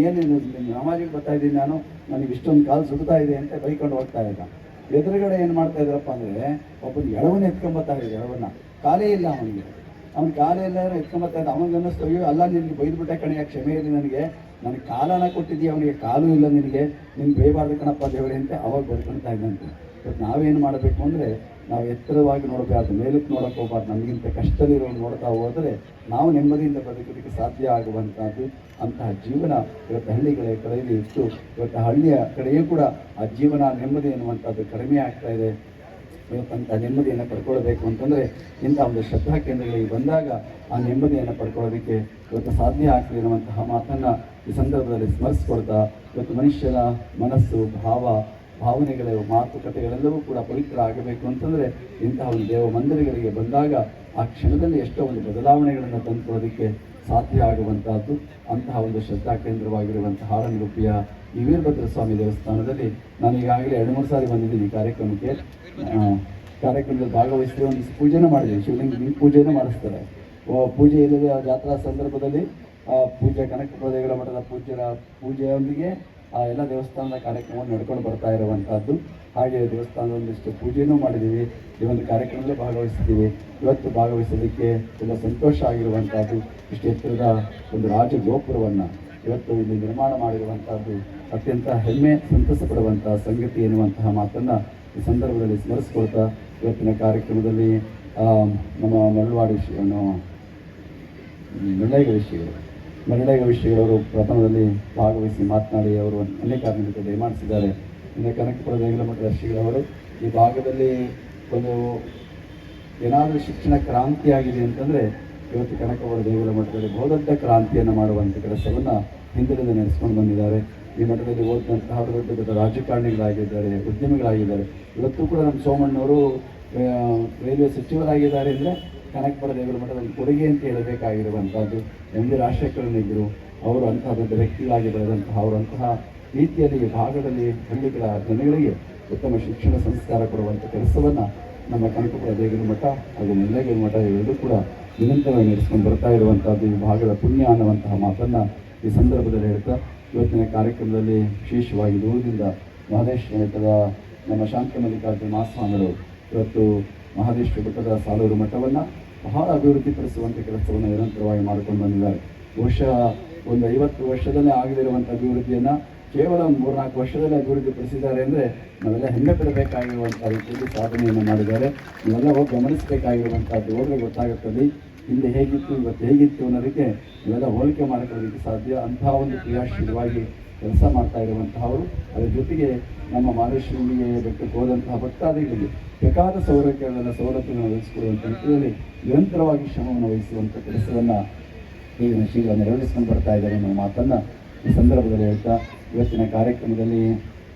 ಏನೇನು ನಮಾಜಿಗೆ ಬರ್ತಾ ಇದ್ದೀನಿ ನಾನು, ನನಗೆ ಇಷ್ಟೊಂದು ಕಾಲು ಸುಡ್ತಾ ಇದೆ ಅಂತ ಬೈಕೊಂಡು ಹೋಗ್ತಾ ಇದ್ದ. ಎದುರುಗಡೆ ಏನು ಮಾಡ್ತಾ ಇದ್ರಪ್ಪ ಅಂದರೆ, ಒಬ್ಬನ ಎಳವನ್ನ ಎತ್ಕೊಂಬತ್ತಾ ಇದ್ದ, ಎಳವನ್ನ ಕಾಲೇ ಇಲ್ಲ ಅವನಿಗೆ. ಅವ್ನ ಕಾಲೆಲ್ಲ ಎತ್ಕೊಂಬರ್ತಾ ಇದ್ದ. ಅವನಿಗೆ ಅನ್ನಿಸ್ತು, ಅಯ್ಯೋ ಅಲ್ಲ ನಿನಗೆ ಬೈದ್ಬಿಟ್ಟೆ ಕಣೆಯ, ಕ್ಷಮೆ ಇರಲಿ ನನಗೆ, ನನಗೆ ಕಾಲನ ಕೊಟ್ಟಿದ್ದೀಯ, ಅವನಿಗೆ ಕಾಲು ಇಲ್ಲ, ನಿನಗೆ ಬೈಬಾರ್ದು ಕಣಪ್ಪ ದೇವರೇ ಅಂತ ಅವಾಗ ಬದುಕೊಳ್ತಾ ಇದ್ದಂತೆ. ಇವತ್ತು ನಾವೇನು ಮಾಡಬೇಕು ಅಂದರೆ ನಾವು ಎತ್ತರವಾಗಿ ನೋಡಬಾರ್ದು, ಮೇಲಕ್ಕೆ ನೋಡೋಕೆ ಹೋಗ್ಬಾರ್ದು. ನಮಗಿಂತ ಕಷ್ಟದಲ್ಲಿರೋನು ನೋಡ್ತಾ ಹೋದರೆ ನಾವು ನೆಮ್ಮದಿಯಿಂದ ಬದುಕೋದಕ್ಕೆ ಸಾಧ್ಯ ಆಗುವಂಥದ್ದು. ಅಂತಹ ಜೀವನ ಇವತ್ತು ಹಳ್ಳಿಗಳ ಕಡೆಯಲ್ಲಿ ಇತ್ತು. ಇವತ್ತು ಹಳ್ಳಿಯ ಕಡೆಯೂ ಕೂಡ ಆ ಜೀವನ ನೆಮ್ಮದಿ ಎನ್ನುವಂಥದ್ದು ಕಡಿಮೆ ಆಗ್ತಾ ಇದೆ. ಇವತ್ತಂಥ ನೆಮ್ಮದಿಯನ್ನು ಪಡ್ಕೊಳ್ಬೇಕು ಅಂತಂದರೆ ಇಂಥ ಒಂದು ಶ್ರದ್ಧಾ ಕೇಂದ್ರಗಳಿಗೆ ಬಂದಾಗ ಆ ನೆಮ್ಮದಿಯನ್ನು ಪಡ್ಕೊಳ್ಳೋದಕ್ಕೆ ಇವತ್ತು ಸಾಧ್ಯ ಆಗ್ತದೆ ಎನ್ನುವಂತಹ ಮಾತನ್ನು ಈ ಸಂದರ್ಭದಲ್ಲಿ ಸ್ಮರಿಸ್ಕೊಳ್ತಾ, ಇವತ್ತು ಮನುಷ್ಯನ ಮನಸ್ಸು, ಭಾವನೆಗಳು, ಮಾತುಕತೆಗಳೆಲ್ಲವೂ ಕೂಡ ಪವಿತ್ರ ಆಗಬೇಕು ಅಂತಂದರೆ ಇಂತಹ ಒಂದು ದೇವ ಮಂದಿರಗಳಿಗೆ ಬಂದಾಗ ಆ ಕ್ಷಣದಲ್ಲಿ ಎಷ್ಟೋ ಒಂದು ಬದಲಾವಣೆಗಳನ್ನು ತಂದುಕೊಳ್ಳೋದಕ್ಕೆ ಸಾಧ್ಯ ಆಗುವಂತಹದ್ದು. ಅಂತಹ ಒಂದು ಶ್ರದ್ಧಾ ಕೇಂದ್ರವಾಗಿರುವಂತಹ ಹಾರನಗುಪ್ಪಿಯ ಈ ವೀರಭದ್ರ ಸ್ವಾಮಿ ದೇವಸ್ಥಾನದಲ್ಲಿ ನಾನು ಈಗಾಗಲೇ 2-3 ಸಾರಿ ಬಂದಿದ್ದೀನಿ ಈ ಕಾರ್ಯಕ್ರಮದಲ್ಲಿ ಭಾಗವಹಿಸಿ ಒಂದು ಪೂಜೆನೂ ಮಾಡಿದ್ದೀನಿ. ಶಿವಲಿಂಗ ಪೂಜೆನೂ ಮಾಡಿಸ್ತಾರೆ. ಪೂಜೆ ಇಲ್ಲದೆ ಆ ಜಾತ್ರಾ ಸಂದರ್ಭದಲ್ಲಿ ಪೂಜೆ ಕನಕಪುರ ದೇಗುಲ ಮಠದ ಪೂಜೆಯೊಂದಿಗೆ ಆ ಎಲ್ಲ ದೇವಸ್ಥಾನದ ಕಾರ್ಯಕ್ರಮವನ್ನು ನಡ್ಕೊಂಡು ಬರ್ತಾ ಇರುವಂಥದ್ದು. ಹಾಗೆ ದೇವಸ್ಥಾನದ ಒಂದಿಷ್ಟು ಪೂಜೆನೂ ಮಾಡಿದ್ದೀವಿ. ಈ ಒಂದು ಕಾರ್ಯಕ್ರಮದಲ್ಲೇ ಭಾಗವಹಿಸಿದ್ದೀವಿ. ಇವತ್ತು ಭಾಗವಹಿಸೋದಕ್ಕೆ ತುಂಬ ಸಂತೋಷ ಆಗಿರುವಂಥದ್ದು. ಇಷ್ಟು ಎತ್ತರದ ಒಂದು ರಾಜಗೋಪುರವನ್ನು ಇವತ್ತು ಇಲ್ಲಿ ನಿರ್ಮಾಣ ಮಾಡಿರುವಂಥದ್ದು ಅತ್ಯಂತ ಹೆಮ್ಮೆ, ಸಂತಸ ಪಡುವಂಥ ಸಂಗತಿ ಎನ್ನುವಂತಹ ಮಾತನ್ನು ಈ ಸಂದರ್ಭದಲ್ಲಿ ಸ್ಮರಿಸ್ಕೊಳ್ತಾ, ಇವತ್ತಿನ ಕಾರ್ಯಕ್ರಮದಲ್ಲಿ ನಮ್ಮ ಮರಳೇಗ ಶ್ರೀಗಳವರು ಪ್ರಥಮದಲ್ಲಿ ಭಾಗವಹಿಸಿ ಮಾತನಾಡಿ ಅವರು ಅನೇಕ ನಿಮಿತ್ತ ದಯಮಾಡಿಸಿದ್ದಾರೆ. ಇನ್ನು ಕನಕಪುರ ದೇಗುಲ ಮಠದ ಶ್ರೀಗಳವರು ಈ ಭಾಗದಲ್ಲಿ ಒಂದು ಏನಾದರೂ ಶಿಕ್ಷಣ ಕ್ರಾಂತಿಯಾಗಿದೆ ಅಂತಂದರೆ ಇವತ್ತು ಕನಕಪುರ ದೇಗುಲ ಮಠದಲ್ಲಿ ಬಹುದೊಡ್ಡ ಕ್ರಾಂತಿಯನ್ನು ಮಾಡುವಂಥ ಕೆಲಸವನ್ನು ಹಿಂದಿನಿಂದ ನಡೆಸ್ಕೊಂಡು ಬಂದಿದ್ದಾರೆ. ಈ ಮಠದಲ್ಲಿ ಓದಿದಂತಹ ದೊಡ್ಡ ದೊಡ್ಡ ರಾಜಕಾರಣಿಗಳಾಗಿದ್ದಾರೆ, ಉದ್ಯಮಿಗಳಾಗಿದ್ದಾರೆ. ಇವತ್ತು ಕೂಡ ನಮ್ಮ ಸೋಮಣ್ಣವರು ರೈಲ್ವೆ ಸಚಿವರಾಗಿದ್ದಾರೆ ಅಂದರೆ ಕನಕಪುರ ದೇಗುಲ ಮಠದಲ್ಲಿ ಕೊಡುಗೆ ಅಂತ ಹೇಳಬೇಕಾಗಿರುವಂಥದ್ದು. ಎಂ ವಿ ರಾಜಶೇಖರನಿದ್ದರು, ಅವರು ಅಂತಹ ದೊಡ್ಡ ವ್ಯಕ್ತಿಗಳಾಗಿ ಬೆಳೆದಂತಹ ಅವರಂತಹ ರೀತಿಯಲ್ಲಿ ಈ ಭಾಗದಲ್ಲಿ ಹಳ್ಳಿಗಳ ಜನಗಳಿಗೆ ಉತ್ತಮ ಶಿಕ್ಷಣ ಸಂಸ್ಕಾರ ಕೊಡುವಂಥ ಕೆಲಸವನ್ನು ನಮ್ಮ ಕನಕಪುರ ದೇಗುಲ ಮಠ ಹಾಗೂ ಮುಳ್ಳಯ್ಯನಗಿರಿ ಮಠ ಎರಡೂ ಕೂಡ ನಿರಂತರವಾಗಿ ನಡೆಸ್ಕೊಂಡು ಬರ್ತಾ ಇರುವಂಥದ್ದು ಈ ಭಾಗದ ಪುಣ್ಯ ಅನ್ನುವಂತಹ ಮಾತನ್ನು ಈ ಸಂದರ್ಭದಲ್ಲಿ ಹೇಳ್ತಾ, ಇವತ್ತಿನ ಕಾರ್ಯಕ್ರಮದಲ್ಲಿ ವಿಶೇಷವಾಗಿ ದೂರದಿಂದ ಮಹದೇಶ್ವರ ಬೆಟ್ಟದ ನಮ್ಮ ಶಾಂತ ಮಲ್ಲಿಕಾರ್ಜುನ ಮಹಾಸ್ವಾಮಿಗಳು ಇವತ್ತು ಮಹದೇಶ್ವರ ಬೆಟ್ಟದ ಸಾಲೂರು ಮಠವನ್ನು ಬಹಳ ಅಭಿವೃದ್ಧಿಪಡಿಸುವಂಥ ಕೆಲಸವನ್ನು ನಿರಂತರವಾಗಿ ಮಾಡಿಕೊಂಡು ಬಂದಿದ್ದಾರೆ. ಬಹುಶಃ ಒಂದು 50 ವರ್ಷದಲ್ಲೇ ಆಗದಿರುವಂಥ ಅಭಿವೃದ್ಧಿಯನ್ನು ಕೇವಲ ಒಂದು 3-4 ವರ್ಷದಲ್ಲಿ ಅಭಿವೃದ್ಧಿಪಡಿಸಿದ್ದಾರೆ ಅಂದರೆ ನಾವೆಲ್ಲ ಹೆಮ್ಮೆ ಪಡಬೇಕಾಗಿರುವಂಥ ರೀತಿಯಲ್ಲಿ ಸಾಧನೆಯನ್ನು ಮಾಡಿದ್ದಾರೆ. ನೀವೆಲ್ಲ ಹೋಗಿ ಗಮನಿಸಬೇಕಾಗಿರುವಂಥದ್ದು. ಹೋದರೆ ಗೊತ್ತಾಗುತ್ತದೆ ಹಿಂದೆ ಹೇಗಿತ್ತು, ಇವತ್ತು ಹೇಗಿತ್ತು ಅನ್ನೋದಕ್ಕೆ ನೀವೆಲ್ಲ ಹೋಲಿಕೆ ಮಾಡಿಕೊಳ್ಳೋದಕ್ಕೆ ಸಾಧ್ಯ. ಅಂತಹ ಒಂದು ಕ್ರಿಯಾಶೀಲವಾಗಿ ಕೆಲಸ ಮಾಡ್ತಾ ಇರುವಂತಹವರು. ಅದರ ಜೊತೆಗೆ ನಮ್ಮ ಮಹದೇಶ್ವರನಿಗೆ ಬೆಟ್ಟಕ್ಕೆ ಹೋದಂತಹ ಭಕ್ತಾದಿಗಳಿಗೆ ಬೇಕಾದ ಸವಲತ್ತುಗಳನ್ನು ಒದಗಿಸಿಕೊಡುವಂಥ ನಿಟ್ಟಿನಲ್ಲಿ ನಿರಂತರವಾಗಿ ಶ್ರಮವನ್ನು ವಹಿಸುವಂಥ ಕೆಲಸವನ್ನು ಈಗಿನ ಶ್ರೀಗಳು ನೆರವೇರಿಸ್ಕೊಂಡು ಬರ್ತಾ ಇದ್ದಾರೆ ಅನ್ನೋ ಮಾತನ್ನು ಈ ಸಂದರ್ಭದಲ್ಲಿ ಹೇಳ್ತಾ, ಇವತ್ತಿನ ಕಾರ್ಯಕ್ರಮದಲ್ಲಿ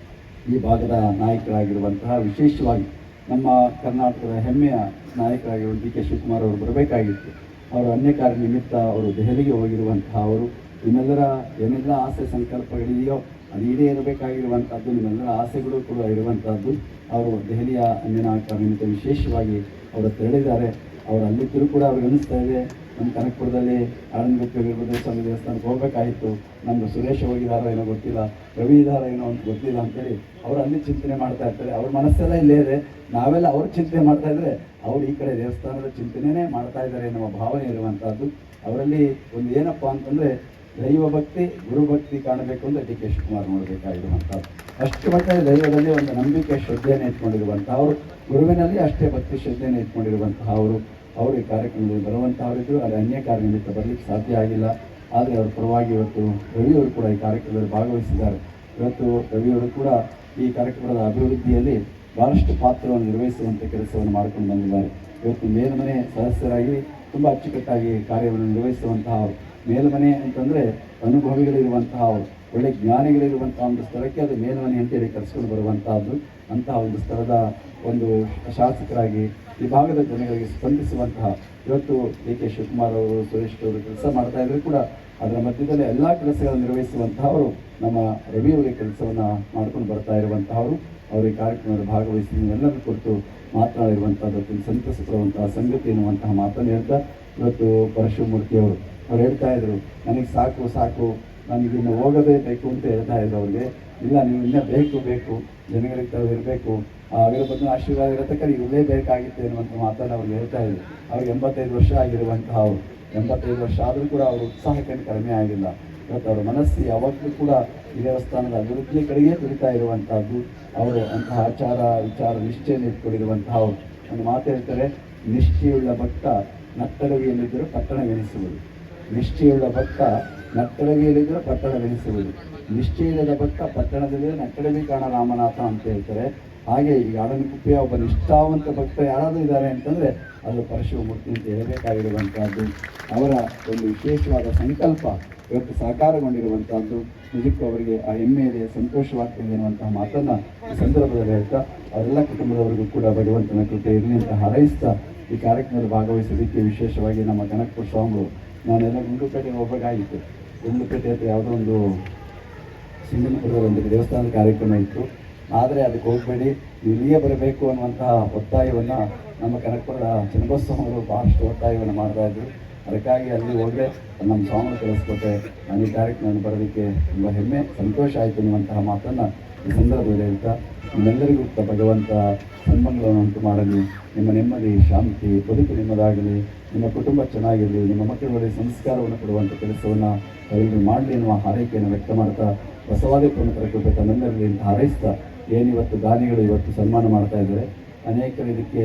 ಈ ಭಾಗದ ನಾಯಕರಾಗಿರುವಂತಹ ವಿಶೇಷವಾಗಿ ನಮ್ಮ ಕರ್ನಾಟಕದ ಹೆಮ್ಮೆಯ ನಾಯಕರಾಗಿರುವ ಡಿ ಕೆ ಶಿವಕುಮಾರ್ ಅವರು ಬರಬೇಕಾಗಿತ್ತು. ಅವರು ಅನ್ಯ ಕಾರ್ಯ ನಿಮಿತ್ತ ಅವರು ದೆಹಲಿಗೆ ಹೋಗಿರುವಂತಹ ಅವರು ನಿಮ್ಮೆಲ್ಲರ ಏನೆಲ್ಲ ಆಸೆ ಸಂಕಲ್ಪಗಳಿದೆಯೋ ಅದು ಈಡೇರಬೇಕಾಗಿರುವಂಥದ್ದು, ನಿಮ್ಮೆಲ್ಲರ ಆಸೆಗಳು ಕೂಡ ಇರುವಂಥದ್ದು. ಅವರು ದೆಹಲಿಯ ಅನ್ಯನಾಯಕ ನಿಮಿತ್ತ ವಿಶೇಷವಾಗಿ ಅವರು ತೆರಳಿದ್ದಾರೆ. ಅವರು ಅಲ್ಲಿದ್ದರೂ ಕೂಡ ಅವ್ರಿಗೆ ಅನ್ನಿಸ್ತಾ ಇದೆ, ನಮ್ಮ ಕನಕಪುರದಲ್ಲಿ ಆನಂದಗುಪ್ಪೆ ವೀರಭದ್ರ ಸ್ವಾಮಿ ದೇವಸ್ಥಾನಕ್ಕೆ ಹೋಗಬೇಕಾಗಿತ್ತು, ನಮ್ಮದು ಸುರೇಶ ಹೋಗಿದಾರೋ ಏನೋ ಗೊತ್ತಿಲ್ಲ, ರವಿ ಇದಾರೋ ಏನೋ ಅಂತ ಗೊತ್ತಿಲ್ಲ ಅಂತೇಳಿ ಅವರು ಅಲ್ಲಿ ಚಿಂತನೆ ಮಾಡ್ತಾ ಇರ್ತಾರೆ. ಅವ್ರ ಮನಸ್ಸೆಲ್ಲ ಇಲ್ಲೇ ಇದೆ. ನಾವೆಲ್ಲ ಅವ್ರ ಚಿಂತನೆ ಮಾಡ್ತಾ ಇದ್ರೆ ಅವರು ಈ ಕಡೆ ದೇವಸ್ಥಾನದ ಚಿಂತನೆಯೇ ಮಾಡ್ತಾ ಇದ್ದಾರೆ ಎನ್ನುವ ಭಾವನೆ ಇರುವಂಥದ್ದು. ಅವರಲ್ಲಿ ಒಂದು ಏನಪ್ಪ ಅಂತಂದರೆ ದೈವ ಭಕ್ತಿ, ಗುರುಭಕ್ತಿ ಕಾಣಬೇಕು ಅಂದರೆ ಡಿ ಕೆ ಶಿವಕುಮಾರ್ ನೋಡಬೇಕಾಗಿರುವಂಥದ್ದು. ಅಷ್ಟು ಮಟ್ಟಿಗೆ ದೈವದಲ್ಲಿ ಒಂದು ನಂಬಿಕೆ, ಶ್ರದ್ಧೆಯನ್ನು ಇಟ್ಕೊಂಡಿರುವಂಥ ಅವರು, ಗುರುವಿನಲ್ಲಿ ಅಷ್ಟೇ ಭಕ್ತಿ ಶ್ರದ್ಧೆಯನ್ನು ಇಟ್ಕೊಂಡಿರುವಂತಹ ಅವರು ಈ ಕಾರ್ಯಕ್ರಮದಲ್ಲಿ ಬರುವಂತಹವರಿದ್ದರು. ಅಲ್ಲಿ ಅನ್ಯ ಕಾರ್ಯ ನಿಮಿತ್ತ ಬರಲಿಕ್ಕೆ ಸಾಧ್ಯ ಆಗಿಲ್ಲ. ಆದರೆ ಅವರ ಪರವಾಗಿ ಇವತ್ತು ರವಿಯವರು ಕೂಡ ಈ ಕಾರ್ಯಕ್ರಮದಲ್ಲಿ ಭಾಗವಹಿಸಿದ್ದಾರೆ. ಇವತ್ತು ರವಿಯವರು ಕೂಡ ಈ ಕಾರ್ಯಕ್ರಮದ ಅಭಿವೃದ್ಧಿಯಲ್ಲಿ ಭಾಳಷ್ಟು ಪಾತ್ರವನ್ನು ನಿರ್ವಹಿಸುವಂಥ ಕೆಲಸವನ್ನು ಮಾಡಿಕೊಂಡು ಬಂದಿದ್ದಾರೆ. ಇವತ್ತು ಮೇಲ್ಮನೆ ಸದಸ್ಯರಾಗಿ ತುಂಬ ಅಚ್ಚುಕಟ್ಟಾಗಿ ಕಾರ್ಯವನ್ನು ನಿರ್ವಹಿಸುವಂತಹ ಮೇಲ್ಮನೆ ಅಂತಂದರೆ ಅನುಭವಿಗಳಿರುವಂತಹ ಒಳ್ಳೆ ಜ್ಞಾನಿಗಳಿರುವಂತಹ ಒಂದು ಸ್ಥಳಕ್ಕೆ ಅದು ಮೇಲ್ಮನೆ ಅಂತೇಳಿ ಕರೆಸ್ಕೊಂಡು ಬರುವಂತಹದ್ದು. ಅಂತಹ ಒಂದು ಸ್ಥಳದ ಒಂದು ಶಾಸಕರಾಗಿ ಈ ಭಾಗದ ಜನಗಳಿಗೆ ಸ್ಪಂದಿಸುವಂತಹ ಇವತ್ತು ಡಿ ಕೆ ಶಿವಕುಮಾರ್ ಅವರು, ಸುರೇಶ್ ಅವರು ಕೆಲಸ ಮಾಡ್ತಾ ಇದ್ರು ಕೂಡ ಅದರ ಮಧ್ಯದಲ್ಲಿ ಎಲ್ಲ ಕೆಲಸಗಳನ್ನು ನಿರ್ವಹಿಸುವಂತಹವರು ನಮ್ಮ ರವಿಯವರಿಗೆ ಕೆಲಸವನ್ನು ಮಾಡ್ಕೊಂಡು ಬರ್ತಾ ಇರುವಂತಹವರು. ಅವರು ಈ ಕಾರ್ಯಕ್ರಮದಲ್ಲಿ ಭಾಗವಹಿಸಿ ಎಲ್ಲರೂ ಕುರಿತು ಮಾತನಾಡಿರುವಂಥದ್ದು ಸಂತಸ ಪಡುವಂತಹ ಸಂಗತಿ ಎನ್ನುವಂತಹ ಮಾತನ್ನು ಹೇಳ್ತಾ, ಇವತ್ತು ಪರಶುಮೂರ್ತಿಯವರು ಅವ್ರು ಹೇಳ್ತಾ ಇದ್ರು, ನನಗೆ ಸಾಕು ನನಗಿನ್ನು ಹೋಗದೇ ಬೇಕು ಅಂತ ಹೇಳ್ತಾ ಇದ್ರು. ಅವ್ರಿಗೆ ಇಲ್ಲ ನೀವು ಇನ್ನೂ ಬೇಕು ಜನಗಳಿಗೆ ತಾವು ಇರಬೇಕು, ವೀರಭದ್ರ ಆಶೀರ್ವಾದ ಇರತಕ್ಕ ನೀವು ಇರಲೇಬೇಕಾಗಿತ್ತು ಎನ್ನುವಂಥ ಮಾತನ್ನು ಅವ್ರು ಹೇಳ್ತಾ ಇದ್ರು. ಅವ್ರಿಗೆ 85 ವರ್ಷ ಆಗಿರುವಂತಹ ಅವರು 85 ವರ್ಷ ಆದರೂ ಕೂಡ ಅವ್ರ ಉತ್ಸಾಹಕ್ಕೇನು ಕಡಿಮೆ ಆಗಿಲ್ಲ. ಇವತ್ತು ಅವರ ಮನಸ್ಸು ಯಾವಾಗಲೂ ಕೂಡ ಈ ದೇವಸ್ಥಾನದ ಅಭಿವೃದ್ಧಿಯ ಕಡೆಗೆ ತುರಿತಾ ಇರುವಂತಹದ್ದು. ಅವರು ಅಂತಹ ಆಚಾರ ವಿಚಾರ ನಿಷ್ಠೆಯನ್ನು ಇಟ್ಕೊಂಡಿರುವಂತಹ ಒಂದು ಮಾತು ಹೇಳ್ತಾರೆ, ನಿಷ್ಠೆಯುಳ್ಳ ಭಕ್ತ ನಟ್ಟಡವಿಯಲ್ಲಿದ್ದರೂ ಪಟ್ಟಣವೆನಿಸುವುದು. ನಿಷ್ಠೆಯುಳ್ಳ ಭಕ್ತ ನಟ್ಟಡವಿಯಲ್ಲಿದ್ದರೂ ಪಟ್ಟಣವೆನಿಸುವುದು. ನಿಷ್ಠೆಯಿಲ್ಲದ ಭಕ್ತ ಪಟ್ಟಣದಲ್ಲಿ ನಟ್ಟಡವಿ ಕಾಣ ರಾಮನಾಥ ಅಂತ ಹೇಳ್ತಾರೆ. ಹಾಗೆ ಈಗ ಆಡನಕುಪ್ಪೆಯ ಒಬ್ಬ ನಿಷ್ಠಾವಂತ ಭಕ್ತ ಯಾರಾದರೂ ಇದ್ದಾರೆ ಅಂತಂದರೆ ಅದು ಪರಶಿವಮೂರ್ತಿ ಅಂತ ಹೇಳಬೇಕಾಗಿರುವಂಥದ್ದು. ಅವರ ಒಂದು ವಿಶೇಷವಾದ ಸಂಕಲ್ಪ ಇವತ್ತು ಸಾಕಾರಗೊಂಡಿರುವಂಥದ್ದು. ನಿಜಕ್ಕೂ ಅವರಿಗೆ ಆ ಹೆಮ್ಮೆ ಇದೆ, ಸಂತೋಷವಾಗ್ತದೆ ಅನ್ನುವಂತಹ ಮಾತನ್ನು ಈ ಸಂದರ್ಭದಲ್ಲಿ ಹೇಳ್ತಾ ಅವರೆಲ್ಲ ಕುಟುಂಬದವರಿಗೂ ಕೂಡ ಭಗವಂತನ ಕೃಪೆ ಇರಲಿ ಅಂತ ಹಾರೈಸ್ತಾ ಈ ಕಾರ್ಯಕ್ರಮದಲ್ಲಿ ಭಾಗವಹಿಸೋದಕ್ಕೆ ವಿಶೇಷವಾಗಿ ನಮ್ಮ ಕನಕಪುರ ಸ್ವಾಮಿಗಳು, ನಾನೆಲ್ಲ ಗುಂಡ್ಲುಪೇಟೆಗೆ ಹೋಗಬೇಕಾಗಿತ್ತು. ಗುಂಡ್ಲುಪೇಟೆ ಹತ್ರ ಯಾವುದೋ ಒಂದು ಸಿಂಗನಪುರದ ಒಂದು ದೇವಸ್ಥಾನದ ಕಾರ್ಯಕ್ರಮ ಇತ್ತು. ಆದರೆ ಅದಕ್ಕೆ ಹೋಗಬೇಡಿ, ಇಲ್ಲಿಯೇ ಬರಬೇಕು ಅನ್ನುವಂತಹ ಒತ್ತಾಯವನ್ನು ನಮ್ಮ ಕನಕಪುರದ ಚನ್ನಬಸವಸ್ವಾಮಿಗಳು ಭಾಳಷ್ಟು ಒತ್ತಾಯವನ್ನು ಮಾಡ್ತಾ ಇದ್ರು. ಅದಕ್ಕಾಗಿ ಅಲ್ಲಿ ಹೋದರೆ ನಮ್ಮ ಸ್ವಾಮಿಗಳು ಕಳಿಸ್ಕೊಟ್ಟೆ. ನಾನು ಈ ಕಾರ್ಯಕ್ರಮವನ್ನು ಬರೋದಕ್ಕೆ ತುಂಬ ಹೆಮ್ಮೆ ಸಂತೋಷ ಆಯಿತು ಅನ್ನುವಂತಹ ಮಾತನ್ನು ಈ ಸಂದರ್ಭದಲ್ಲಿ ಹೇಳ್ತಾ, ನಿಮ್ಮೆಲ್ಲರಿಗೂ ಭಗವಂತ ಸನ್ಮಂಗಳವನ್ನು ಉಂಟು ಮಾಡಲಿ. ನಿಮ್ಮ ನೆಮ್ಮದಿ ಶಾಂತಿ ಬದುಕು ನಿಮ್ಮದಾಗಲಿ, ನಿಮ್ಮ ಕುಟುಂಬ ಚೆನ್ನಾಗಿರಲಿ, ನಿಮ್ಮ ಮಕ್ಕಳುಗಳಿಗೆ ಸಂಸ್ಕಾರವನ್ನು ಕೊಡುವಂಥ ಕೆಲಸವನ್ನು ಅವರಿಗೆ ಮಾಡಲಿ ಎನ್ನುವ ಹಾರೈಕೆಯನ್ನು ವ್ಯಕ್ತ ಮಾಡ್ತಾ, ಬಸವಾದಿ ಪ್ರಮುಖರ ಕೃಪೆ ತಮ್ಮೆಲ್ಲರಲ್ಲಿ ಅಂತ ಹಾರೈಸ್ತಾ, ಏನಿವತ್ತು ದಾನಿಗಳು ಇವತ್ತು ಸನ್ಮಾನ ಮಾಡ್ತಾ ಇದ್ದಾರೆ, ಅನೇಕರು ಇದಕ್ಕೆ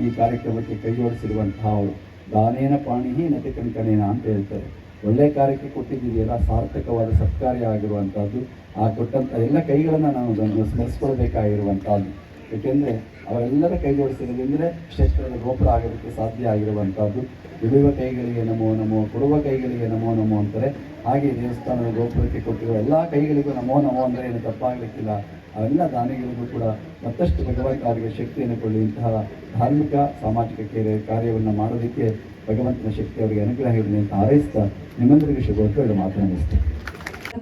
ಈ ಕಾರ್ಯಕ್ರಮಕ್ಕೆ ಕೈ ಜೋಡಿಸಿರುವಂತಹ ಅವರು ದಾನೇನ ಪಾಣಿಹಿ ನಟಿ ಕಣ್ಕಣೇನ ಅಂತ ಹೇಳ್ತಾರೆ. ಒಳ್ಳೆಯ ಕಾರ್ಯಕ್ಕೆ ಕೊಟ್ಟಿದ್ದೀರಿಯಲ್ಲ, ಸಾರ್ಥಕವಾದ ಸತ್ಕಾರ್ಯ ಆಗಿರುವಂಥದ್ದು. ಆ ಕೊಟ್ಟಂಥ ಎಲ್ಲ ಕೈಗಳನ್ನು ನಾವು ಸ್ಮರಿಸ್ಕೊಳ್ಬೇಕಾಗಿರುವಂಥದ್ದು. ಏಕೆಂದರೆ ಅವರೆಲ್ಲರ ಕೈ ಜೋಡಿಸಿರೋದ್ರಿಂದ ಕ್ಷೇತ್ರದ ಗೋಪುರ ಆಗೋದಕ್ಕೆ ಸಾಧ್ಯ ಆಗಿರುವಂಥದ್ದು. ದುಡಿಯುವ ಕೈಗಳಿಗೆ ನಮೋ ನಮೋ, ಕೊಡುವ ಕೈಗಳಿಗೆ ನಮೋ ನಮೋ ಅಂತಾರೆ. ಹಾಗೆ ದೇವಸ್ಥಾನದ ಗೋಪುರಕ್ಕೆ ಕೊಟ್ಟಿರುವ ಎಲ್ಲ ಕೈಗಳಿಗೂ ನಮೋ ನಮೋ ಅಂದರೆ ಏನು ತಪ್ಪಾಗಲಿಕ್ಕಿಲ್ಲ. ಅವೆಲ್ಲ ದಾನಿಗಳಿಗೂ ಕೂಡ ಮತ್ತಷ್ಟು ಭಗವಂತ ಅವರಿಗೆ ಶಕ್ತಿಯನ್ನು ಕೊಡಲಿ. ಇಂತಹ ಧಾರ್ಮಿಕ ಸಾಮಾಜಿಕ ಕಾರ್ಯವನ್ನು ಮಾಡೋದಕ್ಕೆ ಭಗವಂತನ ಶಕ್ತಿ ಅವರಿಗೆ ಅನುಗ್ರಹ ಇರಲಿ ಅಂತ ಹಾರೈಸ್ತಾ ನಿಮ್ಮೆಲ್ಲರಿಗೂ ಶುಭವನ್ನು ಮಾತನಾಡಿಸ್ತೇನೆ.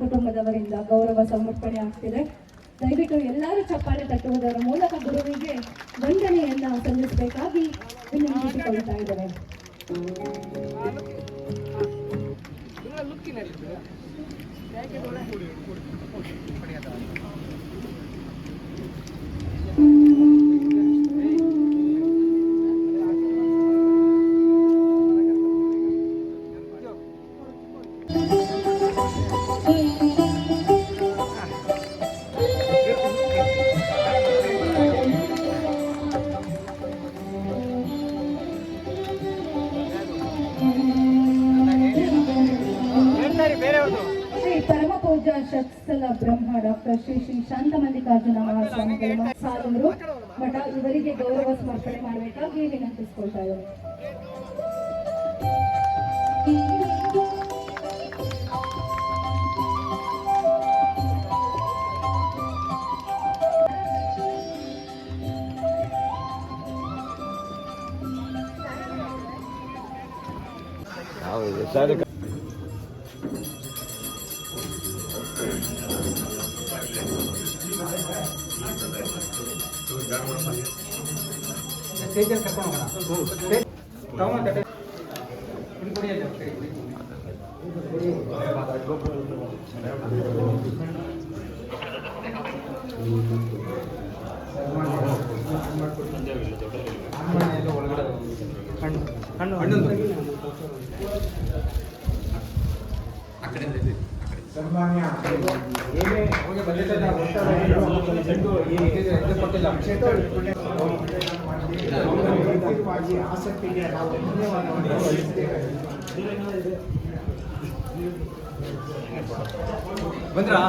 ಕುಟುಂಬದವರಿಂದ ಗೌರವ ಸಮರ್ಪಣೆ ಆಗ್ತಿದೆ. ದಯವಿಟ್ಟು ಎಲ್ಲರೂ ಚಪ್ಪಾಳೆ ತಟ್ಟುವುದರ ಮೂಲಕ ಗುರುವಿಗೆ ವಂದನೆಯನ್ನ ಸಲ್ಲಿಸಬೇಕಾಗಿ ವಿನಂತಿಸಿಕೊಳ್ತಾ ಇದ್ದಾರೆ. ಶ್ರೀ ಪರಮ ಪೂಜ್ಯ ಷಟ್ಸ್ಥಲ ಬ್ರಹ್ಮ ಡಾಕ್ಟರ್ ಶ್ರೀ ಶ್ರೀ ಶಾಂತ ಮಲ್ಲಿಕಾರ್ಜುನ ಮಹಾಸ್ವಾಮಿಗಳು ಸಾಲೂರು ಮಠ ಇವರಿಗೆ ಗೌರವ ಸಮರ್ಪಣೆ ಮಾಡಬೇಕಾಗಿ ವಿನಂತಿಸಿಕೊಳ್ತಾ ಇದ್ದಾರೆ. ಸನ್ಮಾನ್ಯ ಏನೇ ಹೋಗಿ ಬಂದಿದ್ದ ಆಸಕ್ತಿಗೆ ನಾವು ಧನ್ಯವಾದವನ್ನು ಬಂದ್ರಾ